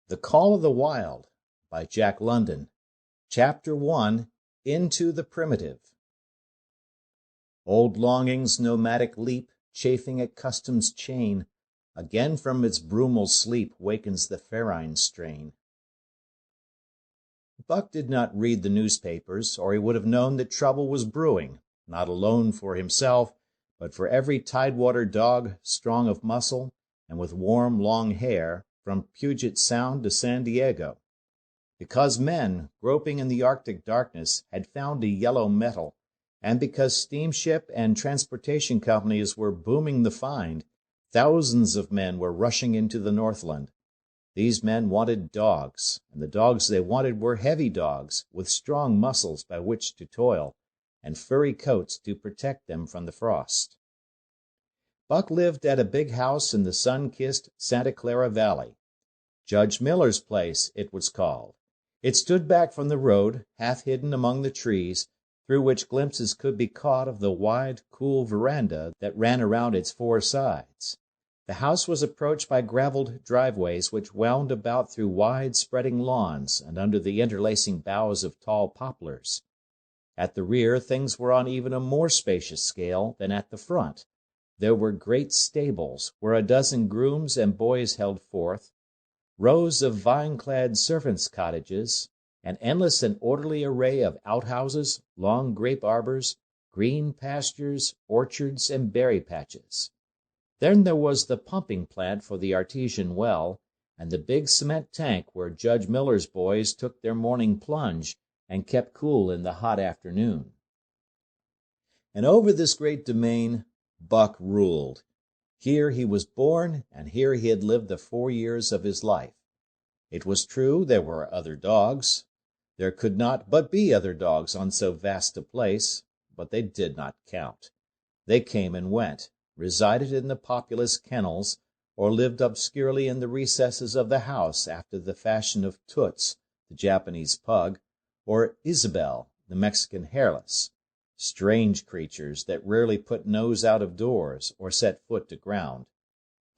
The Call of the Wild by Jack London. Chapter 1. Into the Primitive. Old longing's nomadic leap, chafing at custom's chain, again from its brumal sleep wakens the ferine strain. Buck did not read the newspapers, or he would have known that trouble was brewing, not alone for himself, but for every tidewater dog, strong of muscle and with warm, long hair, from Puget Sound to San Diego. Because men, groping in the Arctic darkness, had found a yellow metal, and because steamship and transportation companies were booming the find, thousands of men were rushing into the Northland. These men wanted dogs, and the dogs they wanted were heavy dogs, with strong muscles by which to toil, and furry coats to protect them from the frost. Buck lived at a big house in the sun-kissed Santa Clara Valley. Judge Miller's place, it was called. It stood back from the road, half hidden among the trees, through which glimpses could be caught of the wide, cool veranda that ran around its four sides. The house was approached by graveled driveways which wound about through wide, spreading lawns and under the interlacing boughs of tall poplars. At the rear things were on even a more spacious scale than at the front. There were great stables where a dozen grooms and boys held forth, rows of vine-clad servants' cottages, an endless and orderly array of outhouses, long grape arbors, green pastures, orchards, and berry patches. Then there was the pumping plant for the artesian well, and the big cement tank where Judge Miller's boys took their morning plunge and kept cool in the hot afternoon. And over this great domain Buck ruled. Here he was born, and here he had lived the 4 years of his life. It was true there were other dogs. There could not but be other dogs on so vast a place, but they did not count. They came and went, resided in the populous kennels, or lived obscurely in the recesses of the house after the fashion of Toots, the Japanese pug, or Isabel, the Mexican hairless. Strange creatures that rarely put nose out of doors or set foot to ground.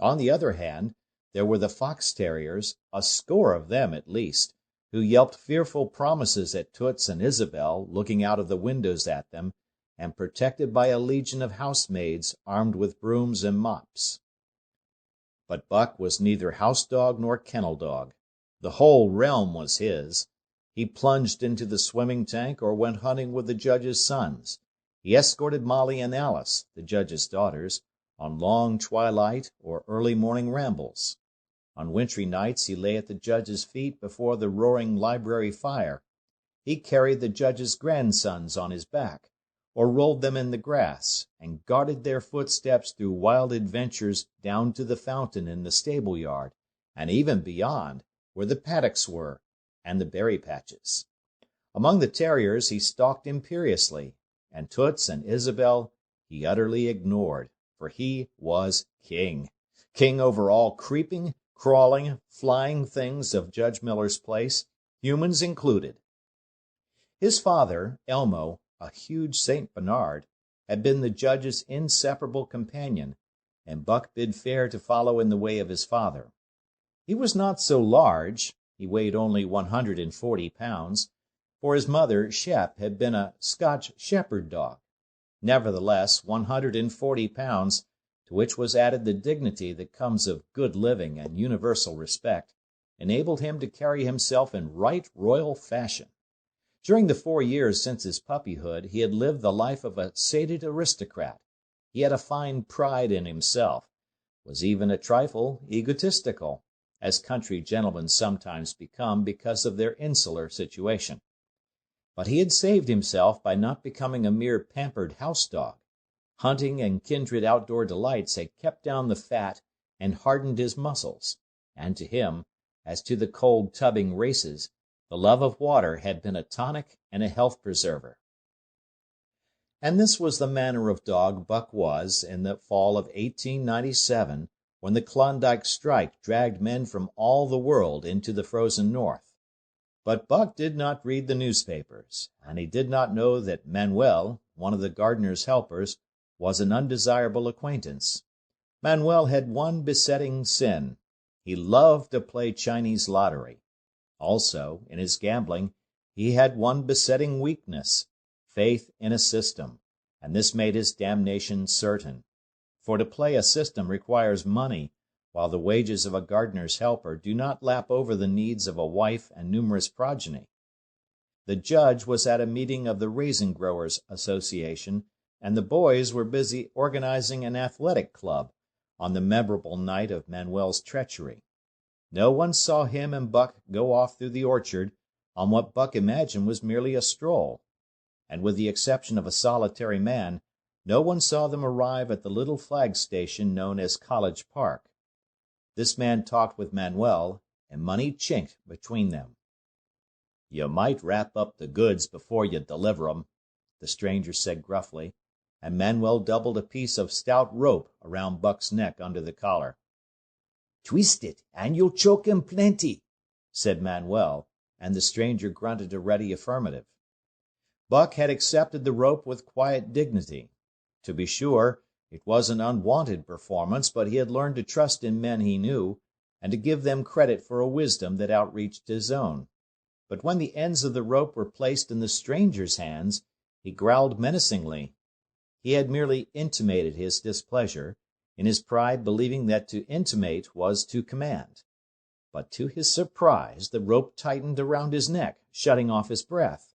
On the other hand, there were the fox terriers, a score of them at least, who yelped fearful promises at Toots and Isabel, looking out of the windows at them, and protected by a legion of housemaids armed with brooms and mops. But Buck was neither house dog nor kennel dog. The whole realm was his. He plunged into the swimming tank or went hunting with the judge's sons. He escorted Molly and Alice, the judge's daughters, on long twilight or early morning rambles. On wintry nights he lay at the judge's feet before the roaring library fire. He carried the judge's grandsons on his back, or rolled them in the grass, and guarded their footsteps through wild adventures down to the fountain in the stable yard, and even beyond, where the paddocks were, and the berry patches. Among the terriers he stalked imperiously, and Toots and Isabel he utterly ignored, for he was king. King over all creeping, crawling, flying things of Judge Miller's place, humans included. His father, Elmo, a huge St. Bernard, had been the judge's inseparable companion, and Buck bid fair to follow in the way of his father. He was not so large. He weighed only 140 pounds, for his mother, Shep, had been a Scotch shepherd dog. Nevertheless, 140 pounds, to which was added the dignity that comes of good living and universal respect, enabled him to carry himself in right royal fashion. During the 4 years since his puppyhood, he had lived the life of a sated aristocrat. He had a fine pride in himself, was even a trifle egotistical, as country gentlemen sometimes become because of their insular situation. But he had saved himself by not becoming a mere pampered house dog. Hunting and kindred outdoor delights had kept down the fat and hardened his muscles, and to him, as to the cold tubbing races, the love of water had been a tonic and a health preserver. And this was the manner of dog Buck was in the fall of 1897, when the Klondike strike dragged men from all the world into the frozen north. But Buck did not read the newspapers, and he did not know that Manuel, one of the gardener's helpers, was an undesirable acquaintance. Manuel had one besetting sin. He loved to play Chinese lottery. Also, in his gambling, he had one besetting weakness, faith in a system, and this made his damnation certain. For to play a system requires money, while the wages of a gardener's helper do not lap over the needs of a wife and numerous progeny. The judge was at a meeting of the Raisin Growers Association, and the boys were busy organizing an athletic club on the memorable night of Manuel's treachery. No one saw him and Buck go off through the orchard on what Buck imagined was merely a stroll, and with the exception of a solitary man, no one saw them arrive at the little flag station known as College Park. This man talked with Manuel, and money chinked between them. "You might wrap up the goods before you deliver 'em," the stranger said gruffly, and Manuel doubled a piece of stout rope around Buck's neck under the collar. "Twist it, and you'll choke him plenty," said Manuel, and the stranger grunted a ready affirmative. Buck had accepted the rope with quiet dignity. To be sure, it was an unwonted performance, but he had learned to trust in men he knew, and to give them credit for a wisdom that outreached his own. But when the ends of the rope were placed in the stranger's hands, he growled menacingly. He had merely intimated his displeasure, in his pride believing that to intimate was to command. But to his surprise the rope tightened around his neck, shutting off his breath.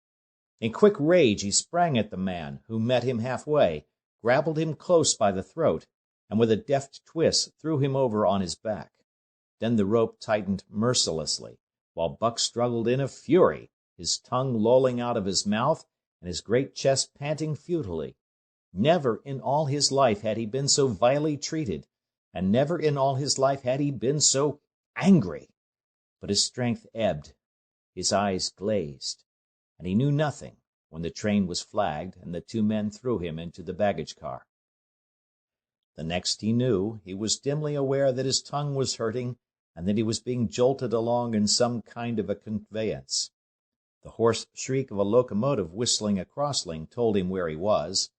In quick rage he sprang at the man, who met him halfway, grappled him close by the throat, and with a deft twist threw him over on his back. Then the rope tightened mercilessly, while Buck struggled in a fury, his tongue lolling out of his mouth and his great chest panting futilely. Never in all his life had he been so vilely treated, and never in all his life had he been so angry. But his strength ebbed, his eyes glazed, and he knew nothing when the train was flagged and the two men threw him into the baggage car. The next he knew, he was dimly aware that his tongue was hurting and that he was being jolted along in some kind of a conveyance. The hoarse shriek of a locomotive whistling a crosslink told him where he was.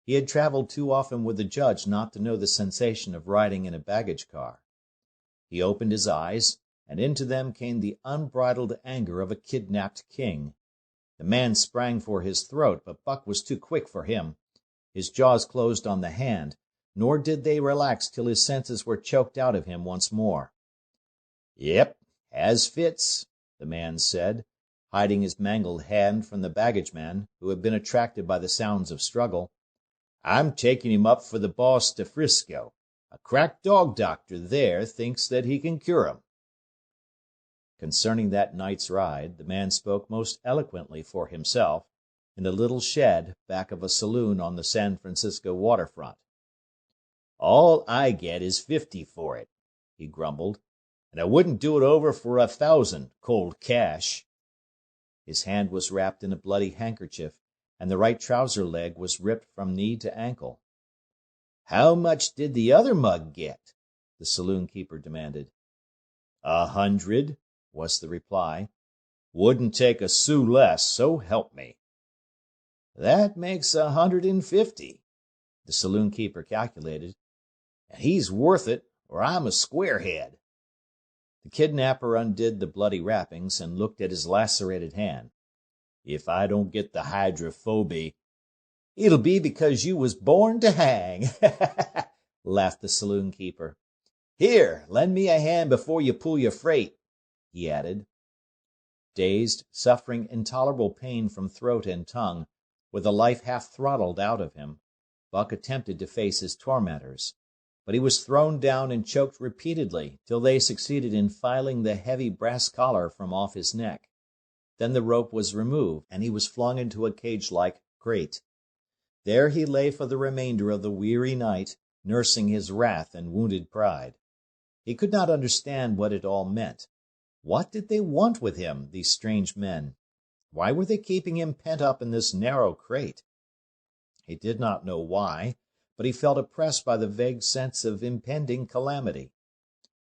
He had traveled too often with the judge not to know the sensation of riding in a baggage car. He opened his eyes, and into them came the unbridled anger of a kidnapped king. The man sprang for his throat, but Buck was too quick for him. His jaws closed on the hand, nor did they relax till his senses were choked out of him once more. "Yep, as fits," the man said, hiding his mangled hand from the baggageman, who had been attracted by the sounds of struggle. "I'm taking him up for the boss to Frisco. A crack dog doctor there thinks that he can cure him." Concerning that night's ride, the man spoke most eloquently for himself in a little shed back of a saloon on the San Francisco waterfront. "All I get is 50 for it," he grumbled, "and I wouldn't do it over for 1,000, cold cash." His hand was wrapped in a bloody handkerchief, and the right trouser leg was ripped from knee to ankle. "How much did the other mug get?" the saloon keeper demanded. 100, was the reply. "Wouldn't take a sou less, so help me." "That makes 150, the saloon keeper calculated, "and he's worth it, or I'm a squarehead." The kidnapper undid the bloody wrappings and looked at his lacerated hand. "If I don't get the hydrophoby—" "It'll be because you was born to hang," laughed the saloon keeper. "Here, lend me a hand before you pull your freight," he added. Dazed, suffering intolerable pain from throat and tongue, with the life half throttled out of him, Buck attempted to face his tormentors, but he was thrown down and choked repeatedly till they succeeded in filing the heavy brass collar from off his neck. Then the rope was removed, and he was flung into a cage-like grate. There he lay for the remainder of the weary night, nursing his wrath and wounded pride. He could not understand what it all meant. What did they want with him, these strange men? Why were they keeping him pent up in this narrow crate? He did not know why, but he felt oppressed by the vague sense of impending calamity.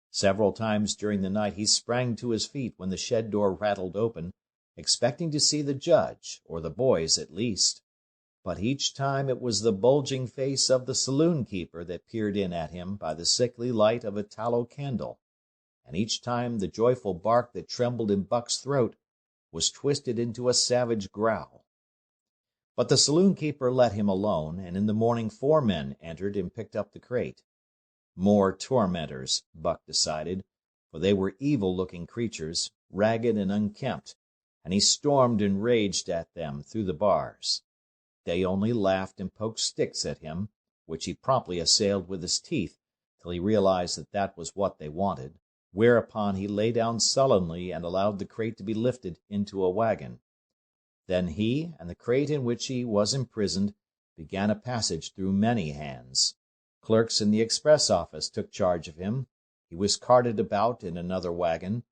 Several times during the night he sprang to his feet when the shed door rattled open, expecting to see the judge, or the boys at least. But each time it was the bulging face of the saloon keeper that peered in at him by the sickly light of a tallow candle. and each time the joyful bark that trembled in Buck's throat was twisted into a savage growl. But the saloon-keeper let him alone, and in the morning 4 men entered and picked up the crate. More tormentors, Buck decided, for they were evil-looking creatures, ragged and unkempt, and he stormed and raged at them through the bars. They only laughed and poked sticks at him, which he promptly assailed with his teeth till he realized that that was what they wanted, whereupon he lay down sullenly and allowed the crate to be lifted into a wagon. Then he and the crate in which he was imprisoned began a passage through many hands. Clerks in the express office took charge of him. He was carted about in another wagon.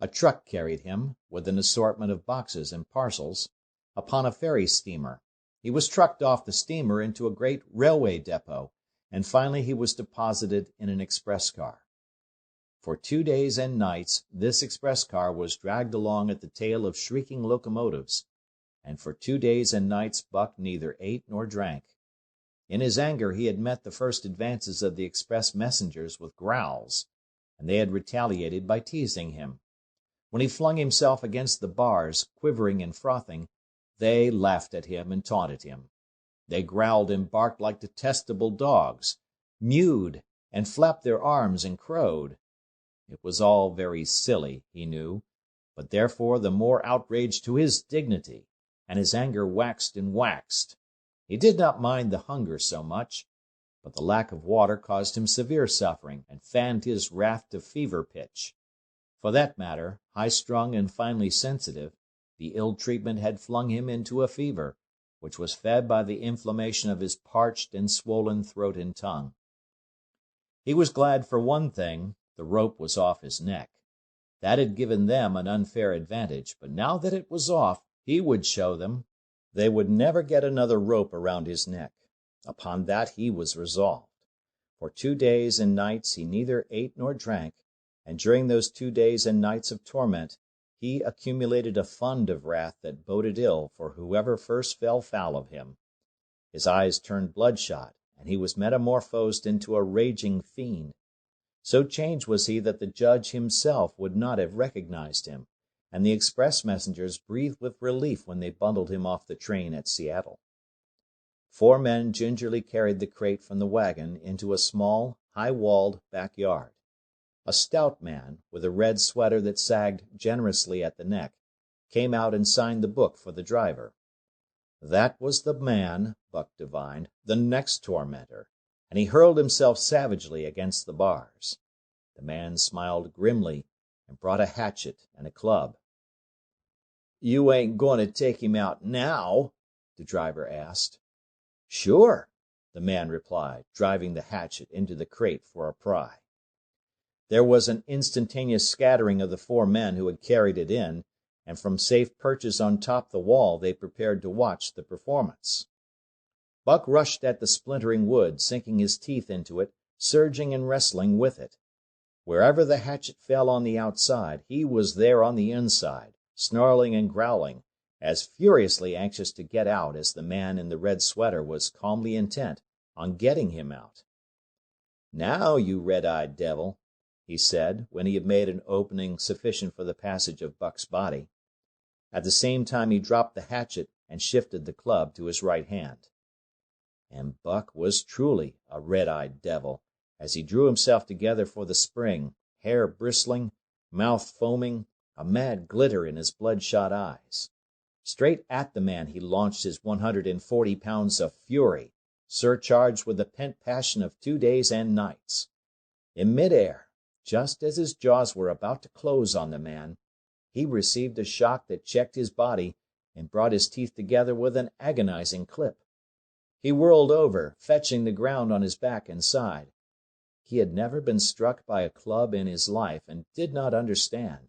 A truck carried him, with an assortment of boxes and parcels, upon a ferry steamer. He was trucked off the steamer into a great railway depot, and finally he was deposited in an express car. For 2 days and nights this express car was dragged along at the tail of shrieking locomotives, and for 2 days and nights Buck neither ate nor drank. In his anger he had met the first advances of the express messengers with growls, and they had retaliated by teasing him. When he flung himself against the bars, quivering and frothing, they laughed at him and taunted him. They growled and barked like detestable dogs, mewed and flapped their arms and crowed. It was all very silly, he knew, but therefore the more outrage to his dignity, and his anger waxed and waxed. He did not mind the hunger so much, but the lack of water caused him severe suffering and fanned his wrath to fever pitch. For that matter, high-strung and finely sensitive, the ill treatment had flung him into a fever, which was fed by the inflammation of his parched and swollen throat and tongue. He was glad for one thing: the rope was off his neck. That had given them an unfair advantage, but now that it was off, he would show them. They would never get another rope around his neck. Upon that he was resolved. For 2 days and nights he neither ate nor drank, and during those 2 days and nights of torment he accumulated a fund of wrath that boded ill for whoever first fell foul of him. His eyes turned bloodshot, and he was metamorphosed into a raging fiend. So changed was he that the judge himself would not have recognized him, and the express messengers breathed with relief when they bundled him off the train at Seattle. 4 men gingerly carried the crate from the wagon into a small, high-walled backyard. A stout man, with a red sweater that sagged generously at the neck, came out and signed the book for the driver. That was the man, Buck divined, the next tormentor, and he hurled himself savagely against the bars. The man smiled grimly and brought a hatchet and a club. "You ain't going to take him out now?" the driver asked. "Sure," the man replied, driving the hatchet into the crate for a pry. There was an instantaneous scattering of the 4 men who had carried it in, and from safe perches on top the wall they prepared to watch the performance. Buck rushed at the splintering wood, sinking his teeth into it, surging and wrestling with it. Wherever the hatchet fell on the outside, he was there on the inside, snarling and growling, as furiously anxious to get out as the man in the red sweater was calmly intent on getting him out. "Now, you red-eyed devil," he said, when he had made an opening sufficient for the passage of Buck's body. At the same time he dropped the hatchet and shifted the club to his right hand. And Buck was truly a red-eyed devil, as he drew himself together for the spring, hair bristling, mouth foaming, a mad glitter in his bloodshot eyes. Straight at the man he launched his 140 pounds of fury, surcharged with the pent passion of 2 days and nights. In midair, just as his jaws were about to close on the man, he received a shock that checked his body and brought his teeth together with an agonizing clip. He whirled over, fetching the ground on his back and side. He had never been struck by a club in his life and did not understand.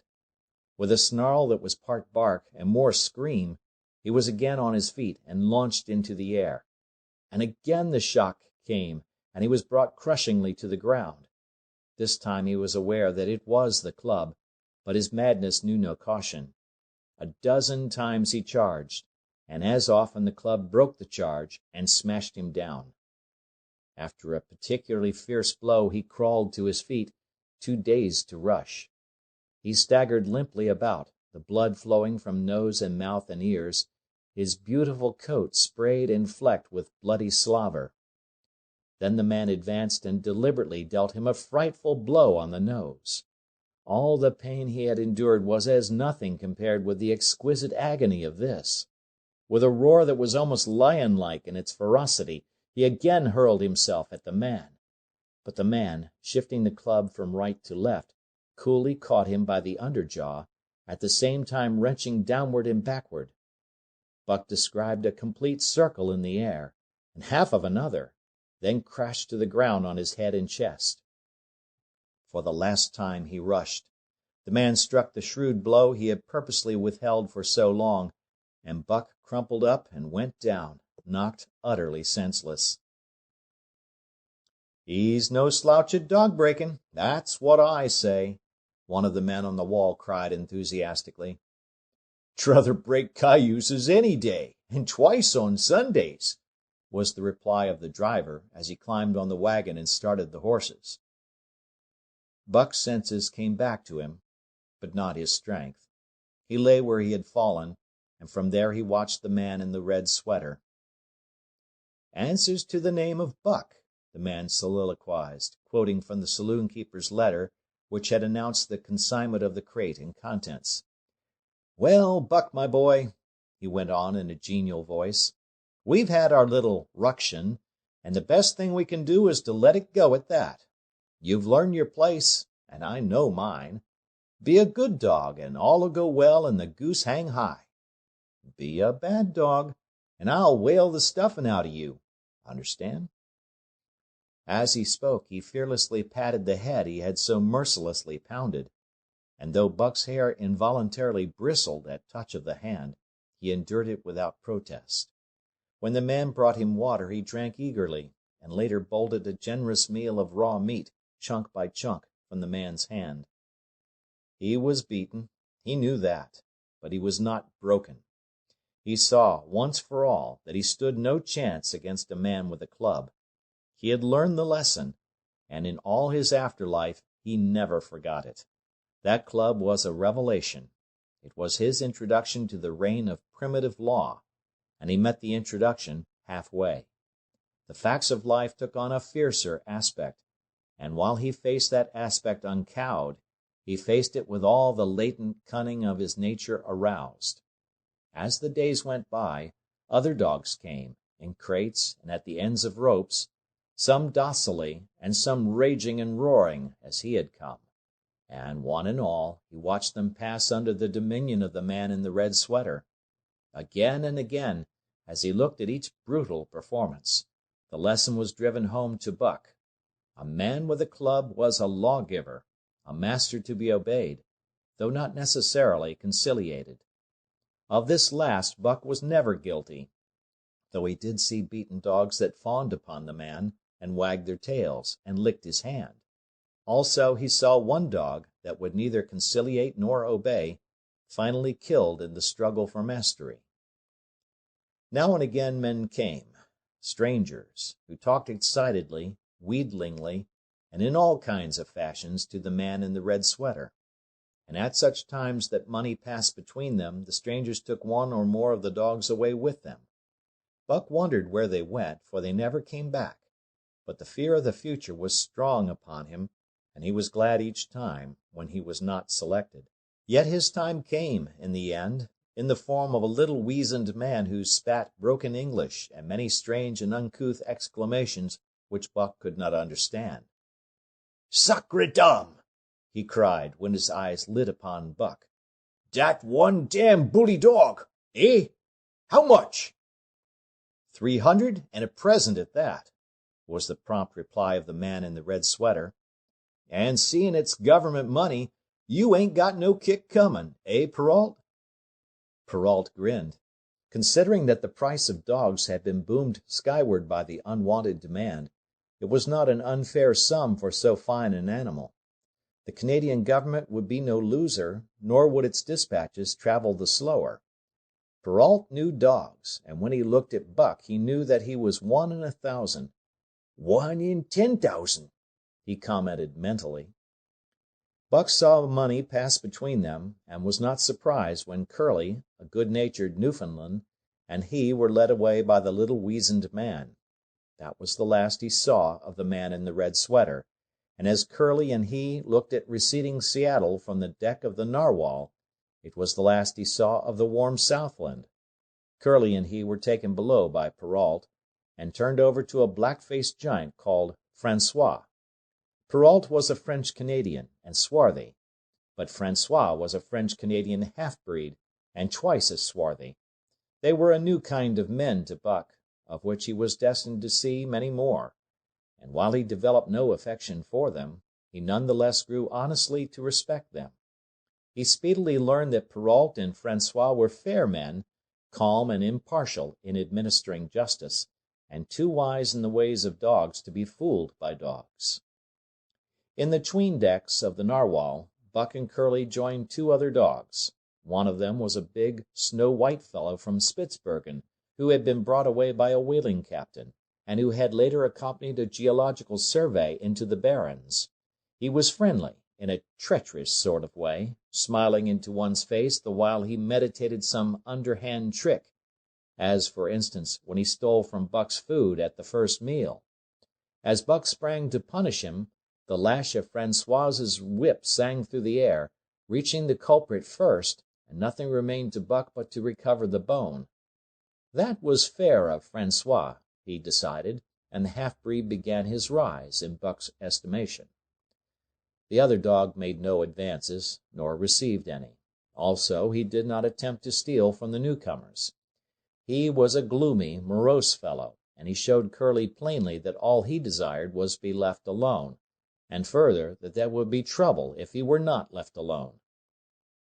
With a snarl that was part bark and more scream, he was again on his feet and launched into the air. And again the shock came, and he was brought crushingly to the ground. This time he was aware that it was the club, but his madness knew no caution. A dozen times he charged, and as often the club broke the charge and smashed him down. After a particularly fierce blow he crawled to his feet, too dazed to rush. He staggered limply about, the blood flowing from nose and mouth and ears, his beautiful coat sprayed and flecked with bloody slaver. Then the man advanced and deliberately dealt him a frightful blow on the nose. All the pain he had endured was as nothing compared with the exquisite agony of this. With a roar that was almost lion-like in its ferocity, he again hurled himself at the man. But the man, shifting the club from right to left, coolly caught him by the underjaw, at the same time wrenching downward and backward. Buck described a complete circle in the air, and half of another, then crashed to the ground on his head and chest. For the last time he rushed. The man struck the shrewd blow he had purposely withheld for so long, and Buck crumpled up and went down, knocked utterly senseless. "He's no slouch at dog-breaking, that's what I say," one of the men on the wall cried enthusiastically. "'Druther break cayuses any day, and twice on Sundays," was the reply of the driver as he climbed on the wagon and started the horses. Buck's senses came back to him, but not his strength. He lay where he had fallen, and from there he watched the man in the red sweater. "Answers to the name of Buck," the man soliloquized, quoting from the saloon-keeper's letter, which had announced the consignment of the crate and contents. "Well, Buck, my boy," he went on in a genial voice, "we've had our little ruction, and the best thing we can do is to let it go at that. You've learned your place, and I know mine. Be a good dog, and all'll go well and the goose hang high. Be a bad dog, and I'll whale the stuffin' out of you. Understand?" As he spoke, he fearlessly patted the head he had so mercilessly pounded, and though Buck's hair involuntarily bristled at touch of the hand, he endured it without protest. When the man brought him water, he drank eagerly, and later bolted a generous meal of raw meat, chunk by chunk, from the man's hand. He was beaten, he knew that, but he was not broken. He saw, once for all, that he stood no chance against a man with a club. He had learned the lesson, and in all his afterlife he never forgot it. That club was a revelation. It was his introduction to the reign of primitive law, and he met the introduction halfway. The facts of life took on a fiercer aspect, and while he faced that aspect uncowed, he faced it with all the latent cunning of his nature aroused. As the days went by, other dogs came, in crates and at the ends of ropes, some docilely and some raging and roaring as he had come, and one and all he watched them pass under the dominion of the man in the red sweater. Again and again, as he looked at each brutal performance, the lesson was driven home to Buck. A man with a club was a lawgiver, a master to be obeyed, though not necessarily conciliated. Of this last Buck was never guilty, though he did see beaten dogs that fawned upon the man and wagged their tails and licked his hand. Also he saw one dog that would neither conciliate nor obey, finally killed in the struggle for mastery. Now and again men came, strangers, who talked excitedly, wheedlingly, and in all kinds of fashions to the man in the red sweater. And at such times that money passed between them, the strangers took one or more of the dogs away with them. Buck wondered where they went, for they never came back, but the fear of the future was strong upon him, and he was glad each time when he was not selected. Yet his time came, in the end, in the form of a little weazened man who spat broken English and many strange and uncouth exclamations which Buck could not understand. "Sacre dame!" he cried when his eyes lit upon Buck. "Dat one damn bully dog, eh? How much?" "300 and a present at that," was the prompt reply of the man in the red sweater. "And seeing it's government money, you ain't got no kick coming, eh, Perrault?" Perrault grinned. Considering that the price of dogs had been boomed skyward by the unwonted demand, it was not an unfair sum for so fine an animal. The Canadian government would be no loser, nor would its dispatches travel the slower. Perrault knew dogs, and when he looked at Buck he knew that he was 1 in 1,000. 1 in 10,000, he commented mentally. Buck saw money pass between them, and was not surprised when Curly, a good-natured Newfoundland, and he were led away by the little weazened man. That was the last he saw of the man in the red sweater, and as Curly and he looked at receding Seattle from the deck of the Narwhal, it was the last he saw of the warm Southland. Curly and he were taken below by Perrault, and turned over to a black-faced giant called Francois. Perrault was a French-Canadian, and swarthy, but Francois was a French-Canadian half-breed, and twice as swarthy. They were a new kind of men to Buck, of which he was destined to see many more, and while he developed no affection for them, he none the less grew honestly to respect them. He speedily learned that Perrault and Francois were fair men, calm and impartial in administering justice, and too wise in the ways of dogs to be fooled by dogs. In the 'tween decks of the Narwhal, Buck and Curly joined two other dogs. One of them was a big, snow-white fellow from Spitzbergen, who had been brought away by a whaling captain, and who had later accompanied a geological survey into the Barrens. He was friendly, in a treacherous sort of way, smiling into one's face the while he meditated some underhand trick, as, for instance, when he stole from Buck's food at the first meal. As Buck sprang to punish him, the lash of Francois's whip sang through the air, reaching the culprit first, and nothing remained to Buck but to recover the bone. That was fair of Francois, he decided, and the half-breed began his rise in Buck's estimation. The other dog made no advances, nor received any. Also, he did not attempt to steal from the newcomers. He was a gloomy, morose fellow, and he showed Curly plainly that all he desired was to be left alone, and further, that there would be trouble if he were not left alone.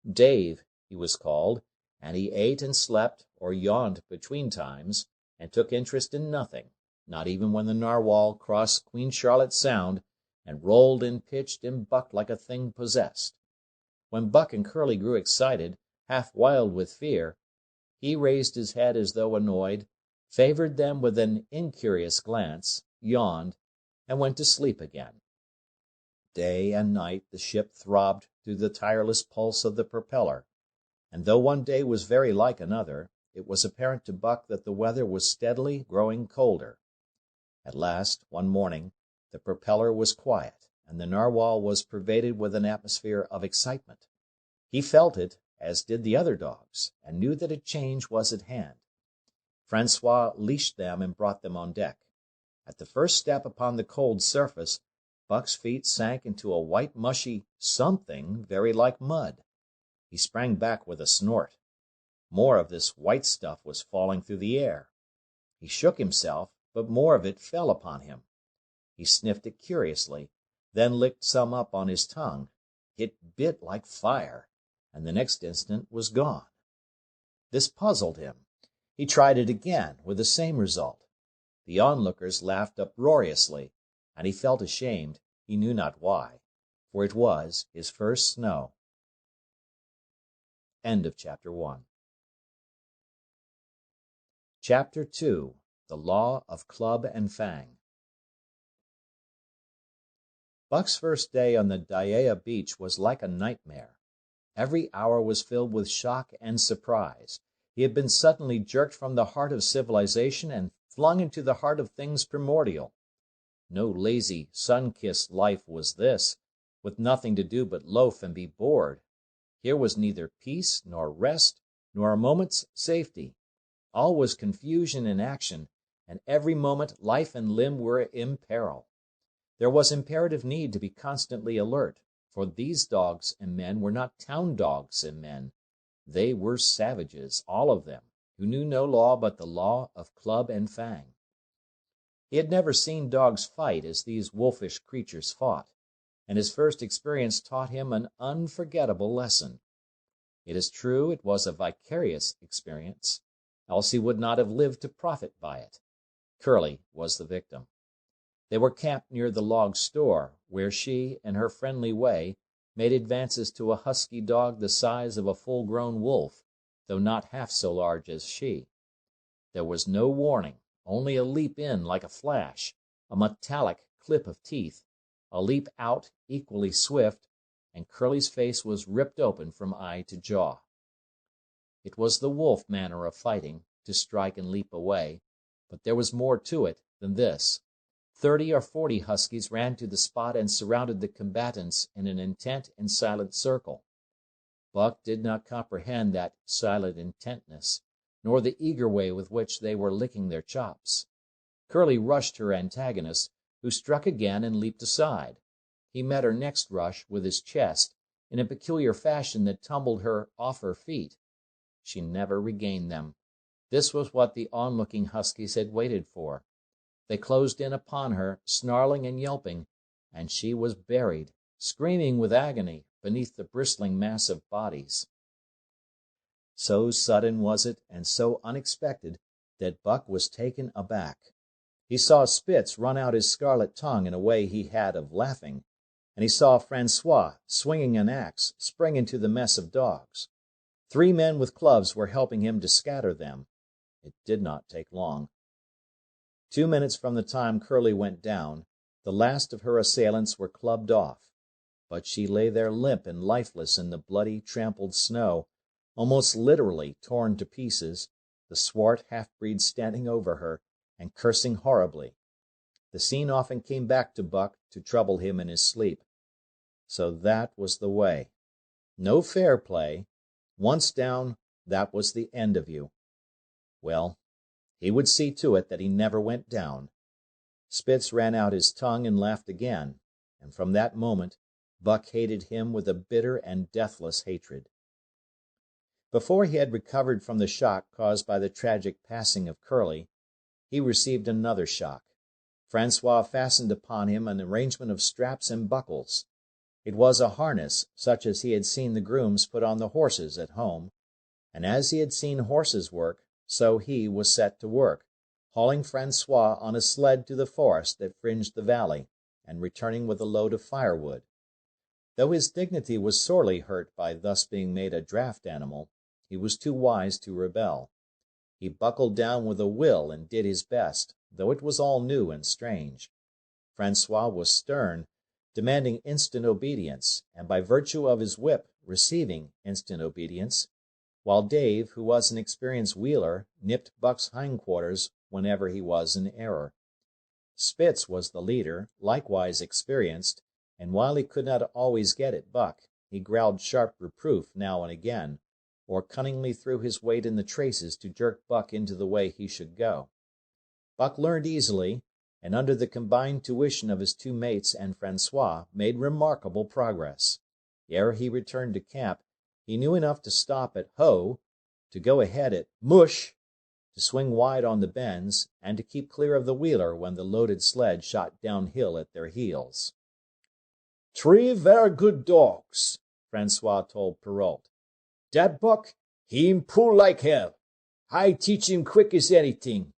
Dave, he was called, and he ate and slept, or yawned between times, and took interest in nothing, not even when the Narwhal crossed Queen Charlotte Sound and rolled and pitched and bucked like a thing possessed. When Buck and Curly grew excited, half wild with fear, he raised his head as though annoyed, favored them with an incurious glance, yawned, and went to sleep again. Day and night the ship throbbed through the tireless pulse of the propeller, and though one day was very like another, it was apparent to Buck that the weather was steadily growing colder. At last, one morning, the propeller was quiet, and the Narwhal was pervaded with an atmosphere of excitement. He felt it, as did the other dogs, and knew that a change was at hand. Francois leashed them and brought them on deck. At the first step upon the cold surface, Buck's feet sank into a white mushy something very like mud. He sprang back with a snort. More of this white stuff was falling through the air. He shook himself, but more of it fell upon him. He sniffed it curiously, then licked some up on his tongue. It bit like fire, and the next instant was gone. This puzzled him. He tried it again, with the same result. The onlookers laughed uproariously, and he felt ashamed, he knew not why, for it was his first snow. End of Chapter 1. Chapter 2. The Law of Club and Fang. Buck's first day on the Dyea beach was like a nightmare. Every hour was filled with shock and surprise. He had been suddenly jerked from the heart of civilization and flung into the heart of things primordial. No lazy, sun-kissed life was this, with nothing to do but loaf and be bored. Here was neither peace, nor rest, nor a moment's safety. All was confusion and action, and every moment life and limb were in peril. There was imperative need to be constantly alert, for these dogs and men were not town dogs and men. They were savages, all of them, who knew no law but the law of club and fang. He had never seen dogs fight as these wolfish creatures fought, and his first experience taught him an unforgettable lesson. It is true it was a vicarious experience, else he would not have lived to profit by it. Curly was the victim. They were camped near the log store, where she, in her friendly way, made advances to a husky dog the size of a full-grown wolf, though not half so large as she. There was no warning, only a leap in like a flash, a metallic clip of teeth, a leap out equally swift, and Curly's face was ripped open from eye to jaw. It was the wolf manner of fighting, to strike and leap away, but there was more to it than this. 30 or 40 huskies ran to the spot and surrounded the combatants in an intent and silent circle. Buck did not comprehend that silent intentness, nor the eager way with which they were licking their chops. Curly rushed her antagonist, who struck again and leaped aside. He met her next rush with his chest in a peculiar fashion that tumbled her off her feet. She never regained them. This was what the onlooking huskies had waited for. They closed in upon her, snarling and yelping, and she was buried, screaming with agony, beneath the bristling mass of bodies. So sudden was it, and so unexpected, that Buck was taken aback. He saw Spitz run out his scarlet tongue in a way he had of laughing, and he saw Francois, swinging an axe, spring into the mess of dogs. 3 men with clubs were helping him to scatter them. It did not take long. 2 minutes from the time Curly went down, the last of her assailants were clubbed off, but she lay there limp and lifeless in the bloody, trampled snow, almost literally torn to pieces, the swart half-breed standing over her and cursing horribly. The scene often came back to Buck to trouble him in his sleep. So that was the way. No fair play. Once down, that was the end of you. Well, he would see to it that he never went down. Spitz ran out his tongue and laughed again, and from that moment Buck hated him with a bitter and deathless hatred. Before he had recovered from the shock caused by the tragic passing of Curly, he received another shock. Francois fastened upon him an arrangement of straps and buckles. It was a harness such as he had seen the grooms put on the horses at home, and as he had seen horses work, so he was set to work, hauling Francois on a sled to the forest that fringed the valley, and returning with a load of firewood. Though his dignity was sorely hurt by thus being made a draft animal, he was too wise to rebel. He buckled down with a will and did his best, though it was all new and strange. Francois was stern, demanding instant obedience, and by virtue of his whip receiving instant obedience, while Dave, who was an experienced wheeler, nipped Buck's hindquarters whenever he was in error. Spitz was the leader, likewise experienced, and while he could not always get at Buck, he growled sharp reproof now and again, or cunningly threw his weight in the traces to jerk Buck into the way he should go. Buck learned easily, and under the combined tuition of his 2 mates and Francois, made remarkable progress. Ere he returned to camp, he knew enough to stop at "ho," to go ahead at "mush," to swing wide on the bends, and to keep clear of the wheeler when the loaded sled shot downhill at their heels. 3 very good dogs," Francois told Perrault. "Dat Buck, him pull like hell. I teach him quick as anything."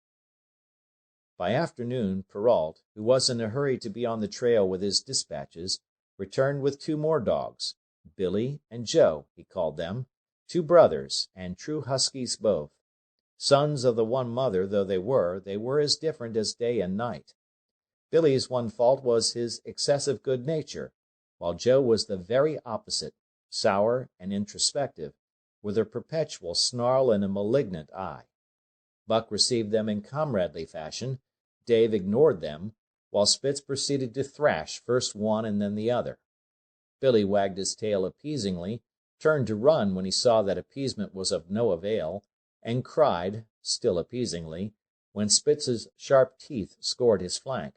By afternoon, Perrault, who was in a hurry to be on the trail with his dispatches, returned with 2 more dogs. Billy and Joe, he called them, 2 brothers, and true huskies both. Sons of the one mother though they were as different as day and night. Billy's one fault was his excessive good nature, while Joe was the very opposite, sour and introspective, with a perpetual snarl and a malignant eye. Buck received them in comradely fashion. Dave ignored them, while Spitz proceeded to thrash first one and then the other. Billy wagged his tail appeasingly, turned to run when he saw that appeasement was of no avail, and cried, still appeasingly, when Spitz's sharp teeth scored his flank.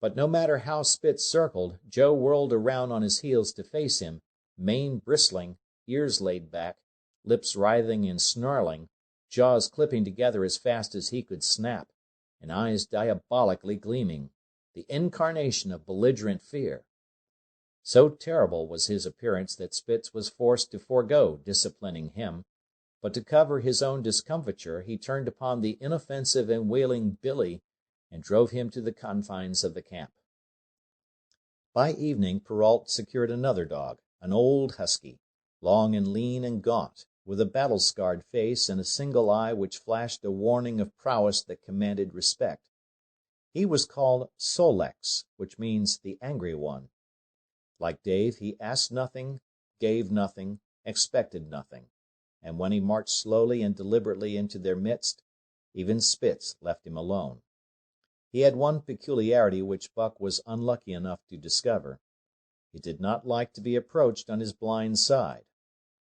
But no matter how Spitz circled, Joe whirled around on his heels to face him, mane bristling, ears laid back, lips writhing and snarling, jaws clipping together as fast as he could snap, and eyes diabolically gleaming, the incarnation of belligerent fear. So terrible was his appearance that Spitz was forced to forego disciplining him, but to cover his own discomfiture he turned upon the inoffensive and wailing Billy and drove him to the confines of the camp. By evening Perrault secured another dog, an old husky, long and lean and gaunt, with a battle-scarred face and a single eye which flashed a warning of prowess that commanded respect. He was called Sol-leks, which means the angry one. Like Dave, he asked nothing, gave nothing, expected nothing, and when he marched slowly and deliberately into their midst, even Spitz left him alone. He had one peculiarity which Buck was unlucky enough to discover. He did not like to be approached on his blind side.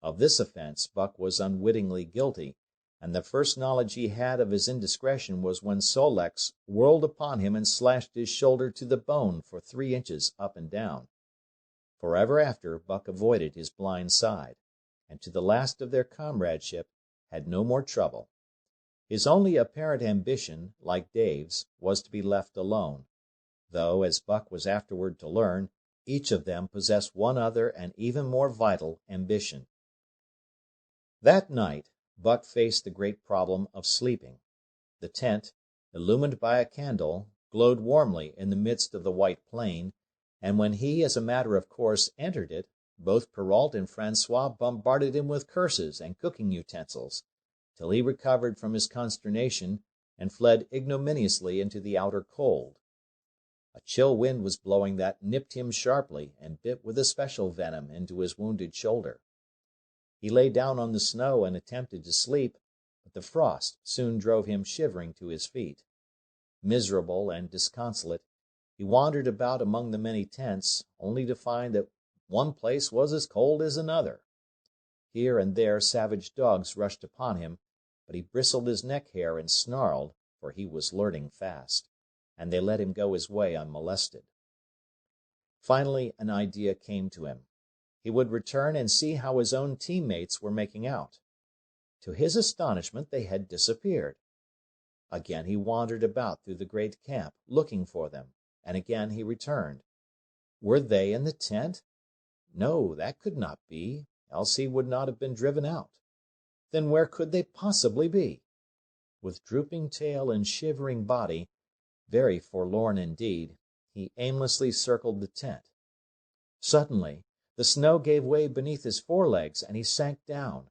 Of this offense Buck was unwittingly guilty, and the first knowledge he had of his indiscretion was when Sol-leks whirled upon him and slashed his shoulder to the bone for 3 inches up and down. Forever after, Buck avoided his blind side, and to the last of their comradeship had no more trouble. His only apparent ambition, like Dave's, was to be left alone, though, as Buck was afterward to learn, each of them possessed one other and even more vital ambition. That night Buck faced the great problem of sleeping. The tent, illumined by a candle, glowed warmly in the midst of the white plain, and when he, as a matter of course, entered it, both Perrault and Francois bombarded him with curses and cooking utensils, till he recovered from his consternation and fled ignominiously into the outer cold. A chill wind was blowing that nipped him sharply and bit with especial venom into his wounded shoulder. He lay down on the snow and attempted to sleep, but the frost soon drove him shivering to his feet. Miserable and disconsolate, he wandered about among the many tents, only to find that one place was as cold as another. Here and there savage dogs rushed upon him, but he bristled his neck hair and snarled, for he was learning fast, and they let him go his way unmolested. Finally an idea came to him. He would return and see how his own teammates were making out. To his astonishment they had disappeared. Again he wandered about through the great camp, looking for them, and again he returned. Were they in the tent? No, that could not be, else he would not have been driven out. Then where could they possibly be? With drooping tail and shivering body, very forlorn indeed, he aimlessly circled the tent. Suddenly the snow gave way beneath his forelegs, and he sank down.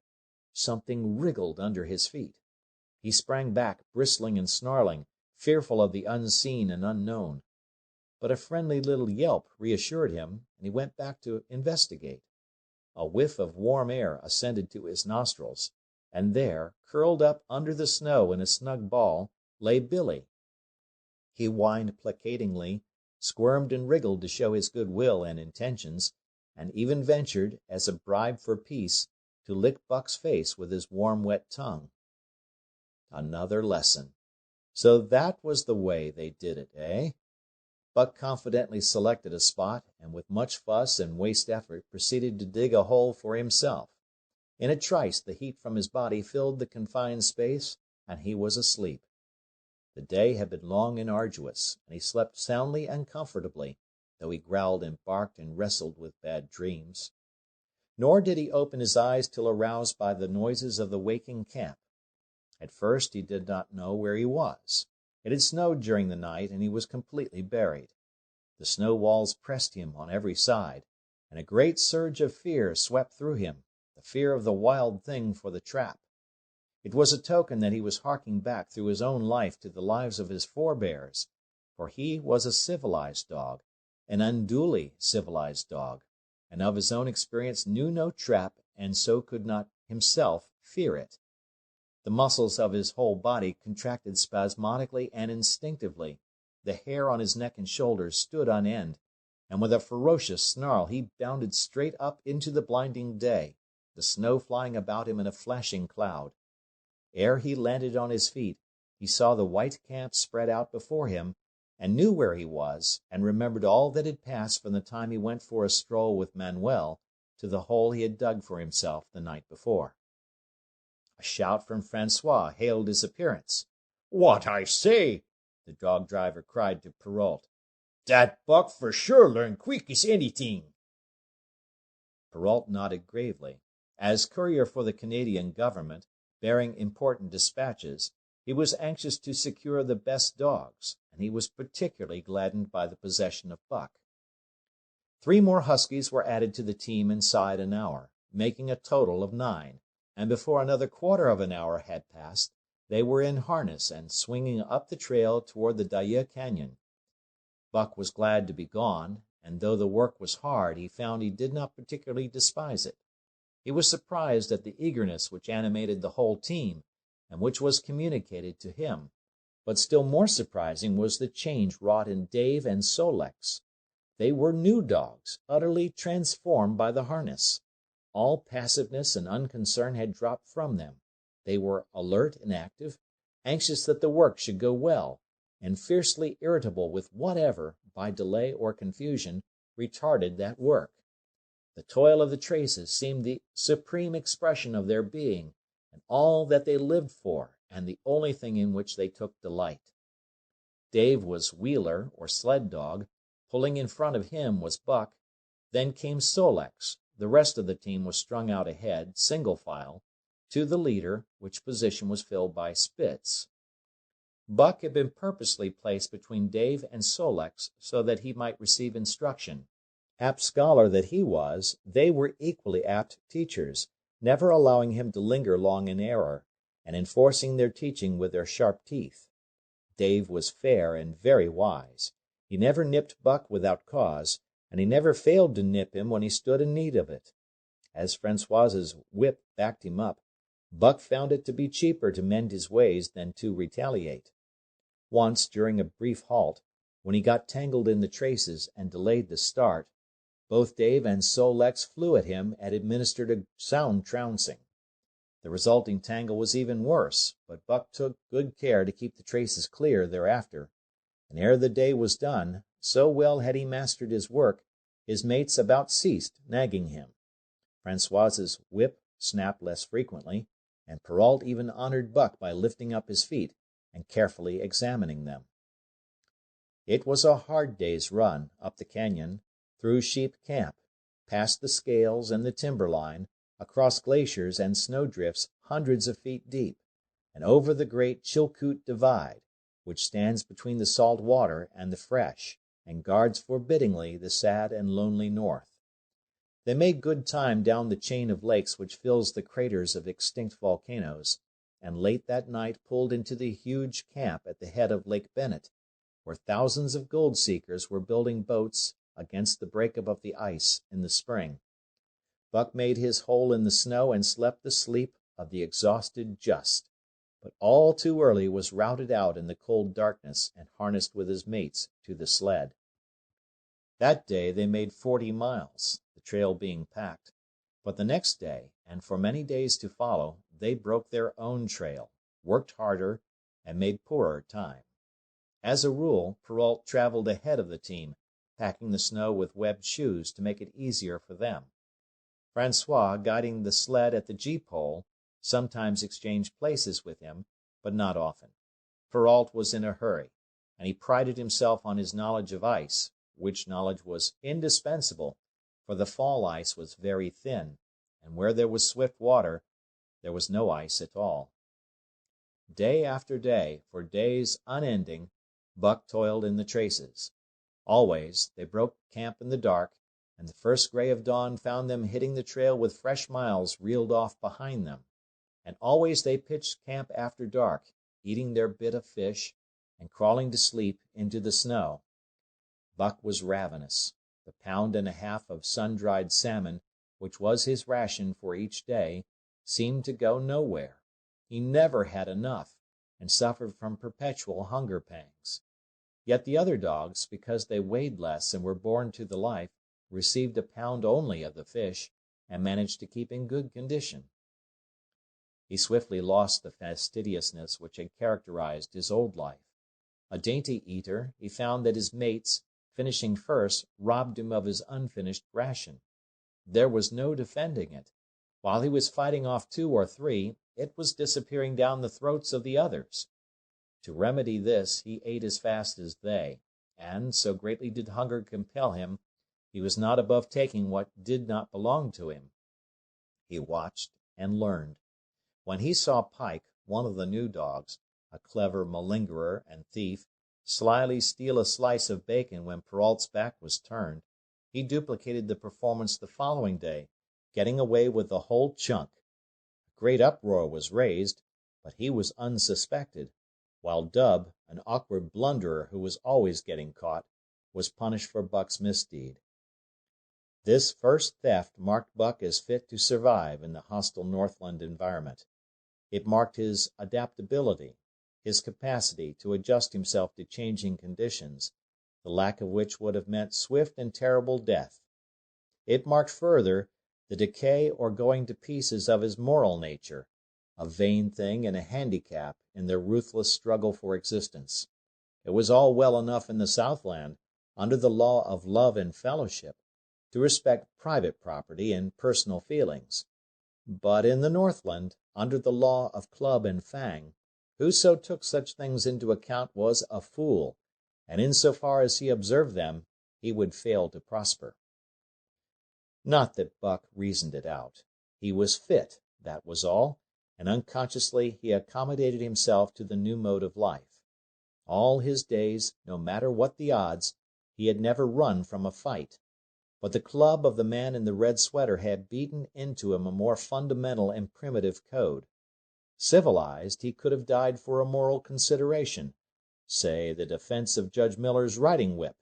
Something wriggled under his feet. He sprang back, bristling and snarling, fearful of the unseen and unknown. But a friendly little yelp reassured him, and he went back to investigate. A whiff of warm air ascended to his nostrils, and there, curled up under the snow in a snug ball, lay Billy. He whined placatingly, squirmed and wriggled to show his good will and intentions, and even ventured, as a bribe for peace, to lick Buck's face with his warm, wet tongue. Another lesson. So that was the way they did it, eh? Buck confidently selected a spot, and with much fuss and waste effort proceeded to dig a hole for himself. In a trice the heat from his body filled the confined space, and he was asleep. The day had been long and arduous, and he slept soundly and comfortably, though he growled and barked and wrestled with bad dreams. Nor did he open his eyes till aroused by the noises of the waking camp. At first he did not know where he was. It had snowed during the night, and he was completely buried. The snow walls pressed him on every side, and a great surge of fear swept through him, the fear of the wild thing for the trap. It was a token that he was harking back through his own life to the lives of his forebears, for he was a civilized dog, an unduly civilized dog, and of his own experience knew no trap, and so could not himself fear it. The muscles of his whole body contracted spasmodically and instinctively. The hair on his neck and shoulders stood on end, and with a ferocious snarl he bounded straight up into the blinding day, the snow flying about him in a flashing cloud. Ere he landed on his feet, he saw the white camp spread out before him, and knew where he was, and remembered all that had passed from the time he went for a stroll with Manuel to the hole he had dug for himself the night before. A shout from Francois hailed his appearance. "What I say!" the dog driver cried to Perrault. "Dat Buck for sure learn quick as anything." Perrault nodded gravely. As courier for the Canadian government, bearing important dispatches, he was anxious to secure the best dogs, and he was particularly gladdened by the possession of Buck. 3 more huskies were added to the team inside an hour, making a total of 9, and before another quarter of an hour had passed, they were in harness and swinging up the trail toward the Daya Canyon. Buck was glad to be gone, and though the work was hard, he found he did not particularly despise it. He was surprised at the eagerness which animated the whole team, and which was communicated to him. But still more surprising was the change wrought in Dave and Sol-leks. They were new dogs, utterly transformed by the harness. All passiveness and unconcern had dropped from them. They were alert and active, anxious that the work should go well, and fiercely irritable with whatever, by delay or confusion, retarded that work. The toil of the traces seemed the supreme expression of their being, and all that they lived for, and the only thing in which they took delight. Dave was wheeler, or sled dog. Pulling in front of him was Buck. Then came Sol-leks. The rest of the team was strung out ahead, single file, to the leader, which position was filled by Spitz. Buck had been purposely placed between Dave and Sol-leks so that he might receive instruction. Apt scholar that he was, they were equally apt teachers, never allowing him to linger long in error, and enforcing their teaching with their sharp teeth. Dave was fair and very wise. He never nipped Buck without cause, and he never failed to nip him when he stood in need of it. As Francois's whip backed him up, Buck found it to be cheaper to mend his ways than to retaliate. Once, during a brief halt, when he got tangled in the traces and delayed the start, both Dave and Sol-leks flew at him and administered a sound trouncing. The resulting tangle was even worse, but Buck took good care to keep the traces clear thereafter, and ere the day was done, so well had he mastered his work, his mates about ceased nagging him. Francois's whip snapped less frequently, and Perrault even honored Buck by lifting up his feet and carefully examining them. It was a hard day's run up the canyon, through Sheep Camp, past the scales and the timberline, across glaciers and snowdrifts hundreds of feet deep, and over the great Chilkoot Divide, which stands between the salt water and the fresh, and guards forbiddingly the sad and lonely north. They made good time down the chain of lakes which fills the craters of extinct volcanoes, and late that night pulled into the huge camp at the head of Lake Bennett, where thousands of gold seekers were building boats against the breakup of the ice in the spring. Buck made his hole in the snow and slept the sleep of the exhausted just, but all too early was routed out in the cold darkness and harnessed with his mates to the sled. That day they made 40 miles, the trail being packed, but the next day, and for many days to follow, they broke their own trail, worked harder, and made poorer time. As a rule, Perrault traveled ahead of the team, packing the snow with webbed shoes to make it easier for them. Francois, guiding the sled at the gee-pole, sometimes exchanged places with him, but not often. Perrault was in a hurry, and he prided himself on his knowledge of ice, which knowledge was indispensable, for the fall ice was very thin, and where there was swift water, there was no ice at all. Day after day, for days unending, Buck toiled in the traces. Always they broke camp in the dark, and the first gray of dawn found them hitting the trail with fresh miles reeled off behind them. And always they pitched camp after dark, eating their bit of fish and crawling to sleep into the snow. Buck was ravenous. The pound and a half of sun-dried salmon, which was his ration for each day, seemed to go nowhere. He never had enough, and suffered from perpetual hunger pangs. Yet the other dogs, because they weighed less and were born to the life, received a pound only of the fish, and managed to keep in good condition. He swiftly lost the fastidiousness which had characterized his old life. A dainty eater, he found that his mates, finishing first, robbed him of his unfinished ration. There was no defending it. While he was fighting off 2 or 3, it was disappearing down the throats of the others. To remedy this, he ate as fast as they, and, so greatly did hunger compel him, he was not above taking what did not belong to him. He watched and learned. When he saw Pike, one of the new dogs, a clever malingerer and thief, slyly steal a slice of bacon when Perrault's back was turned, he duplicated the performance the following day, getting away with the whole chunk. A great uproar was raised, but he was unsuspected, while Dub, an awkward blunderer who was always getting caught, was punished for Buck's misdeed. This first theft marked Buck as fit to survive in the hostile Northland environment. It marked his adaptability, his capacity to adjust himself to changing conditions, the lack of which would have meant swift and terrible death. It marked further the decay or going to pieces of his moral nature, a vain thing and a handicap in their ruthless struggle for existence. It was all well enough in the Southland, under the law of love and fellowship, to respect private property and personal feelings. But in the Northland, under the law of club and fang, whoso took such things into account was a fool, and in so far as he observed them, he would fail to prosper. Not that Buck reasoned it out. He was fit, that was all, and unconsciously he accommodated himself to the new mode of life. All his days, no matter what the odds, he had never run from a fight. But the club of the man in the red sweater had beaten into him a more fundamental and primitive code. Civilized, he could have died for a moral consideration, say the defense of Judge Miller's riding whip,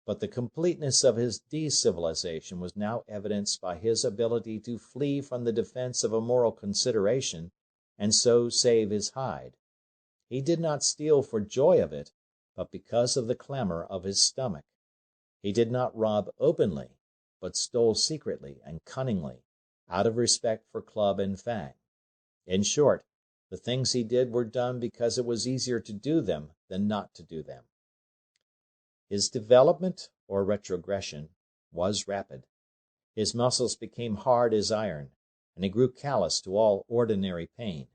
but the completeness of his decivilization was now evidenced by his ability to flee from the defense of a moral consideration and so save his hide. He did not steal for joy of it, but because of the clamor of his stomach. He did not rob openly, but stole secretly and cunningly, out of respect for club and fang. In short, the things he did were done because it was easier to do them than not to do them. His development, or retrogression, was rapid. His muscles became hard as iron, and he grew callous to all ordinary pain.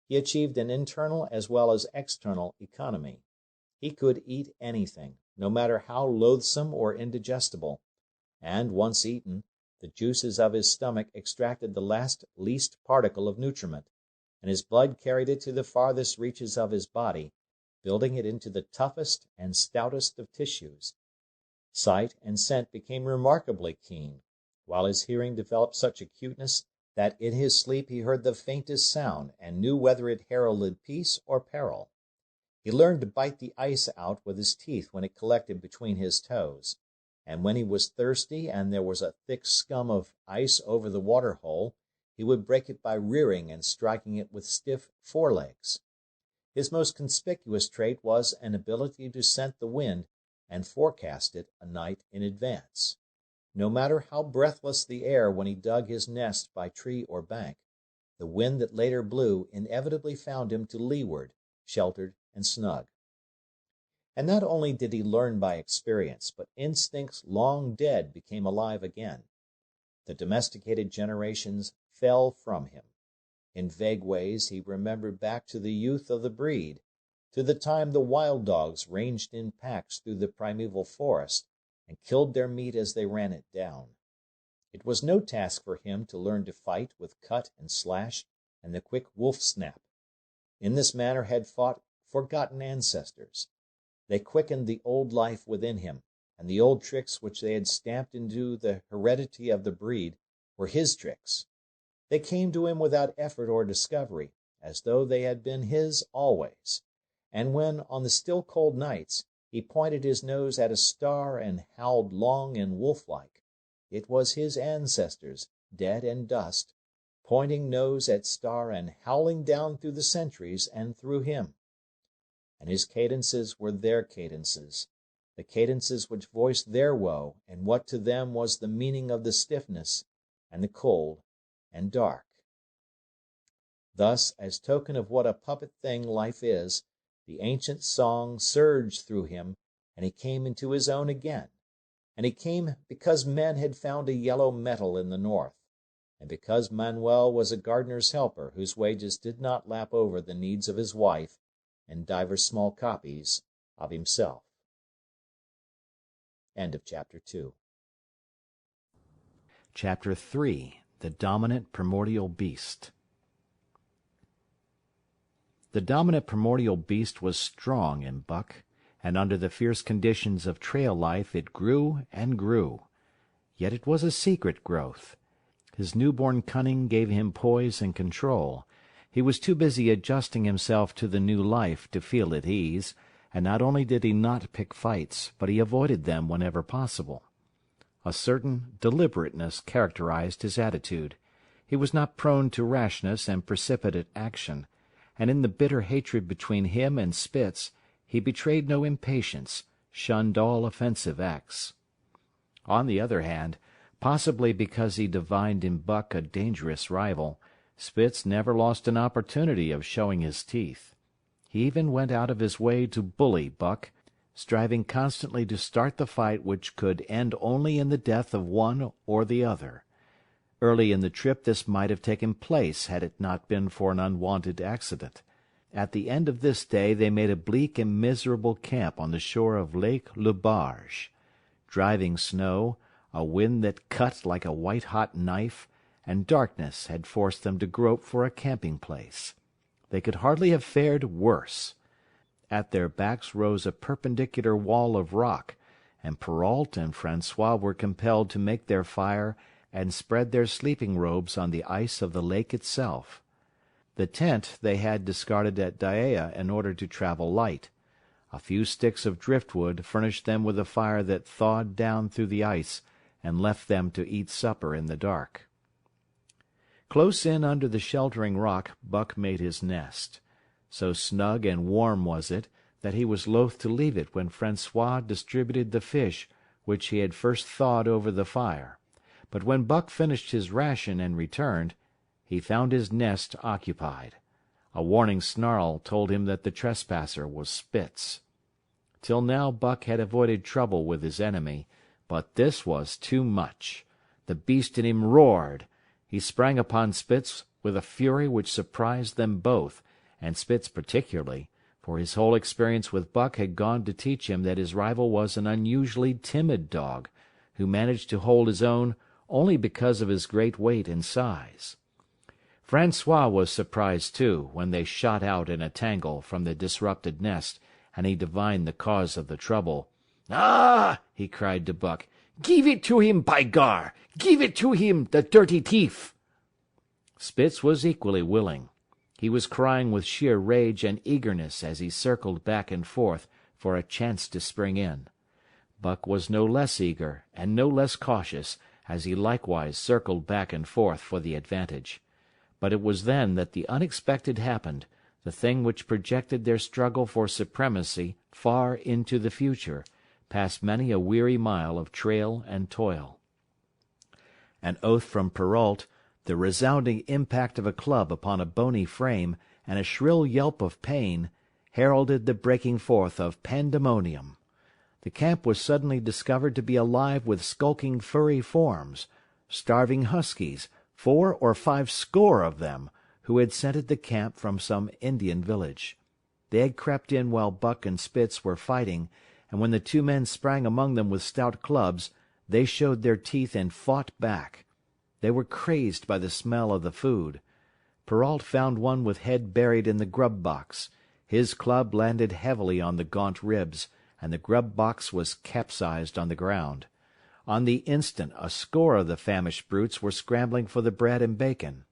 He achieved an internal as well as external economy. He could eat anything, no matter how loathsome or indigestible, and, once eaten, the juices of his stomach extracted the least particle of nutriment, and his blood carried it to the farthest reaches of his body, building it into the toughest and stoutest of tissues. Sight and scent became remarkably keen, while his hearing developed such acuteness that in his sleep he heard the faintest sound and knew whether it heralded peace or peril. He learned to bite the ice out with his teeth when it collected between his toes, and when he was thirsty and there was a thick scum of ice over the water hole, he would break it by rearing and striking it with stiff forelegs. His most conspicuous trait was an ability to scent the wind and forecast it a night in advance. No matter how breathless the air when he dug his nest by tree or bank, the wind that later blew inevitably found him to leeward, sheltered and snug. And not only did he learn by experience, but instincts long dead became alive again. The domesticated generations fell from him. In vague ways he remembered back to the youth of the breed, to the time the wild dogs ranged in packs through the primeval forest and killed their meat as they ran it down. It was no task for him to learn to fight with cut and slash and the quick wolf snap. In this manner had fought forgotten ancestors. They quickened the old life within him, and the old tricks which they had stamped into the heredity of the breed were his tricks. They came to him without effort or discovery, as though they had been his always. And when, on the still cold nights, he pointed his nose at a star and howled long and wolf-like, it was his ancestors, dead and dust, pointing nose at star and howling down through the centuries and through him. And his cadences were their cadences, the cadences which voiced their woe and what to them was the meaning of the stiffness and the cold and dark. Thus, as token of what a puppet thing life is, the ancient song surged through him, and he came into his own again. And he came because men had found a yellow metal in the north, and because Manuel was a gardener's helper whose wages did not lap over the needs of his wife and divers small copies of himself. End of Chapter 2. Chapter 3. The Dominant Primordial Beast. The dominant primordial beast was strong in Buck, and under the fierce conditions of trail life it grew and grew. Yet it was a secret growth. His newborn cunning gave him poise and control. He was too busy adjusting himself to the new life to feel at ease, and not only did he not pick fights, but he avoided them whenever possible. A certain deliberateness characterized his attitude. He was not prone to rashness and precipitate action, and in the bitter hatred between him and Spitz he betrayed no impatience, shunned all offensive acts. On the other hand, possibly because he divined in Buck a dangerous rival, Spitz never lost an opportunity of showing his teeth. He even went out of his way to bully Buck, striving constantly to start the fight which could end only in the death of one or the other. Early in the trip this might have taken place had it not been for an unwonted accident. At the end of this day they made a bleak and miserable camp on the shore of Lake-le-Barge. Driving snow, a wind that cut like a white-hot knife, and darkness had forced them to grope for a camping-place. They could hardly have fared worse. At their backs rose a perpendicular wall of rock, and Perrault and François were compelled to make their fire and spread their sleeping robes on the ice of the lake itself. The tent they had discarded at Dyea in order to travel light. A few sticks of driftwood furnished them with a fire that thawed down through the ice and left them to eat supper in the dark. Close in under the sheltering rock Buck made his nest. So snug and warm was it that he was loath to leave it when François distributed the fish which he had first thawed over the fire. But when Buck finished his ration and returned, he found his nest occupied. A warning snarl told him that the trespasser was Spitz. Till now Buck had avoided trouble with his enemy, but this was too much. The beast in him roared. He sprang upon Spitz with a fury which surprised them both, and Spitz particularly, for his whole experience with Buck had gone to teach him that his rival was an unusually timid dog, who managed to hold his own only because of his great weight and size. François was surprised, too, when they shot out in a tangle from the disrupted nest, and he divined the cause of the trouble. "Ah!" he cried to Buck. "Give it to him, by gar! Give it to him, the dirty thief!" Spitz was equally willing. He was crying with sheer rage and eagerness as he circled back and forth for a chance to spring in. Buck was no less eager and no less cautious, as he likewise circled back and forth for the advantage. But it was then that the unexpected happened, the thing which projected their struggle for supremacy far into the future, past many a weary mile of trail and toil. An oath from Perrault, the resounding impact of a club upon a bony frame, and a shrill yelp of pain, heralded the breaking forth of pandemonium. The camp was suddenly discovered to be alive with skulking furry forms, starving huskies, 4 or 5 score of them, who had scented the camp from some Indian village. They had crept in while Buck and Spitz were fighting, and when the 2 men sprang among them with stout clubs, they showed their teeth and fought back. They were crazed by the smell of the food. Perrault found one with head buried in the grub box. His club landed heavily on the gaunt ribs, and the grub box was capsized on the ground. On the instant a score of the famished brutes were scrambling for the bread and bacon.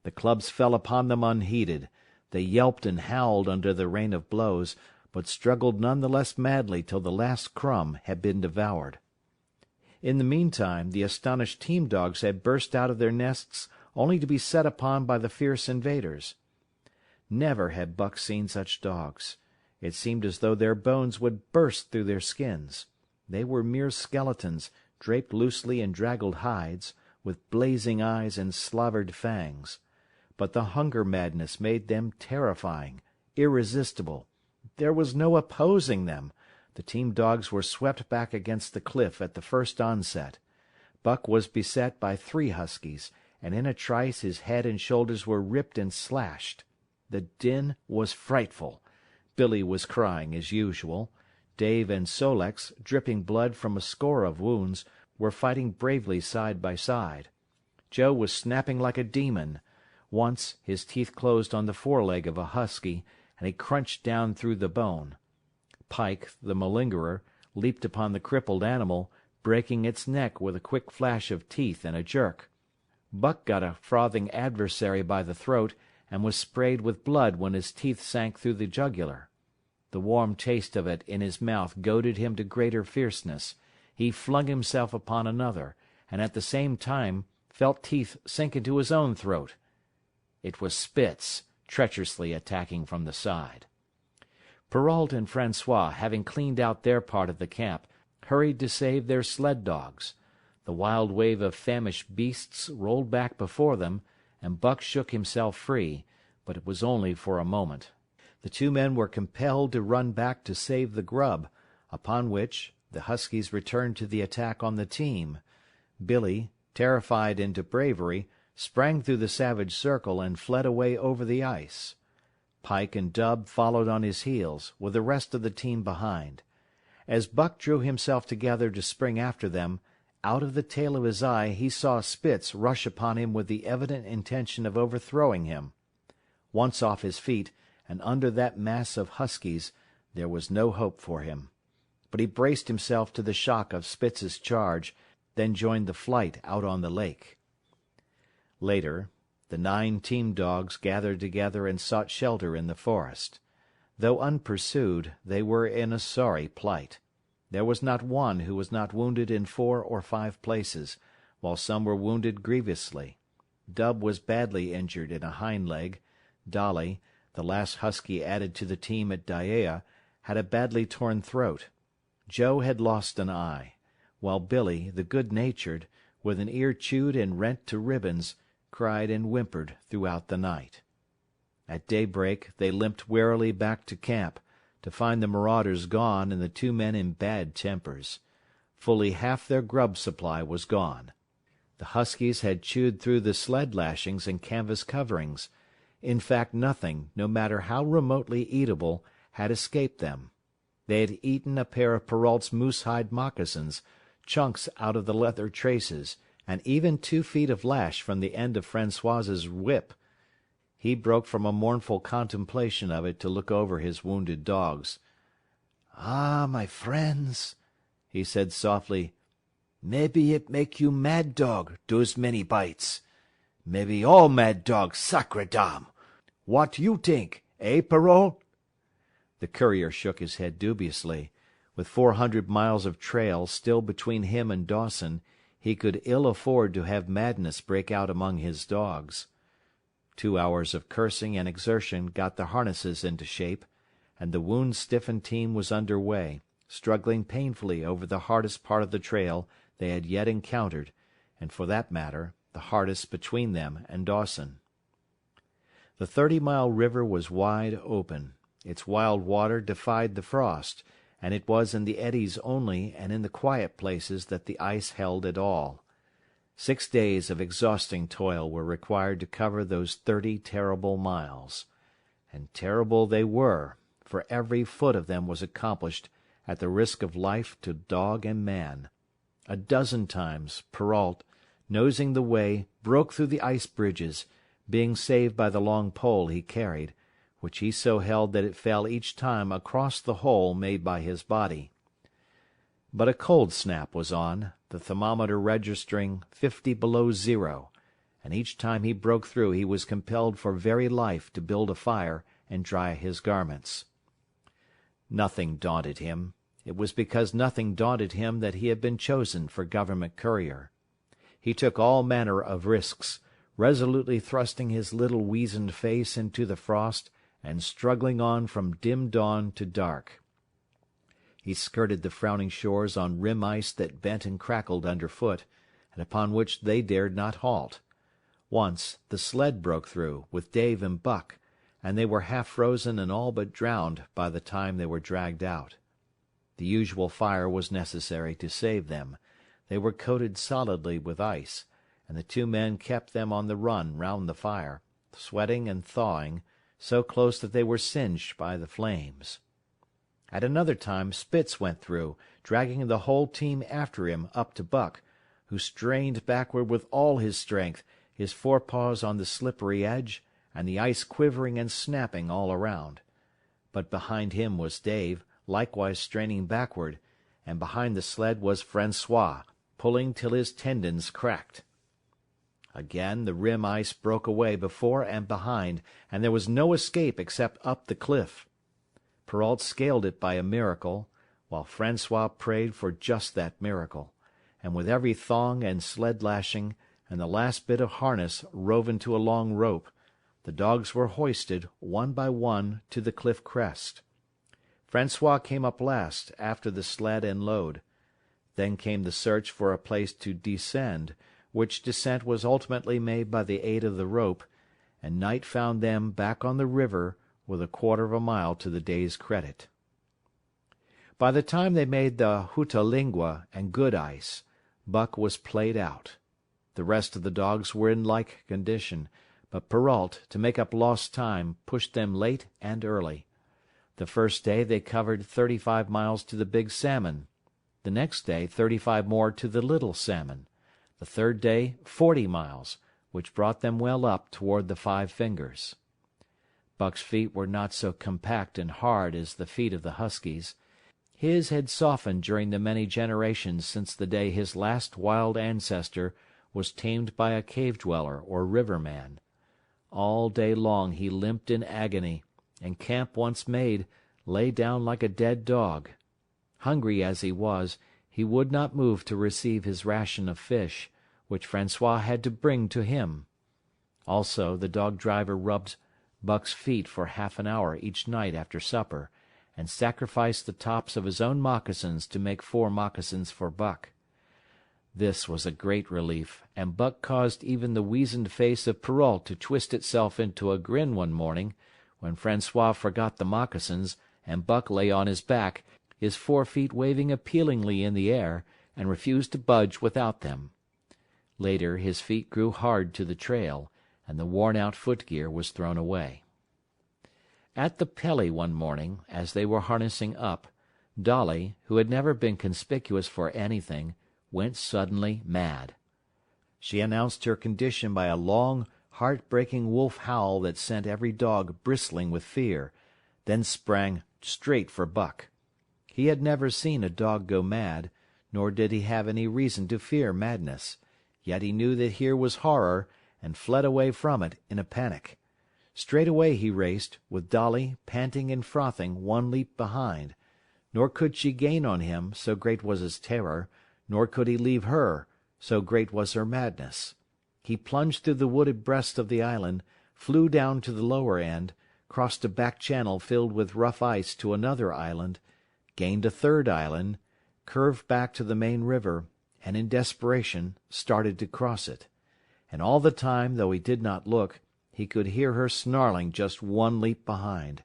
The clubs fell upon them unheeded. They yelped and howled under the rain of blows, but struggled none the less madly till the last crumb had been devoured. In the meantime the astonished team-dogs had burst out of their nests only to be set upon by the fierce invaders. Never had Buck seen such dogs. It seemed as though their bones would burst through their skins. They were mere skeletons, draped loosely in draggled hides, with blazing eyes and slavered fangs. But the hunger madness made them terrifying, irresistible. There was no opposing them. The team dogs were swept back against the cliff at the first onset. Buck was beset by 3 huskies, and in a trice his head and shoulders were ripped and slashed. The din was frightful. Billy was crying as usual. Dave and Sol-leks, dripping blood from a score of wounds, were fighting bravely side by side. Joe was snapping like a demon. Once his teeth closed on the foreleg of a husky, and he crunched down through the bone. Pike, the malingerer, leaped upon the crippled animal, breaking its neck with a quick flash of teeth and a jerk. Buck got a frothing adversary by the throat, and was sprayed with blood when his teeth sank through the jugular. The warm taste of it in his mouth goaded him to greater fierceness. He flung himself upon another, and at the same time felt teeth sink into his own throat. It was Spitz, treacherously attacking from the side. Perrault and Francois, having cleaned out their part of the camp, hurried to save their sled dogs. The wild wave of famished beasts rolled back before them, and Buck shook himself free, but it was only for a moment. The two men were compelled to run back to save the grub, upon which the huskies returned to the attack on the team. Billy, terrified into bravery, sprang through the savage circle and fled away over the ice. Pike and Dub followed on his heels, with the rest of the team behind. As Buck drew himself together to spring after them, out of the tail of his eye he saw Spitz rush upon him with the evident intention of overthrowing him. Once off his feet, and under that mass of huskies, there was no hope for him. But he braced himself to the shock of Spitz's charge, then joined the flight out on the lake. Later, the 9 team dogs gathered together and sought shelter in the forest. Though unpursued, they were in a sorry plight. There was not one who was not wounded in 4 or 5 places, while some were wounded grievously. Dub was badly injured in a hind leg. Dolly, the last husky added to the team at Dyea, had a badly torn throat. Joe had lost an eye, while Billy, the good-natured, with an ear chewed and rent to ribbons, cried and whimpered throughout the night. At daybreak they limped wearily back to camp, to find the marauders gone and the 2 men in bad tempers. Fully half their grub supply was gone. The huskies had chewed through the sled lashings and canvas coverings. In fact, nothing, no matter how remotely eatable, had escaped them. They had eaten a pair of Perrault's moose-hide moccasins, chunks out of the leather traces, and even 2 feet of lash from the end of Francois's whip. He broke from a mournful contemplation of it to look over his wounded dogs. "Ah, my friends," he said softly, "maybe it make you mad dog, dose many bites. Maybe all mad dog, sacre dame. What you think, Perrault?" The courier shook his head dubiously. With 400 miles of trail still between him and Dawson, he could ill afford to have madness break out among his dogs. 2 hours of cursing and exertion got the harnesses into shape, and the wound-stiffened team was under way, struggling painfully over the hardest part of the trail they had yet encountered, and for that matter, the hardest between them and Dawson. The 30-mile river was wide open. Its wild water defied the frost, and it was in the eddies only and in the quiet places that the ice held at all. 6 days of exhausting toil were required to cover those 30 terrible miles. And terrible they were, for every foot of them was accomplished at the risk of life to dog and man. A dozen times Perrault, nosing the way, broke through the ice bridges, being saved by the long pole he carried, which he so held that it fell each time across the hole made by his body. But a cold snap was on, the thermometer registering 50 below zero, and each time he broke through he was compelled for very life to build a fire and dry his garments. Nothing daunted him. It was because nothing daunted him that he had been chosen for government courier. He took all manner of risks, resolutely thrusting his little weazened face into the frost and struggling on from dim dawn to dark. He skirted the frowning shores on rim ice that bent and crackled underfoot, and upon which they dared not halt. Once the sled broke through, with Dave and Buck, and they were half frozen and all but drowned by the time they were dragged out. The usual fire was necessary to save them. They were coated solidly with ice, and the 2 men kept them on the run round the fire, sweating and thawing, so close that they were singed by the flames. At another time Spitz went through, dragging the whole team after him up to Buck, who strained backward with all his strength, his forepaws on the slippery edge, and the ice quivering and snapping all around. But behind him was Dave, likewise straining backward, and behind the sled was Francois, pulling till his tendons cracked. Again the rim ice broke away before and behind, and there was no escape except up the cliff. Perrault scaled it by a miracle, while Francois prayed for just that miracle, and with every thong and sled lashing, and the last bit of harness rove into a long rope, the dogs were hoisted, one by one, to the cliff crest. Francois came up last, after the sled and load. Then came the search for a place to descend, which descent was ultimately made by the aid of the rope, and night found them back on the river with a quarter of a mile to the day's credit. By the time they made the Hootalingua and Good Ice, Buck was played out. The rest of the dogs were in like condition, but Perrault, to make up lost time, pushed them late and early. The first day they covered 35 miles to the Big Salmon. The next day 35 more to the Little Salmon. The third day 40 miles, which brought them well up toward the Five Fingers. Buck's feet were not so compact and hard as the feet of the huskies. His had softened during the many generations since the day his last wild ancestor was tamed by a cave-dweller or river-man. All day long he limped in agony, and camp once made, lay down like a dead dog. Hungry as he was, he would not move to receive his ration of fish, which Francois had to bring to him. Also, the dog-driver rubbed Buck's feet for half an hour each night after supper, and sacrificed the tops of his own moccasins to make 4 moccasins for Buck. This was a great relief, and Buck caused even the weazened face of Perrault to twist itself into a grin one morning, when Francois forgot the moccasins, and Buck lay on his back, his 4 feet waving appealingly in the air, and refused to budge without them. Later his feet grew hard to the trail, and the worn-out foot-gear was thrown away. At the Pelly one morning, as they were harnessing up, Dolly, who had never been conspicuous for anything, went suddenly mad. She announced her condition by a long, heart-breaking wolf howl that sent every dog bristling with fear, then sprang straight for Buck. He had never seen a dog go mad, nor did he have any reason to fear madness, yet he knew that here was horror, and fled away from it in a panic. Straight away he raced, with Dolly, panting and frothing, 1 leap behind, nor could she gain on him, so great was his terror, nor could he leave her, so great was her madness. He plunged through the wooded breast of the island, flew down to the lower end, crossed a back channel filled with rough ice to another island, gained a third island, curved back to the main river, and in desperation started to cross it. And all the time, though he did not look, he could hear her snarling just 1 leap behind.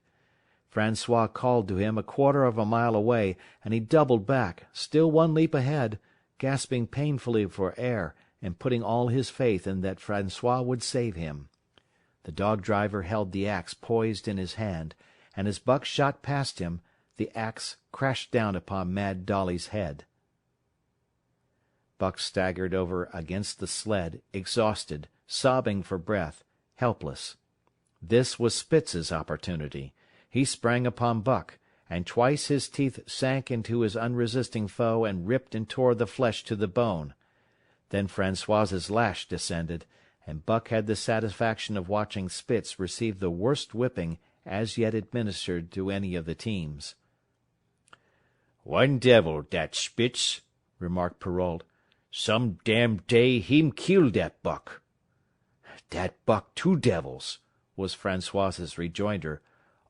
Francois called to him a quarter of a mile away, and he doubled back, still 1 leap ahead, gasping painfully for air, and putting all his faith in that Francois would save him. The dog-driver held the axe poised in his hand, and as Buck shot past him, the axe crashed down upon Mad Dolly's head. Buck staggered over against the sled, exhausted, sobbing for breath, helpless. This was Spitz's opportunity. He sprang upon Buck, and twice his teeth sank into his unresisting foe and ripped and tore the flesh to the bone. Then Francois's lash descended, and Buck had the satisfaction of watching Spitz receive the worst whipping as yet administered to any of the teams. "One devil, dat Spitz," remarked Perrault. "Some damn day him kill dat buck." "Dat buck 2 devils," was Francois's rejoinder.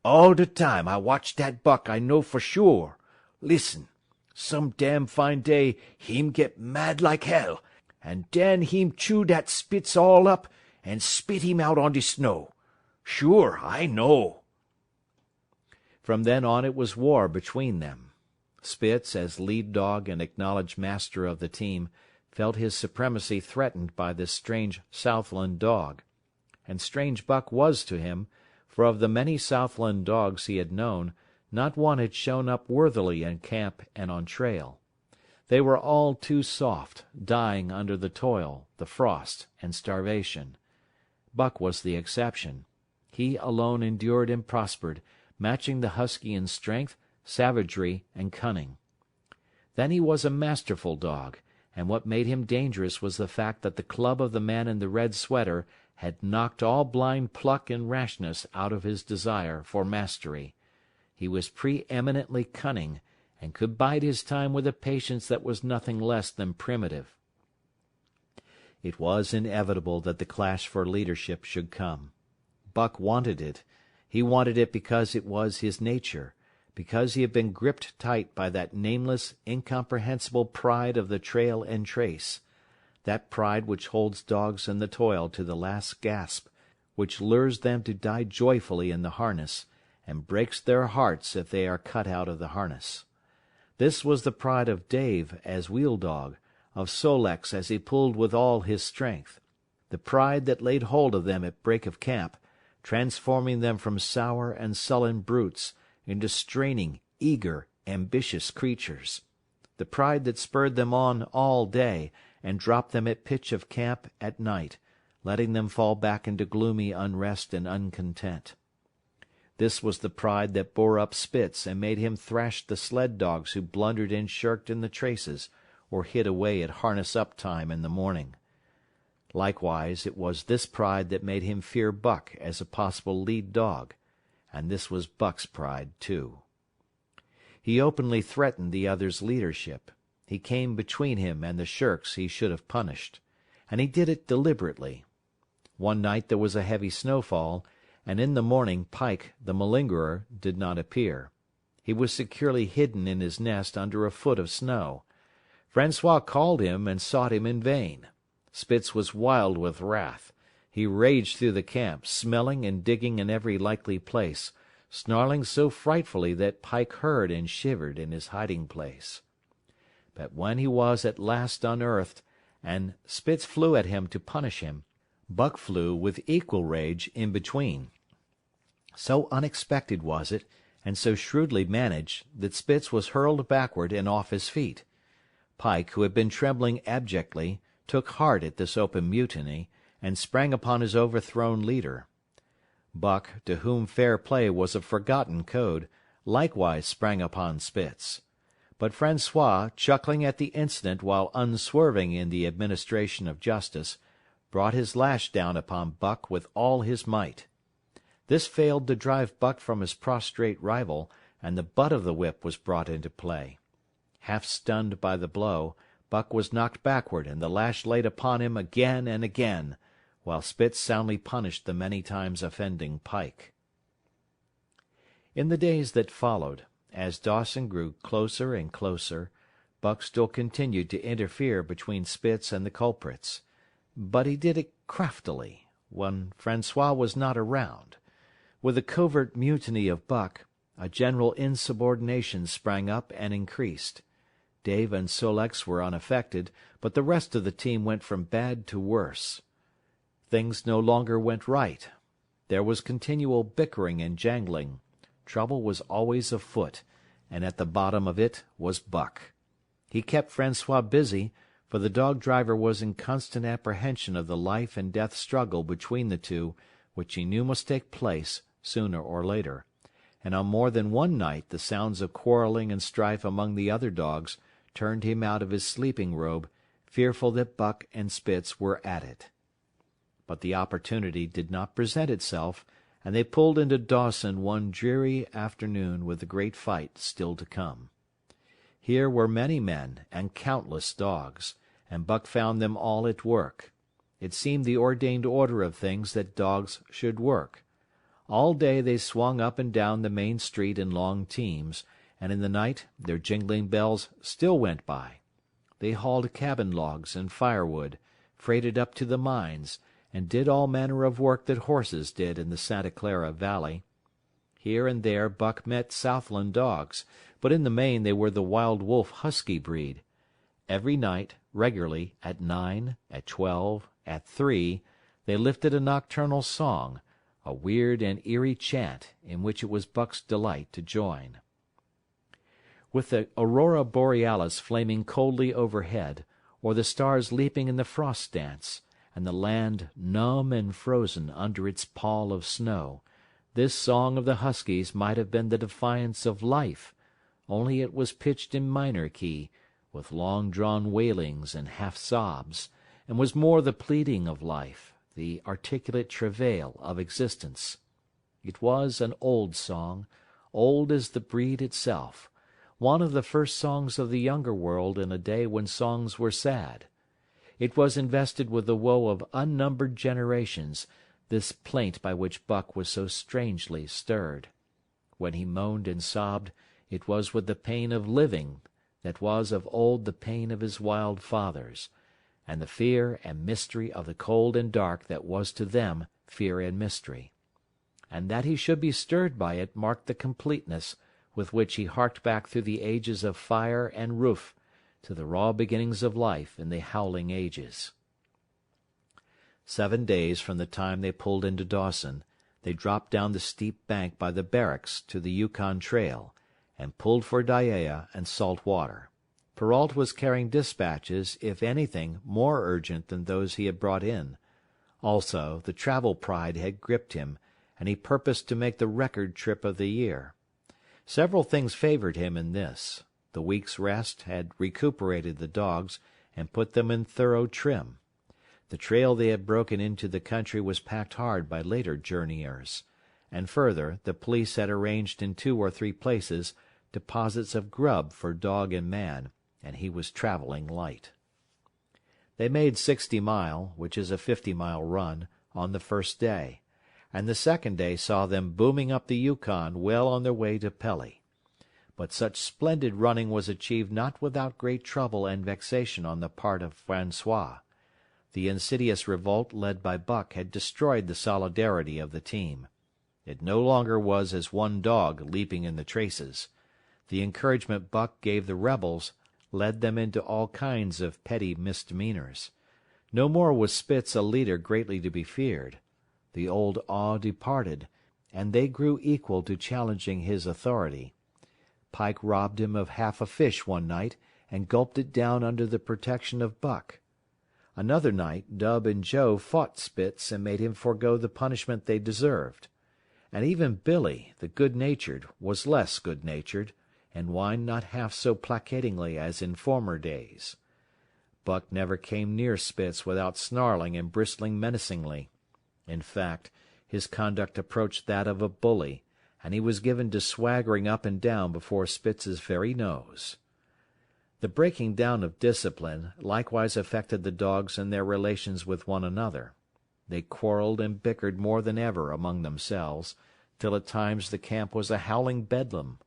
"All de time I watch dat buck I know for sure. Listen, some damn fine day him get mad like hell, and den him chew dat Spitz all up and spit him out on de snow. Sure, I know." From then on it was war between them. Spitz, as lead dog and acknowledged master of the team, felt his supremacy threatened by this strange Southland dog. And strange Buck was to him, for of the many Southland dogs he had known, not one had shown up worthily in camp and on trail. They were all too soft, dying under the toil, the frost, and starvation. Buck was the exception. He alone endured and prospered, matching the husky in strength, savagery, and cunning. Then he was a masterful dog, and what made him dangerous was the fact that the club of the man in the red sweater had knocked all blind pluck and rashness out of his desire for mastery. He was pre-eminently cunning, and could bide his time with a patience that was nothing less than primitive. It was inevitable that the clash for leadership should come. Buck wanted it. He wanted it because it was his nature, because he had been gripped tight by that nameless, incomprehensible pride of the trail and trace, that pride which holds dogs in the toil to the last gasp, which lures them to die joyfully in the harness, and breaks their hearts if they are cut out of the harness. This was the pride of Dave as wheel dog, of Sol-leks as he pulled with all his strength, the pride that laid hold of them at break of camp, transforming them from sour and sullen brutes into straining, eager, ambitious creatures, the pride that spurred them on all day and dropped them at pitch of camp at night, letting them fall back into gloomy unrest and uncontent. This was the pride that bore up Spitz and made him thrash the sled dogs who blundered and shirked in the traces, or hid away at harness-up time in the morning. Likewise, it was this pride that made him fear Buck as a possible lead dog, and this was Buck's pride, too. He openly threatened the other's leadership. He came between him and the shirks he should have punished, and he did it deliberately. One night there was a heavy snowfall, and in the morning Pike, the malingerer, did not appear. He was securely hidden in his nest under a foot of snow. Francois called him and sought him in vain. Spitz was wild with wrath. He raged through the camp, smelling and digging in every likely place, snarling so frightfully that Pike heard and shivered in his hiding-place. But when he was at last unearthed, and Spitz flew at him to punish him, Buck flew with equal rage in between. So unexpected was it, and so shrewdly managed, that Spitz was hurled backward and off his feet. Pike, who had been trembling abjectly, took heart at this open mutiny, and sprang upon his overthrown leader. Buck, to whom fair play was a forgotten code, likewise sprang upon Spitz. But Francois, chuckling at the incident while unswerving in the administration of justice, brought his lash down upon Buck with all his might. This failed to drive Buck from his prostrate rival, and the butt of the whip was brought into play. Half stunned by the blow, Buck was knocked backward, and the lash laid upon him again and again, while Spitz soundly punished the many times offending Pike. In the days that followed, as Dawson grew closer and closer, Buck still continued to interfere between Spitz and the culprits. But he did it craftily, when Francois was not around. With the covert mutiny of Buck, a general insubordination sprang up and increased. Dave and Sol-leks were unaffected, but the rest of the team went from bad to worse. Things no longer went right. There was continual bickering and jangling. Trouble was always afoot, and at the bottom of it was Buck. He kept Francois busy, for the dog-driver was in constant apprehension of the life-and-death struggle between the two, which he knew must take place sooner or later, and on more than one night the sounds of quarrelling and strife among the other dogs turned him out of his sleeping robe, fearful that Buck and Spitz were at it. But the opportunity did not present itself, and they pulled into Dawson one dreary afternoon with the great fight still to come. Here were many men and countless dogs, and Buck found them all at work. It seemed the ordained order of things that dogs should work. All day they swung up and down the main street in long teams, and in the night their jingling bells still went by. They hauled cabin logs and firewood, freighted up to the mines, and did all manner of work that horses did in the Santa Clara Valley. Here and there Buck met Southland dogs, but in the main they were the wild wolf husky breed. Every night, regularly, at 9, at 12, at 3, they lifted a nocturnal song, a weird and eerie chant in which it was Buck's delight to join. With the aurora borealis flaming coldly overhead, or the stars leaping in the frost dance, and the land numb and frozen under its pall of snow, this song of the huskies might have been the defiance of life, only it was pitched in minor key, with long-drawn wailings and half-sobs, and was more the pleading of life, the articulate travail of existence. It was an old song, old as the breed itself, one of the first songs of the younger world in a day when songs were sad. It was invested with the woe of unnumbered generations, this plaint by which Buck was so strangely stirred. When he moaned and sobbed, it was with the pain of living that was of old the pain of his wild fathers, and the fear and mystery of the cold and dark that was to them fear and mystery. And that he should be stirred by it marked the completeness with which he harked back through the ages of fire and roof to the raw beginnings of life in the howling ages. 7 days from the time they pulled into Dawson, they dropped down the steep bank by the barracks to the Yukon Trail, and pulled for Dyea and Salt Water. Perrault was carrying dispatches, if anything, more urgent than those he had brought in. Also, the travel pride had gripped him, and he purposed to make the record trip of the year. Several things favored him in this. The week's rest had recuperated the dogs and put them in thorough trim. The trail they had broken into the country was packed hard by later journeyers, and further, the police had arranged in 2 or 3 places deposits of grub for dog and man, and he was traveling light. They made 60 Mile, which is a 50-mile run, on the first day, and the second day saw them booming up the Yukon well on their way to Pelly. But such splendid running was achieved not without great trouble and vexation on the part of François. The insidious revolt led by Buck had destroyed the solidarity of the team. It no longer was as one dog leaping in the traces. The encouragement Buck gave the rebels led them into all kinds of petty misdemeanors. No more was Spitz a leader greatly to be feared. The old awe departed, and they grew equal to challenging his authority. Pike robbed him of half a fish one night, and gulped it down under the protection of Buck. Another night Dub and Joe fought Spitz and made him forego the punishment they deserved. And even Billy, the good-natured, was less good-natured, and whined not half so placatingly as in former days. Buck never came near Spitz without snarling and bristling menacingly. In fact, his conduct approached that of a bully, and he was given to swaggering up and down before Spitz's very nose. The breaking down of discipline likewise affected the dogs in their relations with one another. They quarrelled and bickered more than ever among themselves, till at times the camp was a howling bedlam.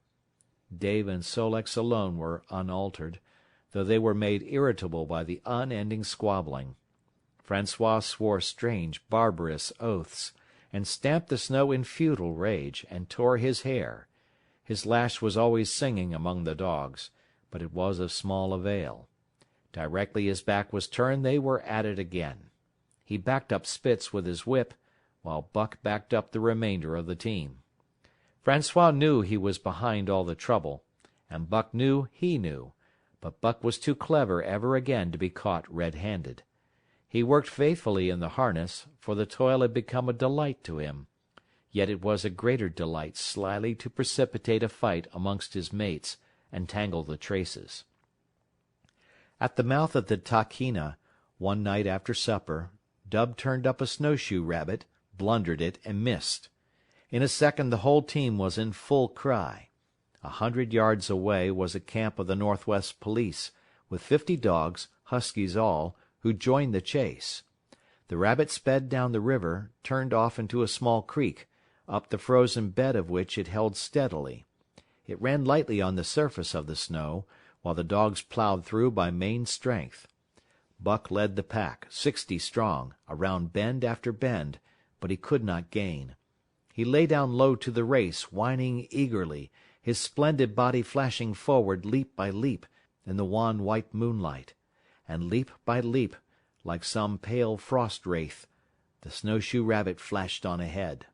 Dave and Sol-leks alone were unaltered, though they were made irritable by the unending squabbling. François swore strange, barbarous oaths, and stamped the snow in futile rage, and tore his hair. His lash was always singing among the dogs, but it was of small avail. Directly his back was turned they were at it again. He backed up Spitz with his whip, while Buck backed up the remainder of the team. François knew he was behind all the trouble, and Buck knew he knew, but Buck was too clever ever again to be caught red-handed. He worked faithfully in the harness, for the toil had become a delight to him, yet it was a greater delight slyly to precipitate a fight amongst his mates and tangle the traces. At the mouth of the Tahkeena, one night after supper, Dub turned up a snowshoe rabbit, blundered it, and missed. In a second the whole team was in full cry. 100 yards away was a camp of the Northwest Police, with 50 dogs, huskies all, who joined the chase. The rabbit sped down the river, turned off into a small creek, up the frozen bed of which it held steadily. It ran lightly on the surface of the snow, while the dogs plowed through by main strength. Buck led the pack, 60 strong, around bend after bend, but he could not gain. He lay down low to the race, whining eagerly, his splendid body flashing forward leap by leap in the wan white moonlight, and leap by leap, like some pale frost wraith, the snowshoe rabbit flashed on ahead.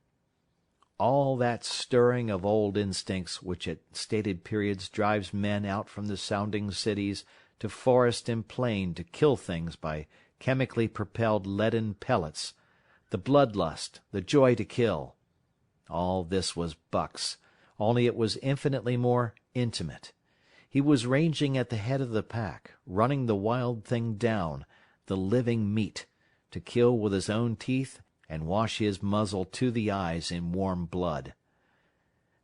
All that stirring of old instincts which at stated periods drives men out from the sounding cities to forest and plain to kill things by chemically propelled leaden pellets, the bloodlust, the joy to kill. All this was Buck's, only it was infinitely more intimate. He was ranging at the head of the pack, running the wild thing down, the living meat, to kill with his own teeth and wash his muzzle to the eyes in warm blood.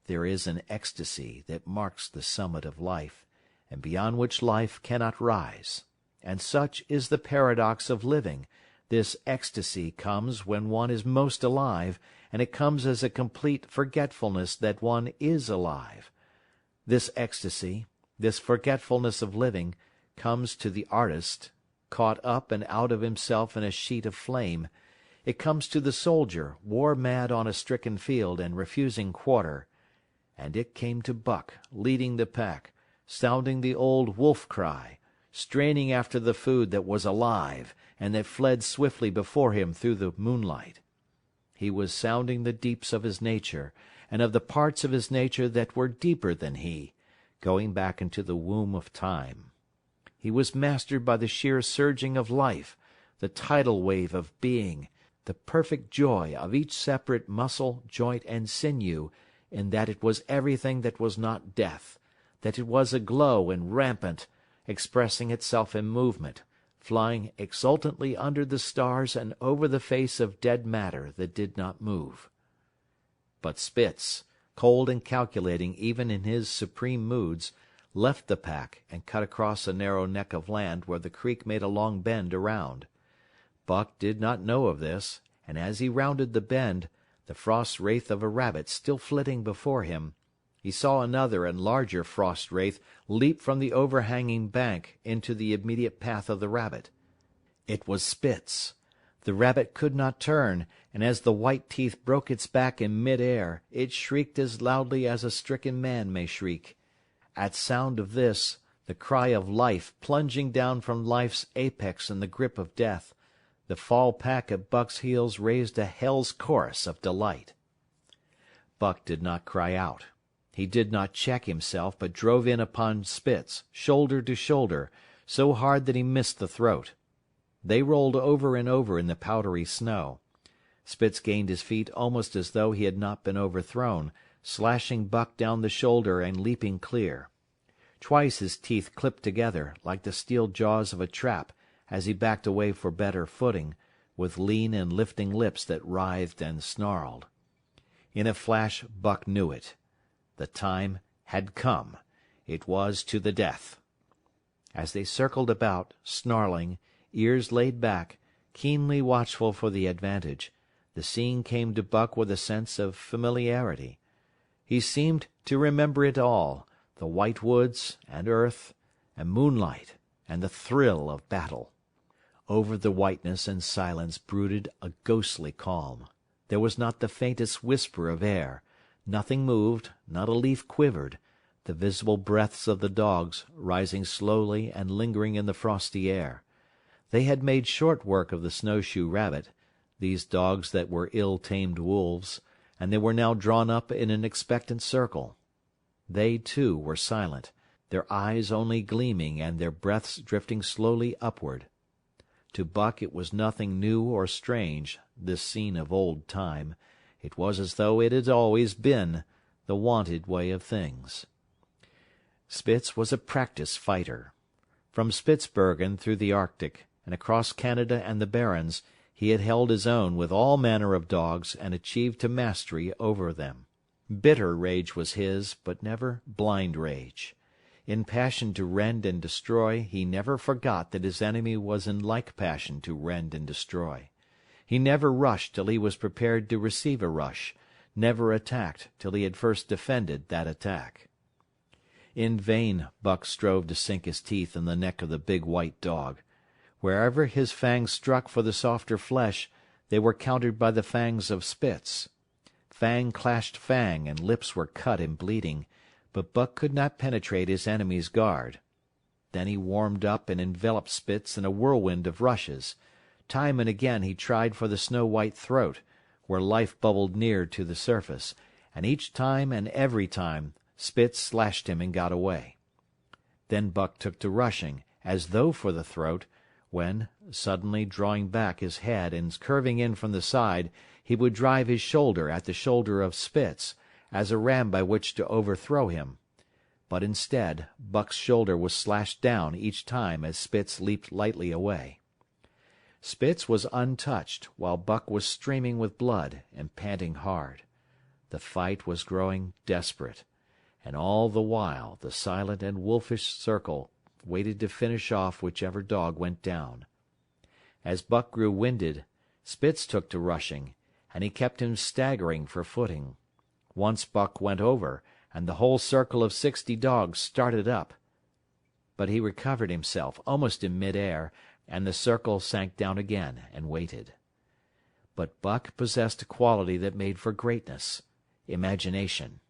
there is an ecstasy that marks the summit of life, and beyond which life cannot rise. And such is the paradox of living. This ecstasy comes when one is most alive, and it comes as a complete forgetfulness that one is alive. This ecstasy, this forgetfulness of living, comes to the artist, caught up and out of himself in a sheet of flame. It comes to the soldier, war-mad on a stricken field and refusing quarter. And it came to Buck, leading the pack, sounding the old wolf-cry, straining after the food that was alive and that fled swiftly before him through the moonlight. He was sounding the deeps of his nature, and of the parts of his nature that were deeper than he, going back into the womb of time. He was mastered by the sheer surging of life, the tidal wave of being, the perfect joy of each separate muscle, joint, and sinew, in that it was everything that was not death, that it was aglow and rampant, expressing itself in movement, flying exultantly under the stars and over the face of dead matter that did not move. But Spitz, cold and calculating even in his supreme moods, left the pack and cut across a narrow neck of land where the creek made a long bend around. Buck did not know of this, and as he rounded the bend, the frost wraith of a rabbit still flitting before him, he saw another and larger frost wraith leap from the overhanging bank into the immediate path of the rabbit. It was Spitz. The rabbit could not turn, and as the white teeth broke its back in mid-air, it shrieked as loudly as a stricken man may shriek. At sound of this, the cry of life plunging down from life's apex in the grip of death, the fall pack at Buck's heels raised a hell's chorus of delight. Buck did not cry out. He did not check himself, but drove in upon Spitz, shoulder to shoulder, so hard that he missed the throat. They rolled over and over in the powdery snow. Spitz gained his feet almost as though he had not been overthrown, slashing Buck down the shoulder and leaping clear. Twice his teeth clipped together, like the steel jaws of a trap, as he backed away for better footing, with lean and lifting lips that writhed and snarled. In a flash Buck knew it. The time had come. It was to the death. As they circled about, snarling, ears laid back, keenly watchful for the advantage, the scene came to Buck with a sense of familiarity. He seemed to remember it all, the white woods, and earth, and moonlight, and the thrill of battle. Over the whiteness and silence brooded a ghostly calm. There was not the faintest whisper of air. Nothing moved, not a leaf quivered, the visible breaths of the dogs rising slowly and lingering in the frosty air. They had made short work of the snowshoe rabbit, these dogs that were ill-tamed wolves, and they were now drawn up in an expectant circle. They, too, were silent, their eyes only gleaming and their breaths drifting slowly upward. To Buck it was nothing new or strange, this scene of old time. It was as though it had always been, the wonted way of things. Spitz was a practised fighter. From Spitzbergen through the Arctic, and across Canada and the Barrens, he had held his own with all manner of dogs and achieved to mastery over them. Bitter rage was his, but never blind rage. In passion to rend and destroy, he never forgot that his enemy was in like passion to rend and destroy. He never rushed till he was prepared to receive a rush, never attacked till he had first defended that attack. In vain Buck strove to sink his teeth in the neck of the big white dog. Wherever his fangs struck for the softer flesh, they were countered by the fangs of Spitz. Fang clashed fang, and lips were cut and bleeding, but Buck could not penetrate his enemy's guard. Then he warmed up and enveloped Spitz in a whirlwind of rushes. Time and again he tried for the snow-white throat, where life bubbled near to the surface, and each time and every time Spitz slashed him and got away. Then Buck took to rushing, as though for the throat, when, suddenly drawing back his head and curving in from the side, he would drive his shoulder at the shoulder of Spitz, as a ram by which to overthrow him. But instead, Buck's shoulder was slashed down each time as Spitz leaped lightly away. Spitz was untouched, while Buck was streaming with blood and panting hard. The fight was growing desperate, and all the while the silent and wolfish circle waited to finish off whichever dog went down. As Buck grew winded, Spitz took to rushing, and he kept him staggering for footing. Once Buck went over, and the whole circle of 60 dogs started up. But he recovered himself almost in mid-air, and the circle sank down again and waited. But Buck possessed a quality that made for greatness: imagination.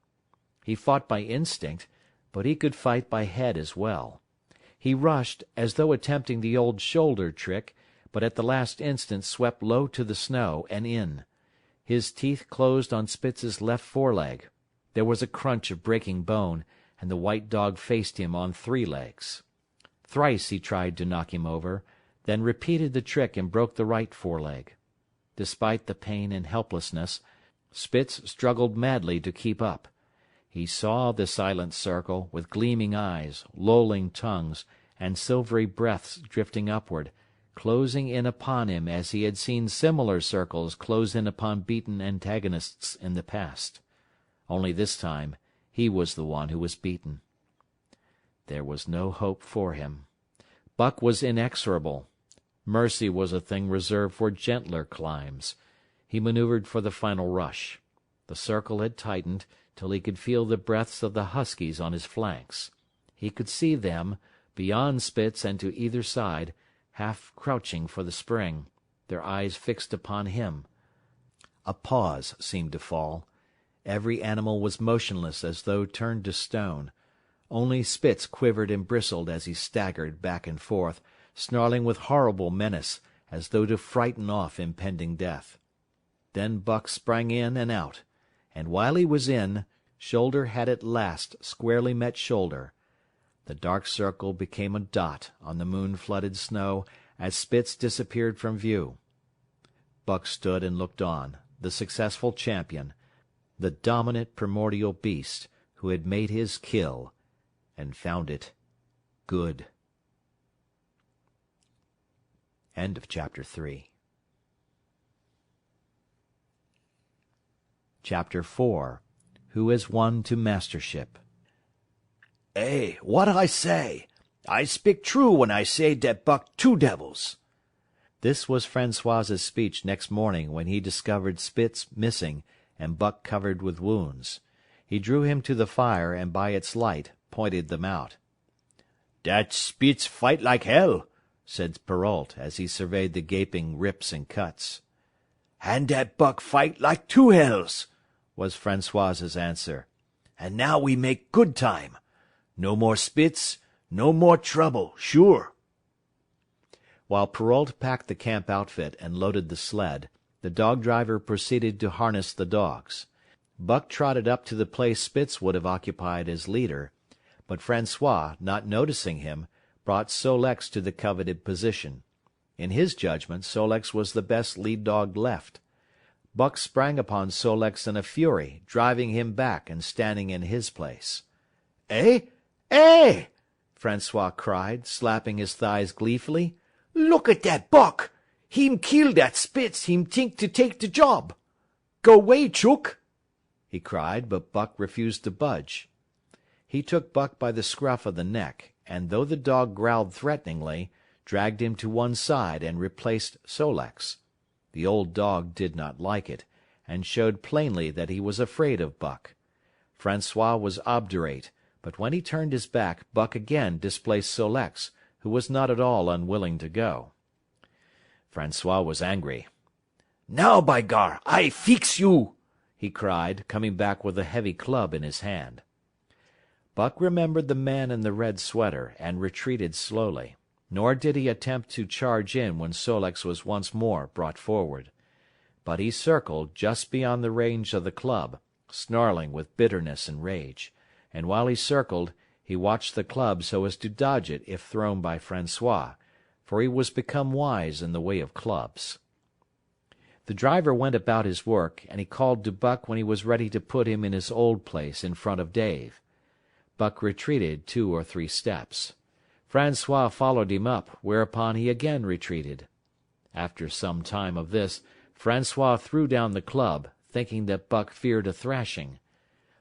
He fought by instinct, but he could fight by head as well. He rushed, as though attempting the old shoulder trick, but at the last instant swept low to the snow and in. His teeth closed on Spitz's left foreleg. There was a crunch of breaking bone, and the white dog faced him on 3 legs. Thrice he tried to knock him over, then repeated the trick and broke the right foreleg. Despite the pain and helplessness, Spitz struggled madly to keep up. He saw the silent circle, with gleaming eyes, lolling tongues, and silvery breaths drifting upward, closing in upon him as he had seen similar circles close in upon beaten antagonists in the past. Only this time he was the one who was beaten. There was no hope for him. Buck was inexorable. Mercy was a thing reserved for gentler climes. He maneuvered for the final rush. The circle had tightened till he could feel the breaths of the huskies on his flanks. He could see them, beyond Spitz and to either side, half crouching for the spring, their eyes fixed upon him. A pause seemed to fall. Every animal was motionless as though turned to stone. Only Spitz quivered and bristled as he staggered back and forth, snarling with horrible menace, as though to frighten off impending death. Then Buck sprang in and out, and while he was in, shoulder had at last squarely met shoulder. The dark circle became a dot on the moon-flooded snow as Spitz disappeared from view. Buck stood and looked on, the successful champion, the dominant primordial beast who had made his kill, and found it good. End of Chapter 3. Chapter 4. Who has won to Mastership? "Eh, what I say? I speak true when I say dat Buck 2 devils." This was Francois's speech next morning when he discovered Spitz missing and Buck covered with wounds. He drew him to the fire and by its light pointed them out. "Dat Spitz fight like hell," said Perrault as he surveyed the gaping rips and cuts. "And dat Buck fight like 2 hells," was Francois's answer. "And now we make good time. No more Spitz, no more trouble, sure." While Perrault packed the camp outfit and loaded the sled, the dog-driver proceeded to harness the dogs. Buck trotted up to the place Spitz would have occupied as leader, but Francois, not noticing him, brought Sol-leks to the coveted position. In his judgment, Sol-leks was the best lead dog left. Buck sprang upon Sol-leks in a fury, driving him back and standing in his place. "Eh? Eh!" Francois cried, slapping his thighs gleefully. "Look at dat Buck! Him kill dat Spitz, him think to take the job. Go way, Chook!" he cried, but Buck refused to budge. He took Buck by the scruff of the neck, and though the dog growled threateningly, dragged him to one side and replaced Sol-leks. The old dog did not like it, and showed plainly that he was afraid of Buck. Francois was obdurate, but when he turned his back, Buck again displaced Sol-leks, who was not at all unwilling to go. Francois was angry. "Now, by gar, I fix you!" he cried, coming back with a heavy club in his hand. Buck remembered the man in the red sweater, and retreated slowly, nor did he attempt to charge in when Sol-leks was once more brought forward. But he circled just beyond the range of the club, snarling with bitterness and rage, and while he circled, he watched the club so as to dodge it if thrown by Francois, for he was become wise in the way of clubs. The driver went about his work, and he called to Buck when he was ready to put him in his old place in front of Dave. Buck retreated 2 or 3 steps. Francois followed him up, whereupon he again retreated. After some time of this, Francois threw down the club, thinking that Buck feared a thrashing.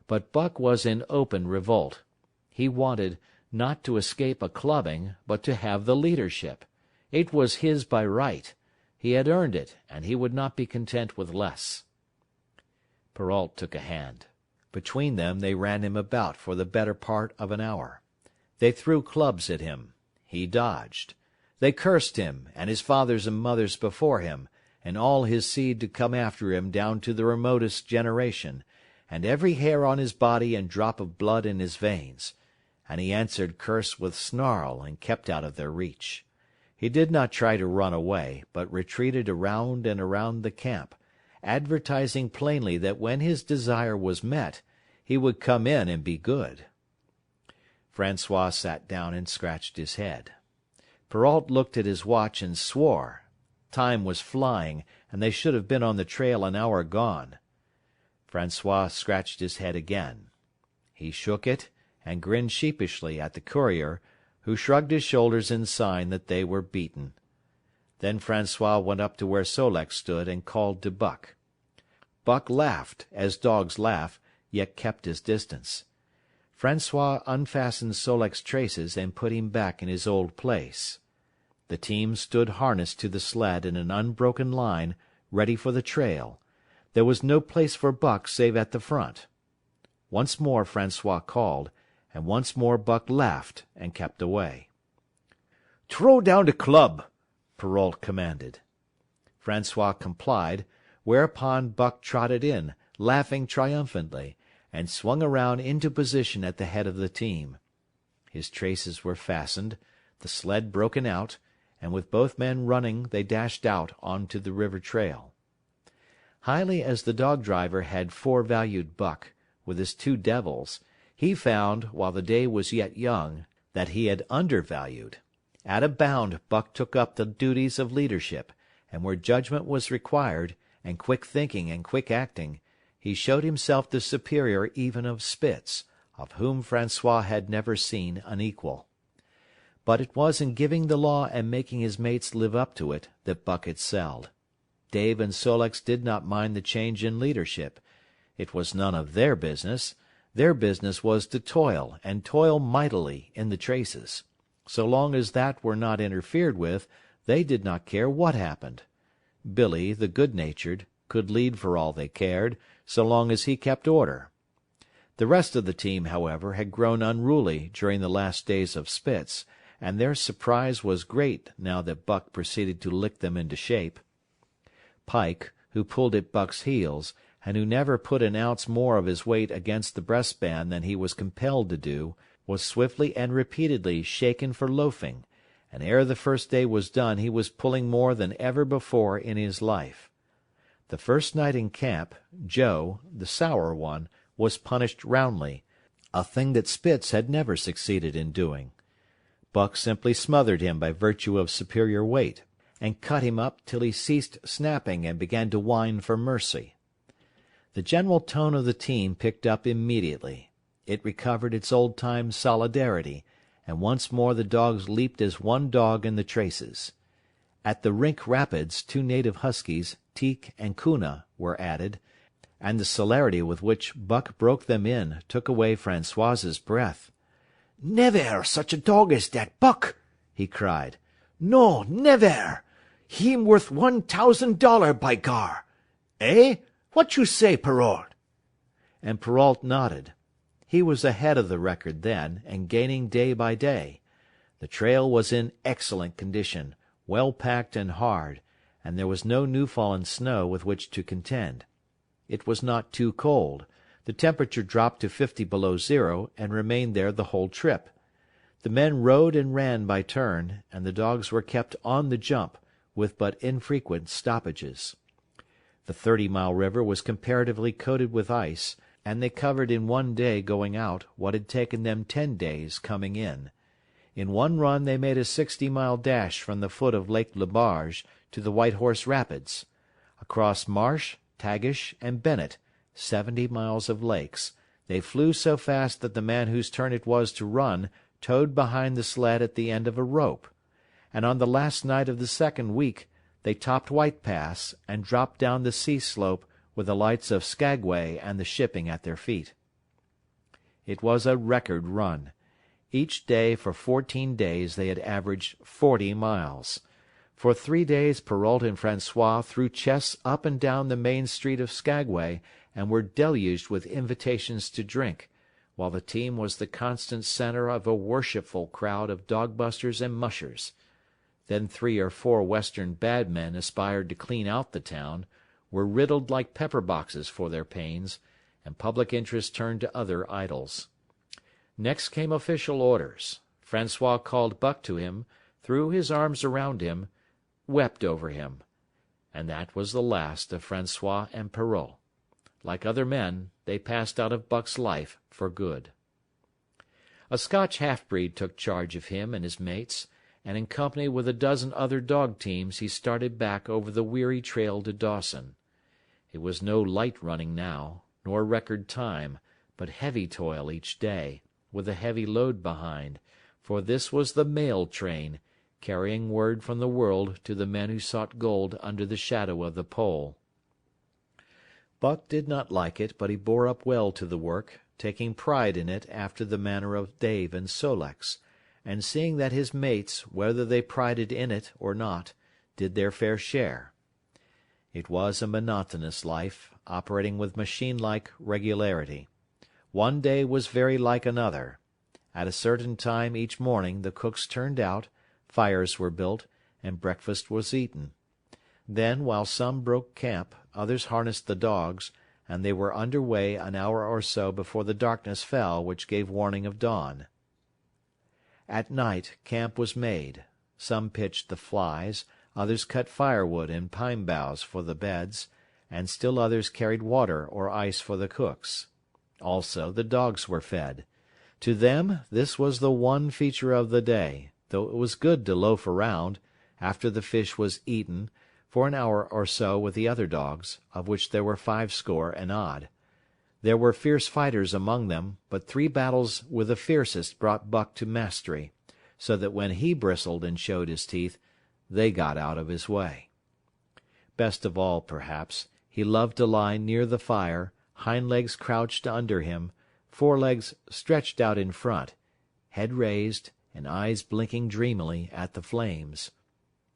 But Buck was in open revolt. He wanted, not to escape a clubbing, but to have the leadership. It was his by right. He had earned it, and he would not be content with less. Perrault took a hand. Between them they ran him about for the better part of an hour. They threw clubs at him. He dodged. They cursed him, and his fathers and mothers before him, and all his seed to come after him down to the remotest generation, and every hair on his body and drop of blood in his veins. And he answered curse with snarl and kept out of their reach. He did not try to run away, but retreated around and around the camp, advertising plainly that when his desire was met, he would come in and be good. Francois sat down and scratched his head. Perrault looked at his watch and swore. Time was flying, and they should have been on the trail an hour gone. Francois scratched his head again. He shook it, and grinned sheepishly at the courier, who shrugged his shoulders in sign that they were beaten. Then Francois went up to where Sol-leks stood and called to Buck. Buck laughed, as dogs laugh, yet kept his distance. Francois unfastened Sol-leks' traces and put him back in his old place. The team stood harnessed to the sled in an unbroken line, ready for the trail. There was no place for Buck save at the front. Once more Francois called, and once more Buck laughed and kept away. "Throw down the club," Perrault commanded. Francois complied, whereupon Buck trotted in, laughing triumphantly, and swung around into position at the head of the team. His traces were fastened, the sled broken out, and with both men running they dashed out on to the river trail. Highly as the dog-driver had forevalued Buck, with his two devils, he found, while the day was yet young, that he had undervalued. At a bound Buck took up the duties of leadership, and where judgment was required, and quick thinking and quick acting, he showed himself the superior even of Spitz, of whom Francois had never seen an equal. But it was in giving the law and making his mates live up to it that Buck excelled. Dave and Sol-leks did not mind the change in leadership. It was none of their business. Their business was to toil, and toil mightily, in the traces. So long as that were not interfered with, they did not care what happened. Billy, the good-natured, could lead for all they cared, so long as he kept order. The rest of the team, however, had grown unruly during the last days of Spitz, and their surprise was great now that Buck proceeded to lick them into shape. Pike, who pulled at Buck's heels, and who never put an ounce more of his weight against the breastband than he was compelled to do, was swiftly and repeatedly shaken for loafing, and ere the first day was done he was pulling more than ever before in his life. The first night in camp, Joe, the sour one, was punished roundly, a thing that Spitz had never succeeded in doing. Buck simply smothered him by virtue of superior weight, and cut him up till he ceased snapping and began to whine for mercy. The general tone of the team picked up immediately. It recovered its old-time solidarity, and once more the dogs leaped as one dog in the traces. At the Rink Rapids 2 native huskies, Teek and Kuna, were added, and the celerity with which Buck broke them in took away Francois's breath. "Never such a dog as that Buck!" he cried. "No, never! Him worth $1,000, by gar! Eh? What you say, Perrault?" And Perrault nodded. He was ahead of the record then, and gaining day by day. The trail was in excellent condition, well packed and hard, and there was no new-fallen snow with which to contend. It was not too cold. The temperature dropped to 50 below zero, and remained there the whole trip. The men rode and ran by turn, and the dogs were kept on the jump, with but infrequent stoppages. The 30-mile river was comparatively coated with ice, and they covered in one day going out what had taken them 10 days coming in. In one run they made a 60-mile dash from the foot of Lake LaBarge to the White Horse Rapids. Across Marsh, Tagish, and Bennett, 70 miles of lakes, they flew so fast that the man whose turn it was to run towed behind the sled at the end of a rope. And on the last night of the second week they topped White Pass and dropped down the sea slope with the lights of Skagway and the shipping at their feet. It was a record run. Each day for 14 days they had averaged 40 miles. For 3 days Perrault and François threw chests up and down the main street of Skagway and were deluged with invitations to drink, while the team was the constant center of a worshipful crowd of dog-busters and mushers. Then 3 or 4 Western bad men aspired to clean out the town, were riddled like pepper-boxes for their pains, and public interest turned to other idols. Next came official orders. François called Buck to him, threw his arms around him, wept over him. And that was the last of François and Perrault. Like other men, they passed out of Buck's life for good. A Scotch half-breed took charge of him and his mates, and in company with a dozen other dog teams he started back over the weary trail to Dawson. It was no light running now, nor record time, but heavy toil each day, with a heavy load behind, for this was the mail train, carrying word from the world to the men who sought gold under the shadow of the Pole. Buck did not like it, but he bore up well to the work, taking pride in it after the manner of Dave and Sol-leks, and seeing that his mates, whether they prided in it or not, did their fair share. It was a monotonous life, operating with machine-like regularity. One day was very like another. At a certain time each morning the cooks turned out, fires were built, and breakfast was eaten. Then, while some broke camp, others harnessed the dogs, and they were under way an hour or so before the darkness fell which gave warning of dawn. At night camp was made. Some pitched the flies, others cut firewood and pine boughs for the beds, and still others carried water or ice for the cooks. Also the dogs were fed. To them this was the one feature of the day, though it was good to loaf around, after the fish was eaten, for an hour or so with the other dogs, of which there were 50 and odd. There were fierce fighters among them, but 3 battles with the fiercest brought Buck to mastery, so that when he bristled and showed his teeth, they got out of his way. Best of all, perhaps, he loved to lie near the fire, hind legs crouched under him, forelegs stretched out in front, head raised, and eyes blinking dreamily at the flames.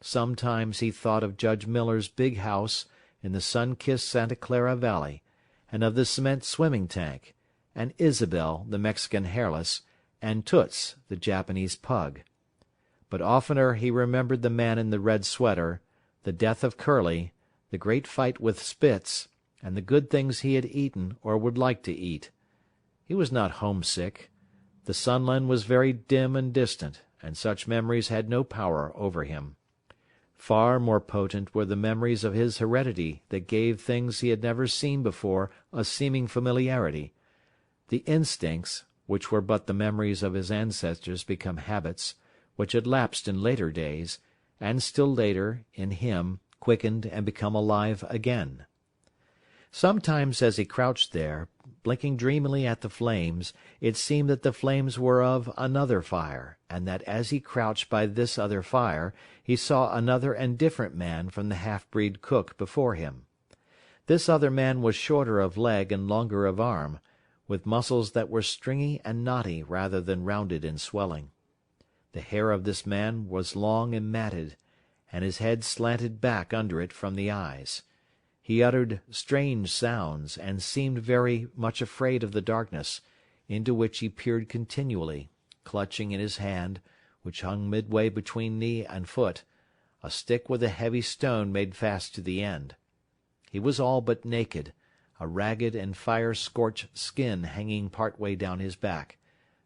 Sometimes he thought of Judge Miller's big house in the sun-kissed Santa Clara Valley, and of the cement swimming tank, and Isabel, the Mexican hairless, and Toots, the Japanese pug. But oftener he remembered the man in the red sweater, the death of Curly, the great fight with Spitz, and the good things he had eaten or would like to eat. He was not homesick. The Sunland was very dim and distant, and such memories had no power over him. Far more potent were the memories of his heredity that gave things he had never seen before a seeming familiarity. The instincts, which were but the memories of his ancestors become habits, which had lapsed in later days, and still later, in him, quickened and become alive again. Sometimes as he crouched there, blinking dreamily at the flames, it seemed that the flames were of another fire, and that as he crouched by this other fire, he saw another and different man from the half-breed cook before him. This other man was shorter of leg and longer of arm, with muscles that were stringy and knotty rather than rounded and swelling. The hair of this man was long and matted, and his head slanted back under it from the eyes. He uttered strange sounds, and seemed very much afraid of the darkness, into which he peered continually, clutching in his hand, which hung midway between knee and foot, a stick with a heavy stone made fast to the end. He was all but naked, a ragged and fire-scorched skin hanging part way down his back,